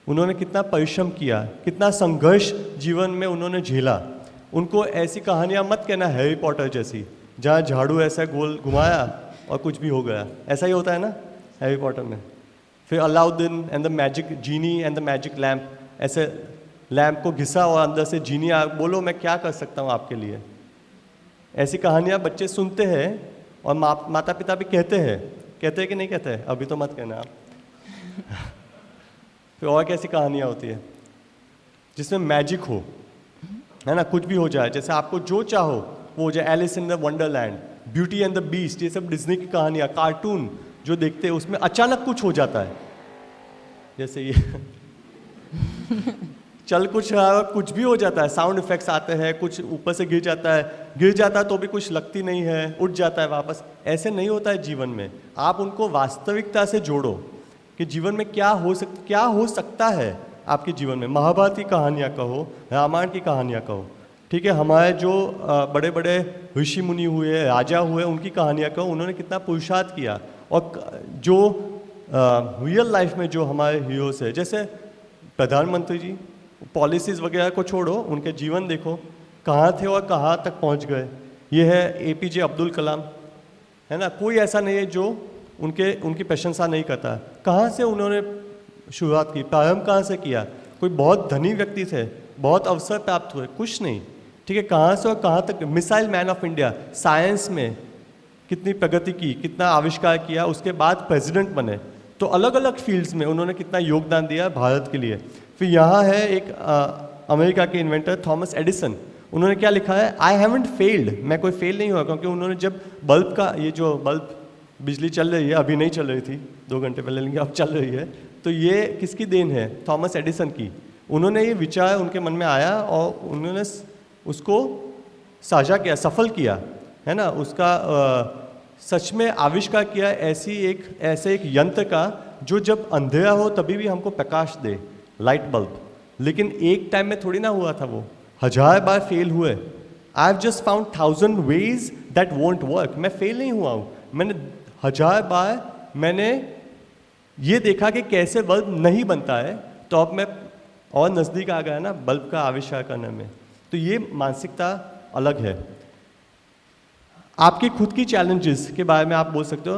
उन्होंने कितना परिश्रम किया, कितना संघर्ष जीवन में उन्होंने झेला। उनको ऐसी कहानियाँ मत कहना हैरी पॉटर जैसी, जहाँ झाड़ू ऐसा गोल घुमाया और कुछ भी हो गया। ऐसा ही होता है ना हैरी पॉटर में। फिर Alauddin and the magic genie and the magic lamp, ऐसे लैम्प को घिसा और अंदर से जीनी बोलो मैं क्या कर सकता हूँ आपके लिए। ऐसी कहानियाँ बच्चे सुनते हैं और माता पिता भी कहते हैं कि नहीं कहते हैं? अभी तो मत कहना आप। फिर और कैसी कहानियाँ होती है जिसमें मैजिक हो, है ना, कुछ भी हो जाए, जैसे आपको जो चाहो वो हो जाए। Alice in the wonderland, beauty and the beast, ये सब डिज्नी की कहानियाँ, कार्टून जो देखते हैं उसमें अचानक कुछ हो जाता है। जैसे ये चल कुछ रहा है, कुछ भी हो जाता है, साउंड इफेक्ट्स आते हैं, कुछ ऊपर से गिर जाता है तो भी कुछ लगती नहीं है, उठ जाता है वापस। ऐसे नहीं होता है जीवन में। आप उनको वास्तविकता से जोड़ो कि जीवन में क्या हो सकता है आपके जीवन में। महाभारत की कहानियाँ कहो, रामायण की कहानियाँ कहो, ठीक है, हमारे जो बड़े बड़े ऋषि मुनि हुए, राजा हुए, उनकी कहानियाँ कहो, उन्होंने कितना पुरुषार्थ किया। और जो रियल लाइफ में जो हमारे हीरोज है, जैसे प्रधानमंत्री जी, पॉलिसीज़ वगैरह को छोड़ो, उनके जीवन देखो, कहाँ थे और कहाँ तक पहुँच गए। ये है APJ अब्दुल कलाम, है ना, कोई ऐसा नहीं है जो उनकी प्रशंसा नहीं करता। कहाँ से उन्होंने शुरुआत की, प्रारंभ कहाँ से किया? कोई बहुत धनी व्यक्ति थे, बहुत अवसर प्राप्त हुए, कुछ नहीं, ठीक है, कहाँ से और कहाँ तक। Missile man of India, science में कितनी प्रगति की, कितना आविष्कार किया, उसके बाद प्रेसिडेंट बने। तो अलग अलग फील्ड्स में उन्होंने कितना योगदान दिया भारत के लिए। फिर यहाँ है एक अमेरिका के इन्वेंटर थॉमस एडिसन, उन्होंने क्या लिखा है, आई हैवंट फेल्ड, मैं कोई फेल नहीं हुआ, क्योंकि उन्होंने जब बल्ब का, ये जो बल्ब बिजली चल रही है, अभी नहीं चल रही थी 2 घंटे पहले, लेकिन अब चल रही है, तो ये किसकी देन है? थॉमस एडिसन की। उन्होंने ये विचार उनके मन में आया और उन्होंने उसको साझा किया, सफल किया, है ना, उसका सच में आविष्कार किया ऐसे एक यंत्र का जो जब अंधेरा हो तभी भी हमको प्रकाश दे, लाइट बल्ब। लेकिन एक टाइम में थोड़ी ना हुआ था, वो 1000 बार फेल हुए। I have just found 1000 ways that won't work. मैं फेल नहीं हुआ हूँ, मैंने 1000 बार मैंने ये देखा कि कैसे बल्ब नहीं बनता है, तो अब मैं और नज़दीक आ गया ना बल्ब का आविष्कार करने में। तो ये मानसिकता अलग है। आपकी खुद की चैलेंजेस के बारे में आप बोल सकते हो,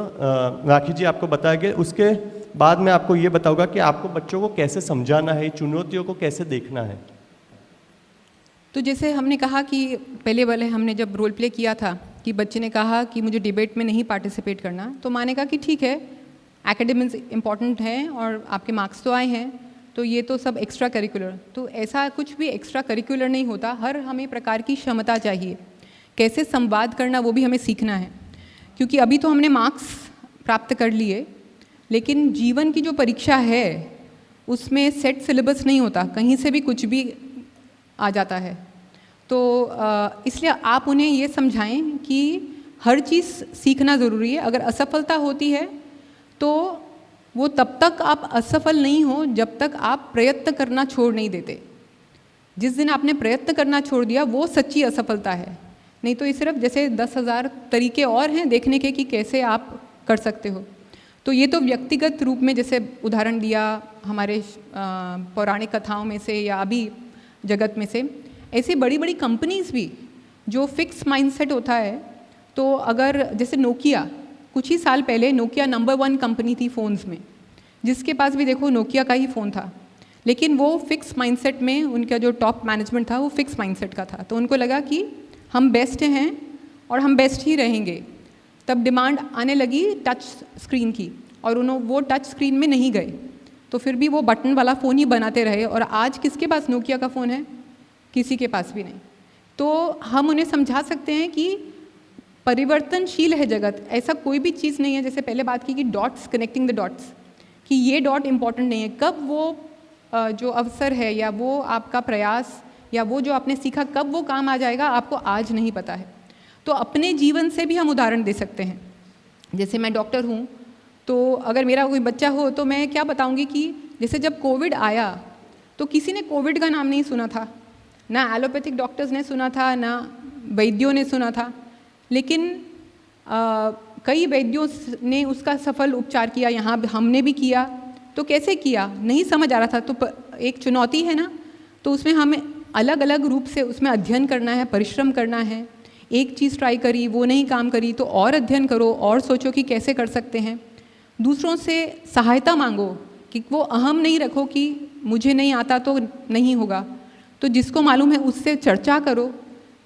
राखी जी आपको बताएंगे। उसके बाद मैं आपको ये बताऊंगा कि आपको बच्चों को कैसे समझाना है, चुनौतियों को कैसे देखना है। तो जैसे हमने कहा कि पहले वाले हमने जब रोल प्ले किया था कि बच्चे ने कहा कि मुझे डिबेट में नहीं पार्टिसिपेट करना, तो माँ ने कहा कि ठीक है, एकेडमिक्स इम्पॉर्टेंट है और आपके मार्क्स तो आए हैं, तो ये तो सब एक्स्ट्रा करिकुलर। तो ऐसा कुछ भी एक्स्ट्रा करिकुलर नहीं होता, हर हमें प्रकार की क्षमता चाहिए। कैसे संवाद करना वो भी हमें सीखना है, क्योंकि अभी तो हमने मार्क्स प्राप्त कर लिए, लेकिन जीवन की जो परीक्षा है उसमें सेट सिलेबस नहीं होता, कहीं से भी कुछ भी आ जाता है। तो इसलिए आप उन्हें ये समझाएं कि हर चीज़ सीखना ज़रूरी है। अगर असफलता होती है तो वो तब तक आप असफल नहीं हो जब तक आप प्रयत्न करना छोड़ नहीं देते। जिस दिन आपने प्रयत्न करना छोड़ दिया वो सच्ची असफलता है, नहीं तो ये सिर्फ जैसे 10,000 तरीके और हैं देखने के कि कैसे आप कर सकते हो। तो ये तो व्यक्तिगत रूप में जैसे उदाहरण दिया हमारे पौराणिक कथाओं में से या अभी जगत में से, ऐसी बड़ी बड़ी कंपनीज़ भी जो फिक्स माइंडसेट होता है। तो अगर जैसे नोकिया, कुछ ही साल पहले नोकिया नंबर 1 कंपनी थी फ़ोन्स में, जिसके पास भी देखो नोकिया का ही फ़ोन था, लेकिन वो फिक्स माइंडसेट में, उनका जो टॉप मैनेजमेंट था वो फिक्स माइंडसेट का था। तो उनको लगा कि हम बेस्ट हैं और हम बेस्ट ही रहेंगे। तब डिमांड आने लगी टच स्क्रीन की और वो टच स्क्रीन में नहीं गए, तो फिर भी वो बटन वाला फ़ोन ही बनाते रहे। और आज किसके पास नोकिया का फ़ोन है? किसी के पास भी नहीं। तो हम उन्हें समझा सकते हैं कि परिवर्तनशील है जगत, ऐसा कोई भी चीज़ नहीं है। जैसे पहले बात की कि डॉट्स, कनेक्टिंग द डॉट्स, कि ये डॉट इम्पॉर्टेंट नहीं है, कब वो जो अवसर है या वो आपका प्रयास या वो जो आपने सीखा कब वो काम आ जाएगा आपको आज नहीं पता है। तो अपने जीवन से भी हम उदाहरण दे सकते हैं। जैसे मैं डॉक्टर हूँ, तो अगर मेरा कोई बच्चा हो तो मैं क्या बताऊँगी कि जैसे जब कोविड आया तो किसी ने कोविड का नाम नहीं सुना था, ना एलोपैथिक डॉक्टर्स ने सुना था, ना वैद्यों ने सुना था, लेकिन कई वैद्यों ने उसका सफल उपचार किया, यहाँ हमने भी किया। तो कैसे किया नहीं समझ आ रहा था, तो एक चुनौती है ना, तो उसमें हमें अलग अलग रूप से उसमें अध्ययन करना है, परिश्रम करना है। एक चीज़ ट्राई करी, वो नहीं काम करी तो और अध्ययन करो और सोचो कि कैसे कर सकते हैं। दूसरों से सहायता मांगो, कि वो अहम नहीं रखो कि मुझे नहीं आता तो नहीं होगा, तो जिसको मालूम है उससे चर्चा करो,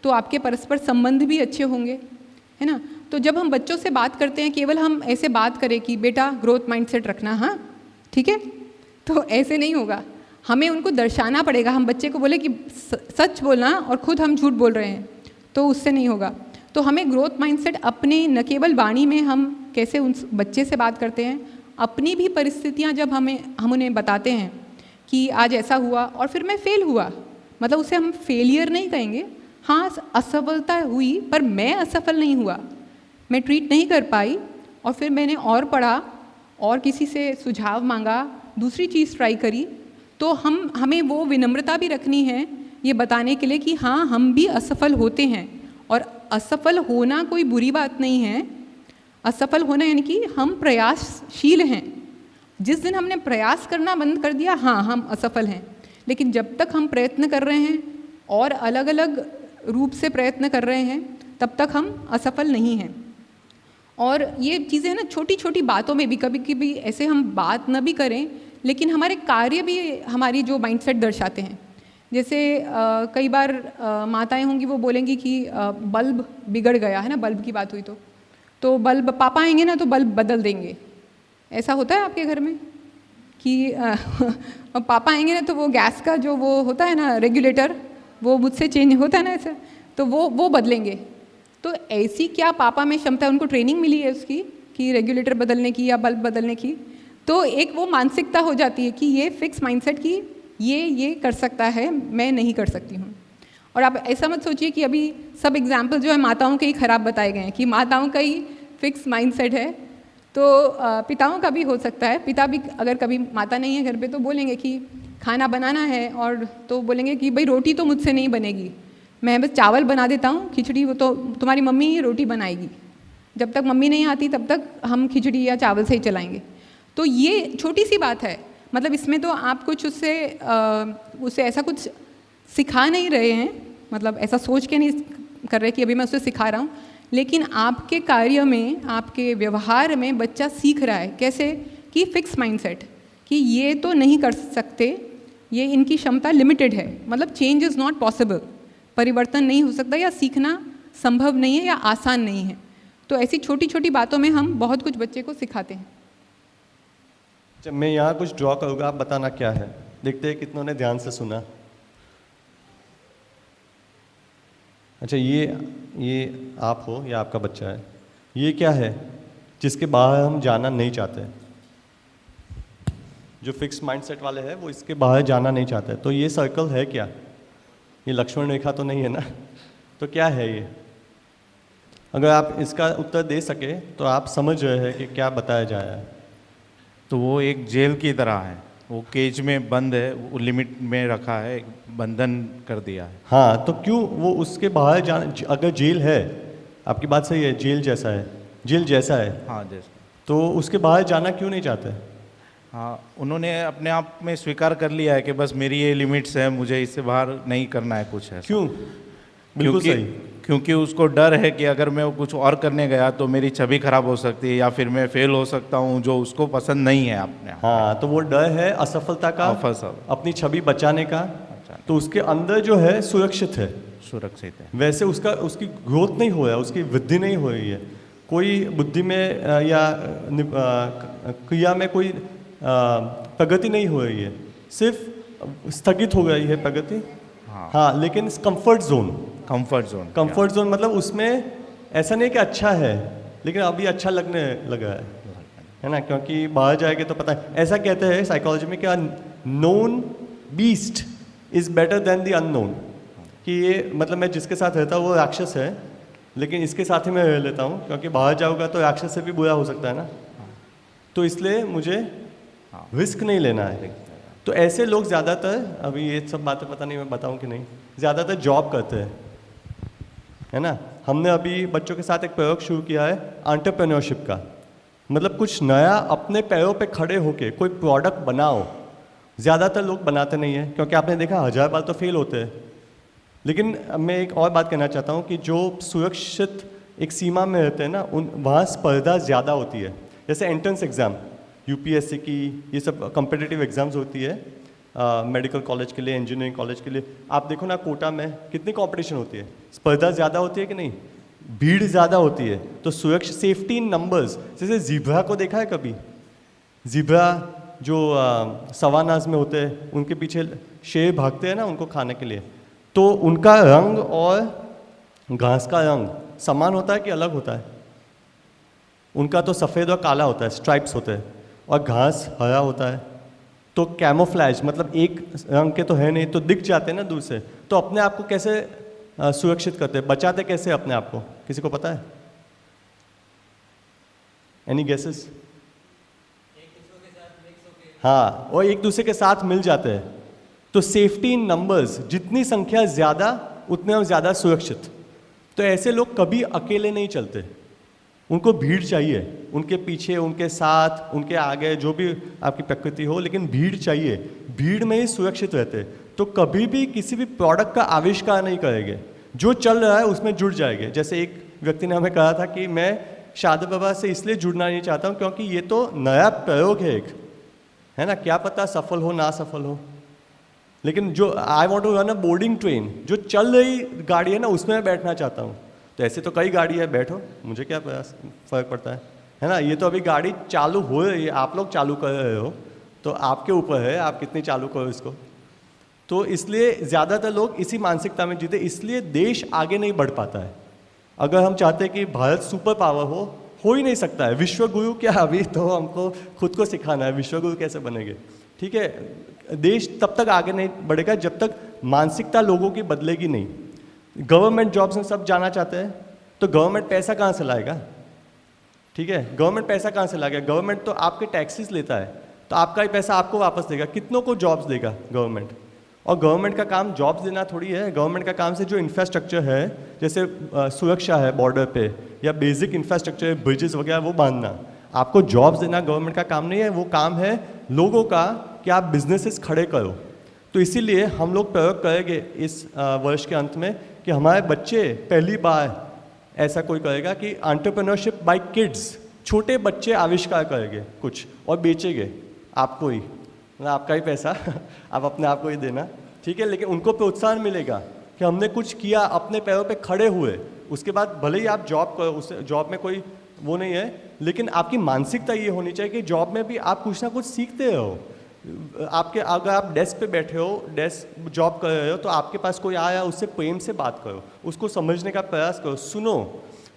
तो आपके परस्पर संबंध भी अच्छे होंगे, है ना। तो जब हम बच्चों से बात करते हैं, केवल हम ऐसे बात करें कि बेटा ग्रोथ माइंडसेट रखना, हाँ ठीक है, तो ऐसे नहीं होगा। हमें उनको दर्शाना पड़ेगा। हम बच्चे को बोले कि सच बोलना और खुद हम झूठ बोल रहे हैं, तो उससे नहीं होगा। तो हमें ग्रोथ माइंडसेट अपने न केवल वाणी में हम कैसे उन बच्चे से बात करते हैं, अपनी भी परिस्थितियाँ जब हम उन्हें बताते हैं कि आज ऐसा हुआ और फिर मैं फेल हुआ, मतलब उसे हम फेलियर नहीं कहेंगे, हाँ असफलता हुई पर मैं असफल नहीं हुआ, मैं ट्रीट नहीं कर पाई और फिर मैंने और पढ़ा और किसी से सुझाव मांगा, दूसरी चीज़ ट्राई करी, तो हमें वो विनम्रता भी रखनी है ये बताने के लिए कि हाँ हम भी असफल होते हैं और असफल होना कोई बुरी बात नहीं है। असफल होना यानी कि हम प्रयासशील हैं। जिस दिन हमने प्रयास करना बंद कर दिया, हाँ हम असफल हैं, लेकिन जब तक हम प्रयत्न कर रहे हैं और अलग अलग रूप से प्रयत्न कर रहे हैं तब तक हम असफल नहीं हैं। और ये चीज़ें ना छोटी छोटी बातों में भी कभी कभी ऐसे हम बात न भी करें, लेकिन हमारे कार्य भी हमारी जो माइंडसेट दर्शाते हैं। जैसे कई बार माताएं होंगी, वो बोलेंगी कि बल्ब बिगड़ गया है ना, बल्ब की बात हुई तो बल्ब पापा आएंगे ना तो बल्ब बदल देंगे। ऐसा होता है आपके घर में कि पापा आएंगे ना तो वो गैस का जो वो होता है ना रेगुलेटर, वो मुझसे चेंज होता है ना ऐसा, तो वो बदलेंगे। तो ऐसी क्या पापा में क्षमता, उनको ट्रेनिंग मिली है उसकी कि रेगुलेटर बदलने की या बल्ब बदलने की, तो एक वो मानसिकता हो जाती है कि ये फिक्स माइंडसेट की ये कर सकता है, मैं नहीं कर सकती हूँ। और आप ऐसा मत सोचिए कि अभी सब एग्जाम्पल जो है माताओं के ही खराब बताए गए हैं कि माताओं का ही फिक्स माइंडसेट है, तो पिताओं का भी हो सकता है। पिता भी अगर कभी माता नहीं है घर पे तो बोलेंगे कि खाना बनाना है, और तो बोलेंगे कि भाई रोटी तो मुझसे नहीं बनेगी, मैं बस चावल बना देता हूँ, खिचड़ी वो तो तुम्हारी मम्मी ही रोटी बनाएगी, जब तक मम्मी नहीं आती तब तक हम खिचड़ी या चावल से ही चलाएंगे। तो ये छोटी सी बात है, मतलब इसमें तो आप कुछ उससे ऐसा कुछ सिखा नहीं रहे हैं, मतलब ऐसा सोच के नहीं कर रहे कि अभी मैं उसे सिखा रहा हूँ, लेकिन आपके कार्य में, आपके व्यवहार में बच्चा सीख रहा है कैसे कि फिक्स माइंडसेट कि ये तो नहीं कर सकते, ये इनकी क्षमता लिमिटेड है, मतलब चेंज इज़ नॉट पॉसिबल, परिवर्तन नहीं हो सकता या सीखना संभव नहीं है या आसान नहीं है। तो ऐसी छोटी छोटी बातों में हम बहुत कुछ बच्चे को सिखाते हैं। जब मैं यहाँ कुछ ड्रॉ करूँगा, आप बताना क्या है, देखते हैं कितनों ने ध्यान से सुना। अच्छा, ये आप हो या आपका बच्चा है, ये क्या है जिसके बाहर हम जाना नहीं चाहते? जो फिक्स माइंडसेट वाले हैं वो इसके बाहर जाना नहीं चाहते, तो ये सर्कल है क्या? ये लक्ष्मण रेखा तो नहीं है ना? तो क्या है ये? अगर आप इसका उत्तर दे सके तो आप समझ रहे हैं कि क्या बताया जा रहा है। तो वो एक जेल की तरह है, वो केज में बंद है, वो लिमिट में रखा है, बंधन कर दिया है। हाँ, तो क्यों वो उसके बाहर जाना, अगर जेल है, आपकी बात सही है, जेल जैसा है, जेल जैसा है, हाँ जैसा, तो उसके बाहर जाना क्यों नहीं चाहते? हाँ, उन्होंने अपने आप में स्वीकार कर लिया है कि बस मेरी ये लिमिट्स है, मुझे इससे बाहर नहीं करना है कुछ है। क्यों? बिल्कुल सही। क्योंकि उसको डर है कि अगर मैं कुछ और करने गया तो मेरी छवि खराब हो सकती है या फिर मैं फेल हो सकता हूँ, जो उसको पसंद नहीं है अपने। हाँ, तो वो डर है असफलता का, अपनी छवि बचाने का, तो उसके अंदर जो है सुरक्षित है, सुरक्षित है, वैसे उसकी ग्रोथ नहीं हो रहा है, उसकी वृद्धि नहीं हो रही है, कोई बुद्धि में या क्रिया में कोई प्रगति नहीं हो रही है, सिर्फ स्थगित हो गई है प्रगति। हाँ, लेकिन कंफर्ट जोन मतलब उसमें ऐसा नहीं कि अच्छा है, लेकिन अभी अच्छा लगने लगा है ना, क्योंकि बाहर जाएंगे तो पता है। ऐसा कहते हैं साइकोलॉजी में कि known beast is better than the unknown, कि ये मतलब मैं जिसके साथ रहता हूँ वो राक्षस है, लेकिन इसके साथ ही मैं रह लेता हूँ, क्योंकि बाहर जाऊँगा तो राक्षस से भी बुरा हो सकता है ना, तो इसलिए मुझे रिस्क नहीं लेना है। तो ऐसे लोग ज़्यादातर, अभी ये सब बातें पता नहीं मैं बताऊँ कि नहीं, ज़्यादातर जॉब करते हैं, है ना। हमने अभी बच्चों के साथ एक प्रयोग शुरू किया है एंटरप्रेन्योरशिप का, मतलब कुछ नया अपने पैरों पे खड़े होके कोई प्रोडक्ट बनाओ। ज़्यादातर लोग बनाते नहीं हैं, क्योंकि आपने देखा 1000 बार तो फेल होते हैं। लेकिन मैं एक और बात कहना चाहता हूँ कि जो सुरक्षित एक सीमा में रहते हैं ना, वहाँ स्पर्धा ज़्यादा होती है। जैसे एंट्रेंस एग्ज़ाम, यूपीएससी की, ये सब कॉम्पिटिटिव एग्ज़ाम्स होती है, मेडिकल कॉलेज के लिए, इंजीनियरिंग कॉलेज के लिए। आप देखो ना कोटा में कितनी कंपटीशन होती है, स्पर्धा ज़्यादा होती है कि नहीं, भीड़ ज़्यादा होती है। तो सुरक्षा, सेफ्टी इन नंबर्स, जैसे ज़ीब्रा को देखा है कभी? ज़ीब्रा जो सवानाज में होते हैं, उनके पीछे शेर भागते हैं ना उनको खाने के लिए, तो उनका रंग और घास का रंग समान होता है कि अलग होता है? उनका तो सफ़ेद और काला होता है, स्ट्राइप्स होते हैं, और घास हरा होता है। तो कैमोफ्लैज, मतलब एक रंग के तो है नहीं, तो दिख जाते हैं ना दूर से। तो अपने आप को कैसे सुरक्षित करते हैं, बचाते कैसे अपने आप को, किसी को पता है? Any guesses? हाँ, और एक दूसरे के साथ मिल जाते हैं। तो सेफ्टी इन नंबर्स, जितनी संख्या ज़्यादा उतने हम ज़्यादा सुरक्षित। तो ऐसे लोग कभी अकेले नहीं चलते, उनको भीड़ चाहिए, उनके पीछे, उनके साथ, उनके आगे, जो भी आपकी प्रकृति हो, लेकिन भीड़ चाहिए। भीड़ में ही सुरक्षित रहते। तो कभी भी किसी भी प्रोडक्ट का आविष्कार नहीं करेंगे, जो चल रहा है उसमें जुड़ जाएंगे। जैसे एक व्यक्ति ने हमें कहा था कि मैं शादी विवाह से इसलिए जुड़ना नहीं चाहता हूँ क्योंकि ये तो नया प्रयोग है एक, है ना, क्या पता सफल हो ना सफल हो। लेकिन जो I want to run a boarding train, जो चल रही गाड़ी है ना, उसमें मैं बैठना चाहता हूँ। तो ऐसे तो कई गाड़ी है, बैठो, मुझे क्या फ़र्क पड़ता है ना। ये तो अभी गाड़ी चालू हो रही है, आप लोग चालू कर रहे हो, तो आपके ऊपर है आप कितनी चालू करो इसको। तो इसलिए ज़्यादातर लोग इसी मानसिकता में जीते, इसलिए देश आगे नहीं बढ़ पाता है। अगर हम चाहते हैं कि भारत सुपर पावर हो ही नहीं सकता है। विश्व गुरु क्या, अभी तो हमको खुद को सिखाना है विश्व गुरु कैसे बनेंगे, ठीक है। देश तब तक आगे नहीं बढ़ेगा जब तक मानसिकता लोगों की बदलेगी नहीं। गवर्नमेंट जॉब्स में सब जाना चाहते हैं, तो गवर्नमेंट पैसा कहाँ से लाएगा, ठीक है। गवर्नमेंट पैसा कहाँ से लाएगा? गवर्नमेंट तो आपके टैक्सेस लेता है, तो आपका ही पैसा आपको वापस देगा। कितनों को जॉब्स देगा गवर्नमेंट? और गवर्नमेंट का काम जॉब्स देना थोड़ी है। गवर्नमेंट का काम से जो इंफ्रास्ट्रक्चर है, जैसे सुरक्षा है बॉर्डर पे, या बेसिक इंफ्रास्ट्रक्चर, ब्रिजेस वगैरह, वो बांधना, आपको जॉब्स देना गवर्नमेंट का काम नहीं है। वो काम है लोगों का कि आप बिजनेसेस खड़े करो। तो इसीलिए हम लोग प्रयोग करेंगे इस वर्ष के अंत में कि हमारे बच्चे पहली बार ऐसा कोई करेगा कि एंटरप्रेन्योरशिप बाय किड्स, छोटे बच्चे आविष्कार करेंगे कुछ और बेचेंगे आपको ही, मतलब आपका ही पैसा आप अपने आप को ही देना, ठीक है। लेकिन उनको प्रोत्साहन मिलेगा कि हमने कुछ किया, अपने पैरों पे खड़े हुए। उसके बाद भले ही आप जॉब करो, उस जॉब में कोई वो नहीं है, लेकिन आपकी मानसिकता ये होनी चाहिए कि जॉब में भी आप कुछ ना कुछ सीखते रहो। आपके अगर आप डेस्क पे बैठे हो, डेस्क जॉब कर रहे हो, तो आपके पास कोई आया, उससे प्रेम से बात करो, उसको समझने का प्रयास करो, सुनो,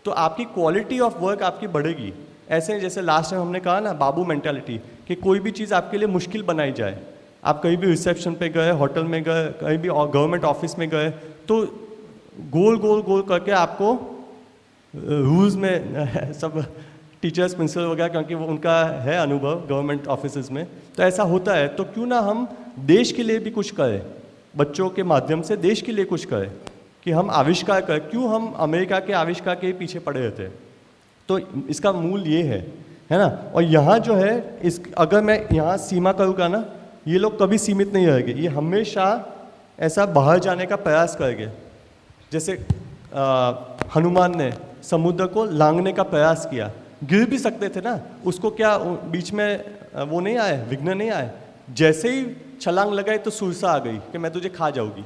तो आपकी क्वालिटी ऑफ वर्क आपकी बढ़ेगी। ऐसे जैसे लास्ट टाइम हमने कहा ना, बाबू मेंटालिटी, कि कोई भी चीज़ आपके लिए मुश्किल बनाई जाए। आप कहीं भी रिसेप्शन पे गए, होटल में गए, कहीं भी गवर्नमेंट ऑफिस में गए, तो गोल गोल गोल करके आपको रूल्स में सब टीचर्स, प्रिंसिपल वगैरह, क्योंकि वो उनका है अनुभव गवर्नमेंट ऑफिस में, तो ऐसा होता है। तो क्यों ना हम देश के लिए भी कुछ करें, बच्चों के माध्यम से देश के लिए कुछ करें, कि हम आविष्कार करें। क्यों हम अमेरिका के आविष्कार के पीछे पड़े रहते हैं? तो इसका मूल ये है ना। और यहाँ जो है, इस अगर मैं यहाँ सीमा करूँगा ना, ये लोग कभी सीमित नहीं रहेंगे, ये हमेशा ऐसा बाहर जाने का प्रयास करेंगे। जैसे हनुमान ने समुद्र को लांघने का प्रयास किया, गिर भी सकते थे ना, उसको क्या बीच में वो नहीं आए, विघ्न नहीं आए। जैसे ही छलांग लगाई तो सुरसा आ गई कि मैं तुझे खा जाऊंगी।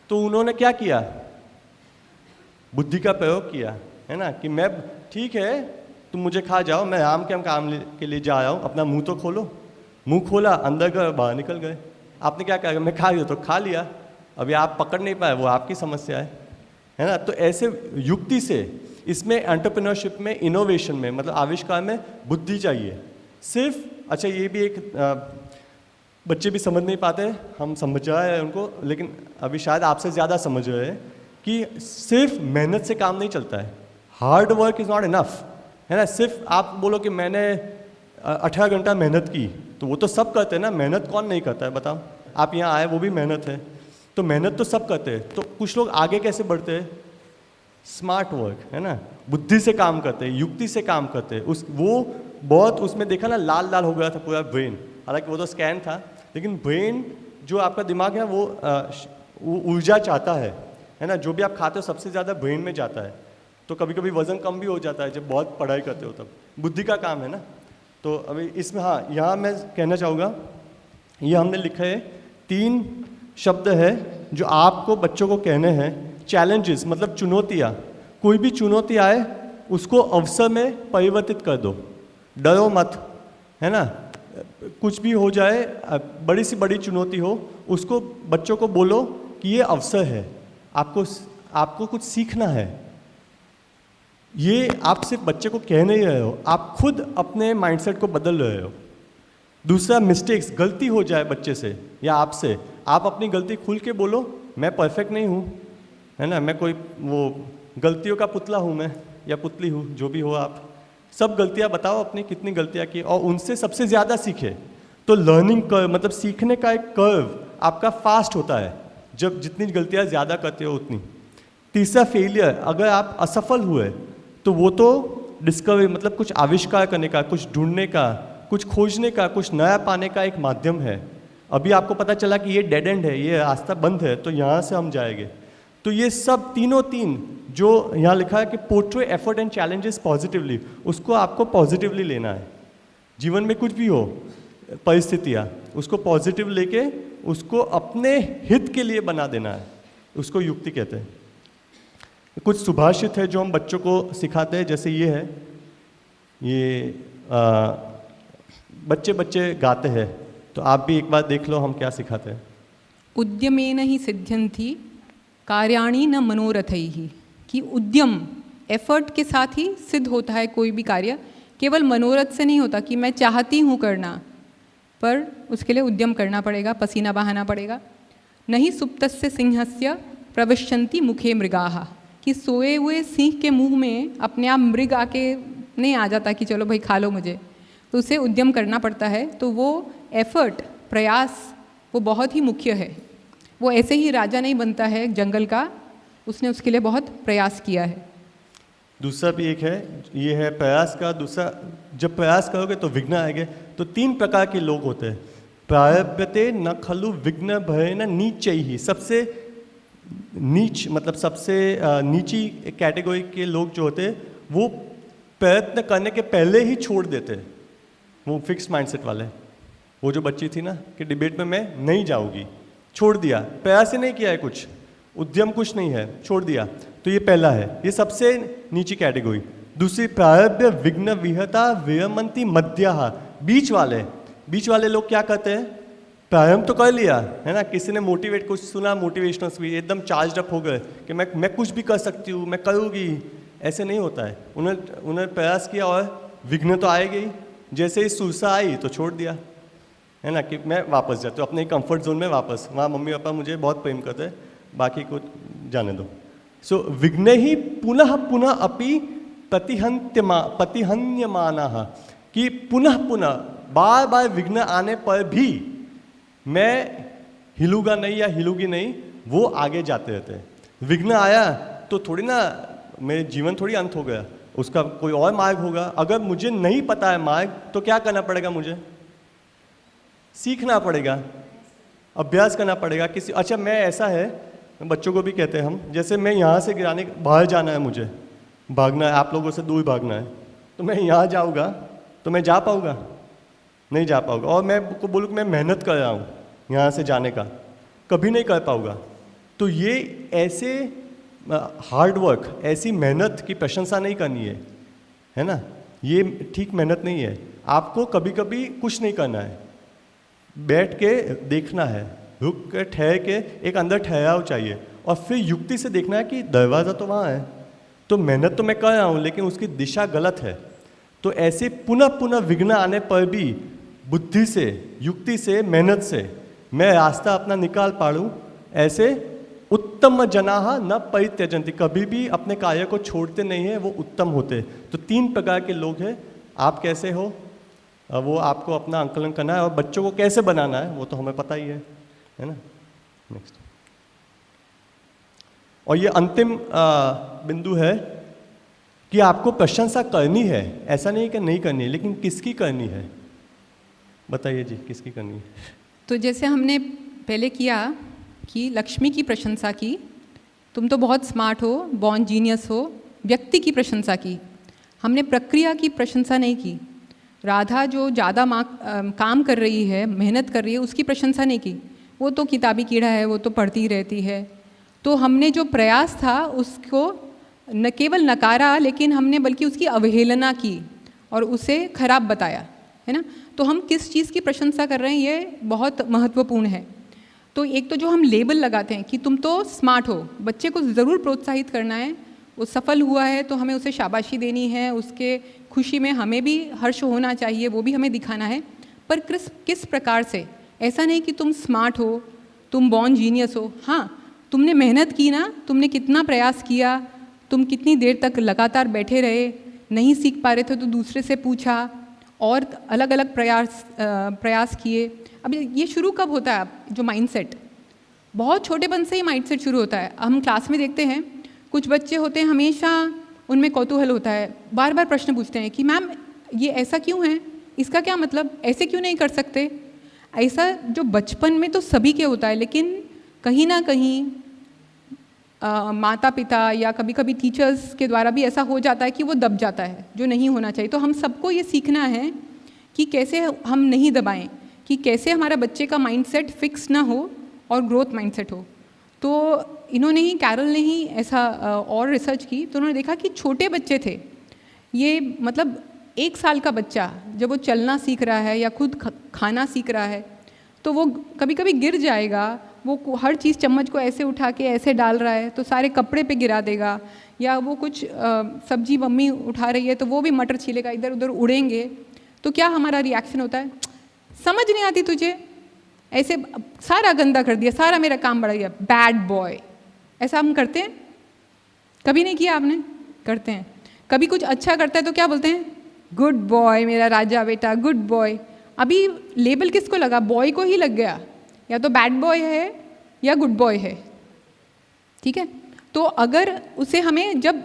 तो उन्होंने क्या किया? बुद्धि का प्रयोग किया, है ना, कि मैं, ठीक है तुम मुझे खा जाओ, मैं राम के काम के लिए जा रहा हूँ, अपना मुंह तो खोलो। मुंह खोला, अंदर गए, बाहर निकल गए। आपने क्या कहा? मैं खा लिया तो खा लिया, अभी आप पकड़ नहीं पाए, वो आपकी समस्या है ना। तो ऐसे युक्ति से, इसमें एंटरप्रेन्योरशिप में, इनोवेशन में, मतलब आविष्कार में बुद्धि चाहिए सिर्फ। अच्छा, ये भी एक बच्चे भी समझ नहीं पाते, हम समझ रहे हैं उनको, लेकिन अभी शायद आपसे ज़्यादा समझ रहे हैं कि सिर्फ मेहनत से काम नहीं चलता है, hard work is not enough, है ना। सिर्फ आप बोलो कि मैंने 18 घंटा मेहनत की, तो वो तो सब करते हैं ना, मेहनत कौन नहीं करता है बताओ। आप यहाँ आए वो भी मेहनत है, तो मेहनत तो सब करते हैं। तो कुछ लोग आगे कैसे बढ़ते हैं, स्मार्ट वर्क, है ना, बुद्धि से काम करते हैं, युक्ति से काम करते हैं। वो बहुत उसमें देखा ना, लाल लाल हो गया था पूरा ब्रेन, हालांकि वो तो स्कैन था, लेकिन ब्रेन जो आपका दिमाग है वो ऊर्जा चाहता है ना। जो भी आप खाते हो सबसे ज़्यादा ब्रेन में जाता है, तो कभी कभी वज़न कम भी हो जाता है जब बहुत पढ़ाई करते हो, तब बुद्धि का काम है ना। तो अभी इसमें हाँ, यहाँ मैं कहना चाहूँगा, ये हमने लिखा है 3 शब्द है जो आपको बच्चों को कहने हैं। चैलेंजेस मतलब चुनौतियाँ, कोई भी चुनौती आए उसको अवसर में परिवर्तित कर दो, डरो मत, है ना। कुछ भी हो जाए, बड़ी सी बड़ी चुनौती हो, उसको बच्चों को बोलो कि ये अवसर है, आपको कुछ सीखना है। ये आप सिर्फ बच्चे को कह नहीं रहे हो, आप खुद अपने माइंडसेट को बदल रहे हो। दूसरा, मिस्टेक्स, गलती हो जाए बच्चे से या आपसे, आप अपनी गलती खुल के बोलो, मैं परफेक्ट नहीं हूँ, है ना, मैं कोई वो गलतियों का पुतला हूँ मैं, या पुतली हूँ, जो भी हो आप, सब गलतियाँ बताओ अपनी कितनी गलतियाँ की, और उनसे सबसे ज़्यादा सीखे। तो लर्निंग कर्व मतलब सीखने का एक कर्व आपका फास्ट होता है जब जितनी गलतियाँ ज़्यादा करते हो उतनी। तीसरा, फेलियर, अगर आप असफल हुए तो वो तो डिस्कवरी मतलब कुछ आविष्कार करने का, कुछ ढूंढने का, कुछ खोजने का, कुछ नया पाने का एक माध्यम है। अभी आपको पता चला कि ये डेड एंड है, ये रास्ता बंद है, तो यहाँ से हम जाएंगे। तो ये सब तीन जो यहाँ लिखा है कि portray effort and challenges positively, उसको आपको पॉजिटिवली लेना है। जीवन में कुछ भी हो परिस्थितियाँ, उसको पॉजिटिव लेके उसको अपने हित के लिए बना देना है, उसको युक्ति कहते हैं। कुछ सुभाषित है जो हम बच्चों को सिखाते हैं, जैसे ये है, ये बच्चे गाते हैं, तो आप भी एक बार देख लो हम क्या सिखाते हैं। उद्यमेन ही सिद्ध्यन्ति कार्याणि न मनोरथैः, कि उद्यम एफर्ट के साथ ही सिद्ध होता है कोई भी कार्य, केवल मनोरथ से नहीं होता कि मैं चाहती हूँ करना, पर उसके लिए उद्यम करना पड़ेगा, पसीना बहाना पड़ेगा। नहीं सुप्तस्य सिंहस्य प्रविशन्ति मुखे मृगाः, कि सोए हुए सिंह के मुंह में अपने आप मृग आके नहीं आ जाता कि चलो भाई खा लो मुझे, तो उसे उद्यम करना पड़ता है। तो वो एफर्ट, प्रयास, वो बहुत ही मुख्य है। वो ऐसे ही राजा नहीं बनता है जंगल का, उसने उसके लिए बहुत प्रयास किया है। दूसरा भी एक है, ये है प्रयास का। दूसरा, जब प्रयास करोगे तो विघ्न आएंगे। तो 3 प्रकार के लोग होते हैं। प्रारभ्यते न खलु विघ्न भयेन नीचैः, सबसे नीच मतलब सबसे नीची कैटेगरी के लोग जो होते हैं वो प्रयत्न करने के पहले ही छोड़ देते हैं, वो फिक्स माइंडसेट वाले। वो जो बच्ची थी ना कि डिबेट में मैं नहीं जाऊंगी, छोड़ दिया, प्रयास ही नहीं किया है, कुछ उद्यम कुछ नहीं है, छोड़ दिया। तो ये पहला है, ये सबसे नीची कैटेगरी। दूसरी, प्रारब्ध विघ्न विहता विरमंती मध्याः, बीच वाले लोग क्या करते हैं, प्रारंभ तो कर लिया है ना, किसी ने मोटिवेट, कुछ सुना मोटिवेशनल स्पीच, एकदम चार्ज अप हो गए कि मैं कुछ भी कर सकती हूँ, मैं करूँगी। ऐसे नहीं होता है। उन्होंने प्रयास किया और विघ्न तो आएगी ही। जैसे ही सुरसा आई तो छोड़ दिया, है ना, कि मैं वापस जाती हूँ अपने कंफर्ट जोन में वापस, वहाँ मम्मी पापा मुझे बहुत प्रेम करते हैं, बाकी को जाने दो। सो विघ्न ही पुनः पुनः अपि प्रतिहन्यमानः, कि पुनः बार बार विघ्न आने पर भी मैं हिलूंगा नहीं या हिलूंगी नहीं, वो आगे जाते रहते हैं। विघ्न आया तो थोड़ी ना मेरे जीवन थोड़ी अंत हो गया, उसका कोई और मार्ग होगा। अगर मुझे नहीं पता है मार्ग तो क्या करना पड़ेगा, मुझे सीखना पड़ेगा, अभ्यास करना पड़ेगा। अच्छा मैं ऐसा है, बच्चों को भी कहते हैं हम, जैसे मैं यहाँ से बाहर जाना है, मुझे भागना है, आप लोगों से दूर भागना है, तो मैं यहाँ जाऊँगा तो मैं जा पाऊँगा, नहीं जा पाऊँगा। और मैं को बोलूँ कि मैं मेहनत कर रहा हूँ यहाँ से जाने का, कभी नहीं कर पाऊँगा। तो ये ऐसे हार्ड वर्क, ऐसी मेहनत की प्रशंसा नहीं करनी है ना, ये ठीक मेहनत नहीं है। आपको कभी कभी कुछ नहीं करना है, बैठ के देखना है, रुक के ठहर के, एक अंदर ठहराव चाहिए, और फिर युक्ति से देखना है कि दरवाज़ा तो वहाँ है, तो मेहनत तो मैं कर रहा हूँ लेकिन उसकी दिशा गलत है। तो ऐसे पुनः पुनः विघ्न आने पर भी बुद्धि से, युक्ति से, मेहनत से मैं रास्ता अपना निकाल पाऊँ, ऐसे उत्तम जनाः न परित्यजन्ति, कभी भी अपने कार्य को छोड़ते नहीं है, वो उत्तम होते। तो 3 प्रकार के लोग हैं। आप कैसे हो वो आपको अपना आंकलन करना है, और बच्चों को कैसे बनाना है वो तो हमें पता ही है ना। नेक्स्ट, और ये अंतिम बिंदु है कि आपको प्रशंसा करनी है, ऐसा नहीं कि नहीं करनी है, लेकिन किसकी करनी है, बताइए जी, किसकी करनी है? तो जैसे हमने पहले किया कि लक्ष्मी की प्रशंसा की, तुम तो बहुत स्मार्ट हो, बॉर्न जीनियस हो, व्यक्ति की प्रशंसा की, हमने प्रक्रिया की प्रशंसा नहीं की। राधा जो ज़्यादा काम कर रही है, मेहनत कर रही है, उसकी प्रशंसा नहीं की, वो तो किताबी कीड़ा है, वो तो पढ़ती रहती है। तो हमने जो प्रयास था उसको न केवल नकारा, लेकिन हमने बल्कि उसकी अवहेलना की और उसे खराब बताया, है ना। तो हम किस चीज़ की प्रशंसा कर रहे हैं ये बहुत महत्वपूर्ण है। तो एक तो जो हम लेबल लगाते हैं कि तुम तो स्मार्ट हो, बच्चे को ज़रूर प्रोत्साहित करना है, वो सफल हुआ है तो हमें उसे शाबाशी देनी है, उसके खुशी में हमें भी हर्ष होना चाहिए, वो भी हमें दिखाना है। पर किस प्रकार से, ऐसा नहीं कि तुम स्मार्ट हो, तुम बॉर्न जीनियस हो। हाँ, तुमने मेहनत की ना, तुमने कितना प्रयास किया, तुम कितनी देर तक लगातार बैठे रहे, नहीं सीख पा रहे थे तो दूसरे से पूछा और अलग अलग प्रयास किए। अब ये शुरू कब होता है? जो माइंडसेट बहुत छोटेपन से ही माइंडसेट शुरू होता है। हम क्लास में देखते हैं कुछ बच्चे होते हैं, हमेशा उनमें कौतूहल होता है, बार बार प्रश्न पूछते हैं कि मैम ये ऐसा क्यों है, इसका क्या मतलब, ऐसे क्यों नहीं कर सकते। ऐसा जो बचपन में तो सभी के होता है, लेकिन कहीं ना कहीं माता पिता या कभी कभी टीचर्स के द्वारा भी ऐसा हो जाता है कि वो दब जाता है, जो नहीं होना चाहिए। तो हम सबको ये सीखना है कि कैसे हम नहीं दबाएं, कि कैसे हमारा बच्चे का माइंडसेट फिक्स ना हो और ग्रोथ माइंडसेट हो। तो इन्होंने ही, कैरल ने ही ऐसा और रिसर्च की, तो उन्होंने देखा कि छोटे बच्चे थे ये, मतलब 1 साल का बच्चा जब वो चलना सीख रहा है या खुद खाना सीख रहा है, तो वो कभी कभी गिर जाएगा, वो हर चीज़ चम्मच को ऐसे उठा के ऐसे डाल रहा है तो सारे कपड़े पे गिरा देगा, या वो कुछ सब्जी मम्मी उठा रही है तो वो भी मटर छीलेगा, इधर उधर उड़ेंगे। तो क्या हमारा रिएक्शन होता है? समझ नहीं आती तुझे, ऐसे सारा गंदा कर दिया, सारा मेरा काम बढ़ा दिया, बैड बॉय। ऐसा हम करते हैं? कभी नहीं किया आपने? करते हैं। कभी कुछ अच्छा करता है तो क्या बोलते हैं? गुड बॉय, मेरा राजा बेटा, गुड बॉय। अभी लेबल किसको लगा? बॉय को ही लग गया, या तो बैड बॉय है या गुड बॉय है, ठीक है। तो अगर उसे हमें जब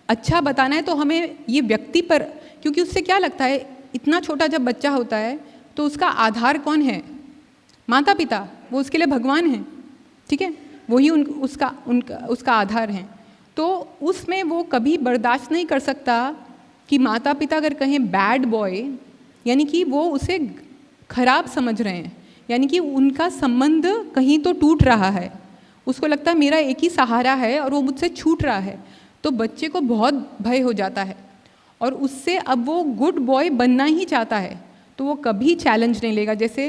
अच्छा बताना है तो हमें ये व्यक्ति पर, क्योंकि उससे क्या लगता है, इतना छोटा जब बच्चा होता है तो उसका आधार कौन है? माता पिता, वो उसके लिए भगवान हैं, ठीक है, वही उसका आधार हैं। तो उसमें वो कभी बर्दाश्त नहीं कर सकता कि माता पिता अगर कहें बैड बॉय, यानी कि वो उसे खराब समझ रहे हैं, यानी कि उनका संबंध कहीं तो टूट रहा है। उसको लगता है मेरा एक ही सहारा है और वो मुझसे छूट रहा है। तो बच्चे को बहुत भय हो जाता है और उससे अब वो गुड बॉय बनना ही चाहता है, तो वो कभी चैलेंज नहीं लेगा। जैसे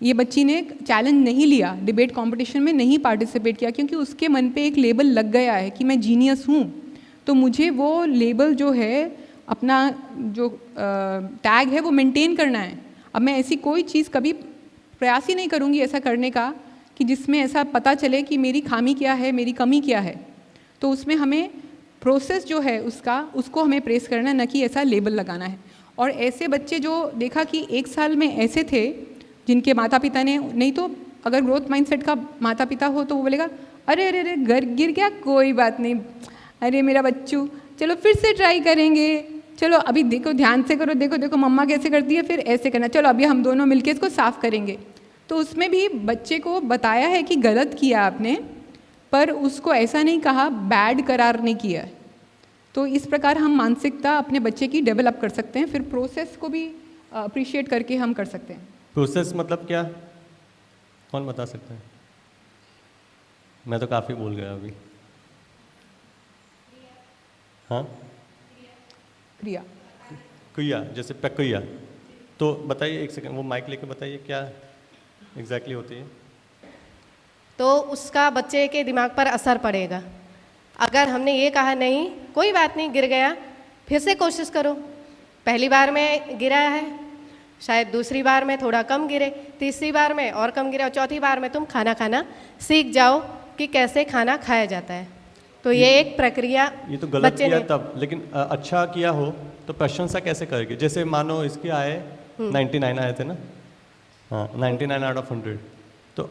ये बच्ची ने चैलेंज नहीं लिया, डिबेट कंपटीशन में नहीं पार्टिसिपेट किया, क्योंकि उसके मन पे एक लेबल लग गया है कि मैं जीनियस हूँ, तो मुझे वो लेबल जो है, अपना जो टैग है वो मेंटेन करना है। अब मैं ऐसी कोई चीज़ कभी प्रयास ही नहीं करूँगी ऐसा करने का कि जिसमें ऐसा पता चले कि मेरी खामी क्या है, मेरी कमी क्या है। तो उसमें हमें प्रोसेस जो है उसको हमें प्रेस करना है, न कि ऐसा लेबल लगाना है। और ऐसे बच्चे जो देखा कि 1 साल में ऐसे थे जिनके माता पिता ने, नहीं तो अगर ग्रोथ माइंडसेट का माता पिता हो तो वो बोलेगा अरे अरे अरे गिर गया, कोई बात नहीं, अरे मेरा बच्चू, चलो फिर से ट्राई करेंगे, चलो अभी देखो ध्यान से करो, देखो देखो मम्मा कैसे करती है, फिर ऐसे करना, चलो अभी हम दोनों मिलके इसको साफ करेंगे। तो उसमें भी बच्चे को बताया है कि गलत किया आपने, पर उसको ऐसा नहीं कहा, बैड करार नहीं किया। तो इस प्रकार हम मानसिकता अपने बच्चे की डेवलप कर सकते हैं, फिर प्रोसेस को भी अप्रिशिएट करके हम कर सकते हैं। प्रोसेस मतलब क्या, कौन बता सकता है? मैं तो काफ़ी बोल गया अभी। हाँ, क्रिया, क्रिया, जैसे प्रक्रिया। तो बताइए, 1 सेकंड वो माइक लेके बताइए क्या एग्जैक्टली होती है। तो उसका बच्चे के दिमाग पर असर पड़ेगा। अगर हमने ये कहा नहीं कोई बात नहीं, गिर गया, फिर से कोशिश करो, पहली बार में गिरा है, शायद दूसरी बार में थोड़ा कम गिरे, तीसरी बार में और कम गिरे, और चौथी बार में तुम खाना खाना सीख जाओ, कि कैसे खाना खाया जाता है। तो ये एक प्रक्रिया ये तो गलत बच्चे किया ने तब, लेकिन अच्छा किया हो तो प्रशंसा कैसे करेंगे? जैसे मानो इसके आए 99 आए थे ना, हाँ 99 आउट ऑफ 100। तो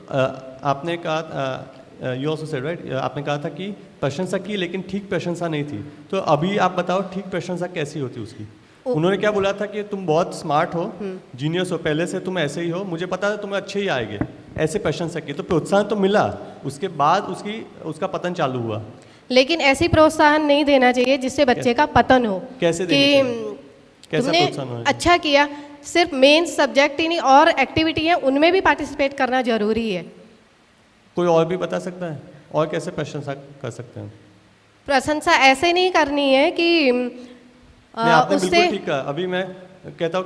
आपने कहा यू ऑल्सो सेड राइट, आपने कहा था कि प्रशंसा की लेकिन ठीक प्रशंसा नहीं थी। तो अभी आप बताओ ठीक प्रशंसा कैसी होती उसकी? उन्होंने क्या बोला था कि तुम बहुत स्मार्ट हो, जीनियस हो, पहले से तुम ऐसे ही हो, मुझे पता है तुम्हें अच्छे ही आएंगे, ऐसे प्रशंसा की तो प्रोत्साहन तो मिला, उसके बाद उसका पतन चालू हुआ। लेकिन ऐसी प्रोत्साहन नहीं देना चाहिए जिससे बच्चे का पतन हो। कैसे कि देनी चाहिए? कैसा तुमने प्रोत्साहन होना चाहिए? अच्छा किया, सिर्फ मेन सब्जेक्ट ही नहीं और एक्टिविटी है उनमें भी पार्टिसिपेट करना जरूरी है। कोई और भी बता सकता है और कैसे प्रशंसा कर सकते हैं? प्रशंसा ऐसे नहीं करनी है कि नहीं, आपने उससे बिल्कुल ठीक कहा। अभी मैं कहता हूँ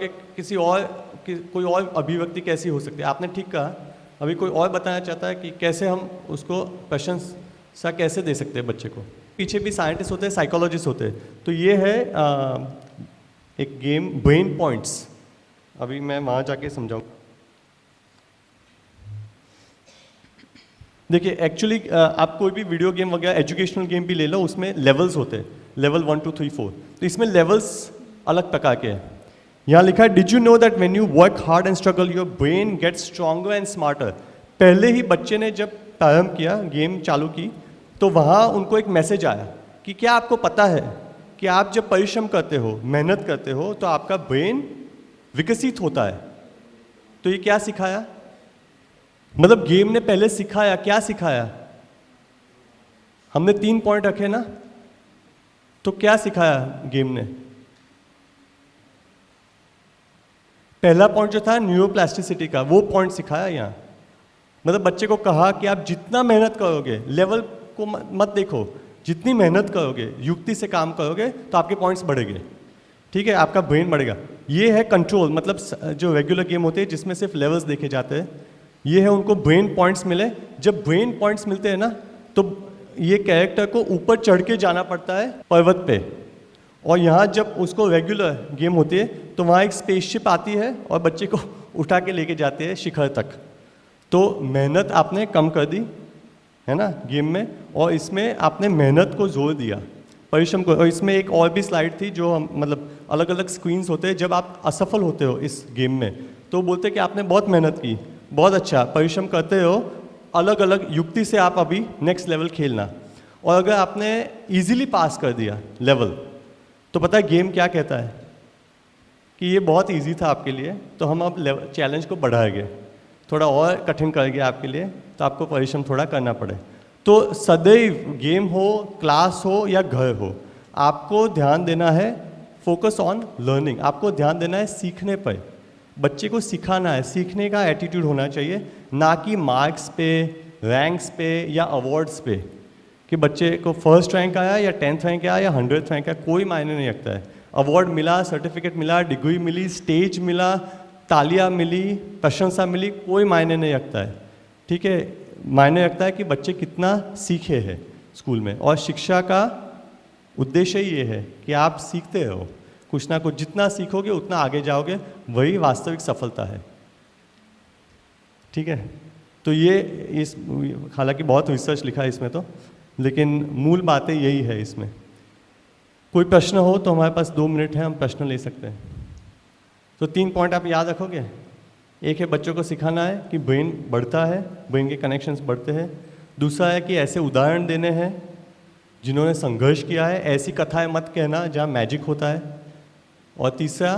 कि कोई और अभिव्यक्ति कैसी हो सकती है। आपने ठीक कहा, अभी कोई और बताना चाहता है कि कैसे हम उसको प्रशंसा कैसे दे सकते हैं बच्चे को। पीछे भी साइंटिस्ट होते हैं, साइकोलॉजिस्ट होते हैं। तो ये है एक गेम ब्रेन पॉइंट्स। अभी मैं वहाँ जाके समझाऊँ। देखिए एक्चुअली आप कोई भी वीडियो गेम वगैरह एजुकेशनल गेम भी ले लो, उसमें लेवल्स होते हैं, लेवल 1 2 3 4। तो इसमें लेवल्स अलग प्रकार के हैं। यहाँ लिखा है did you know that when you work hard and struggle your brain gets stronger and smarter. पहले ही बच्चे ने जब प्रारंभ किया, गेम चालू की, तो वहाँ उनको एक मैसेज आया कि क्या आपको पता है कि आप जब परिश्रम करते हो, मेहनत करते हो, तो आपका ब्रेन विकसित होता है। तो ये क्या सिखाया? मतलब गेम ने पहले सिखाया, क्या सिखाया? हमने 3 पॉइंट रखे ना, तो क्या सिखाया गेम ने? पहला पॉइंट जो था न्यूरोप्लास्टिसिटी का, वो पॉइंट सिखाया यहाँ। मतलब बच्चे को कहा कि आप जितना मेहनत करोगे, लेवल को मत देखो, जितनी मेहनत करोगे, युक्ति से काम करोगे, तो आपके पॉइंट्स बढ़ेंगे। ठीक है, आपका ब्रेन बढ़ेगा। ये है कंट्रोल, मतलब जो रेगुलर गेम होते हैं जिसमें सिर्फ लेवल्स देखे जाते हैं, ये है उनको ब्रेन पॉइंट्स मिले। जब ब्रेन पॉइंट्स मिलते हैं ना, तो ये कैरेक्टर को ऊपर चढ़ के जाना पड़ता है पर्वत पे। और यहाँ जब उसको रेगुलर गेम होती है तो वहाँ एक स्पेसशिप आती है और बच्चे को उठा के लेके जाते हैं शिखर तक। तो मेहनत आपने कम कर दी है ना गेम में, और इसमें आपने मेहनत को जोर दिया, परिश्रम को। और इसमें एक और भी स्लाइड थी जो हम मतलब अलग अलग स्क्रीन्स होते हैं। जब आप असफल होते हो इस गेम में तो बोलते हैं कि आपने बहुत मेहनत की, बहुत अच्छा परिश्रम करते हो, अलग अलग युक्ति से आप अभी नेक्स्ट लेवल खेलना। और अगर आपने इजीली पास कर दिया लेवल, तो पता है गेम क्या कहता है कि ये बहुत इजी था आपके लिए, तो हम अब चैलेंज को बढ़ाएंगे, थोड़ा और कठिन करेंगे आपके लिए, तो आपको परिश्रम थोड़ा करना पड़े। तो सदैव गेम हो, क्लास हो या घर हो, आपको ध्यान देना है फोकस ऑन लर्निंग। आपको ध्यान देना है सीखने पर, बच्चे को सिखाना है, सीखने का एटीट्यूड होना चाहिए, ना कि मार्क्स पे, रैंक्स पे या अवार्ड्स पे, कि बच्चे को फर्स्ट रैंक आया या 10th रैंक आया या 100th रैंक आया, कोई मायने नहीं रखता है। अवार्ड मिला, सर्टिफिकेट मिला, डिग्री मिली, स्टेज मिला, तालियां मिली, प्रशंसा मिली, कोई मायने नहीं रखता है। ठीक है, मायने रखता है कि बच्चे कितना सीखे हैं स्कूल में। और शिक्षा का उद्देश्य ही ये है कि आप सीखते रहो, कुछ ना कुछ, जितना सीखोगे उतना आगे जाओगे, वही वास्तविक सफलता है। ठीक है, तो ये इस हालांकि बहुत रिसर्च लिखा है इसमें तो, लेकिन मूल बातें यही है इसमें। कोई प्रश्न हो तो हमारे पास 2 मिनट है, हम प्रश्न ले सकते हैं। तो 3 पॉइंट आप याद रखोगे। एक है बच्चों को सिखाना है कि ब्रेन बढ़ता है, ब्रेन के कनेक्शंस बढ़ते हैं। दूसरा है कि ऐसे उदाहरण देने हैं जिन्होंने संघर्ष किया है, ऐसी कथाएं मत कहना जहाँ मैजिक होता है। और तीसरा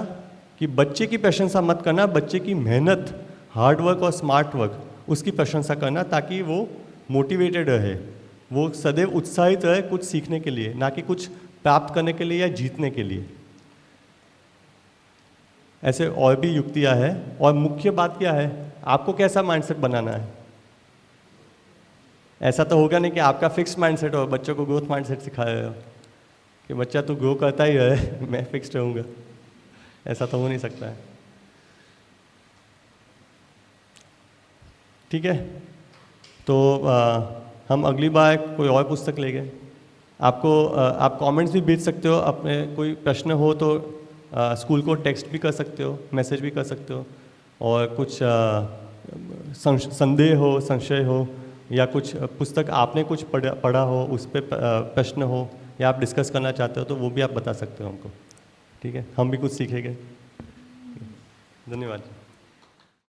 कि बच्चे की प्रशंसा मत करना, बच्चे की मेहनत, हार्डवर्क और स्मार्ट वर्क, उसकी प्रशंसा करना, ताकि वो मोटिवेटेड रहे, वो सदैव उत्साहित रहे कुछ सीखने के लिए, ना कि कुछ प्राप्त करने के लिए या जीतने के लिए। ऐसे और भी युक्तियां हैं। और मुख्य बात क्या है, आपको कैसा माइंडसेट बनाना है। ऐसा तो होगा नहीं कि आपका फिक्स्ड माइंडसेट हो, बच्चों को ग्रोथ माइंडसेट सिखाया हो कि बच्चा तो ग्रो करता ही है, मैं फिक्स्ड रहूँगा। ऐसा तो हो नहीं सकता है। ठीक है, तो हम अगली बार कोई और पुस्तक ले गए। आप कमेंट्स भी भेज सकते हो, अपने कोई प्रश्न हो तो स्कूल को टेक्स्ट भी कर सकते हो, मैसेज भी कर सकते हो, और कुछ संदेह हो, संशय हो, या कुछ पुस्तक आपने कुछ पढ़ा हो, उस पर प्रश्न हो या आप डिस्कस करना चाहते हो तो वो भी आप बता सकते हो हमको। ठीक है, हम भी कुछ सीखेंगे। धन्यवाद।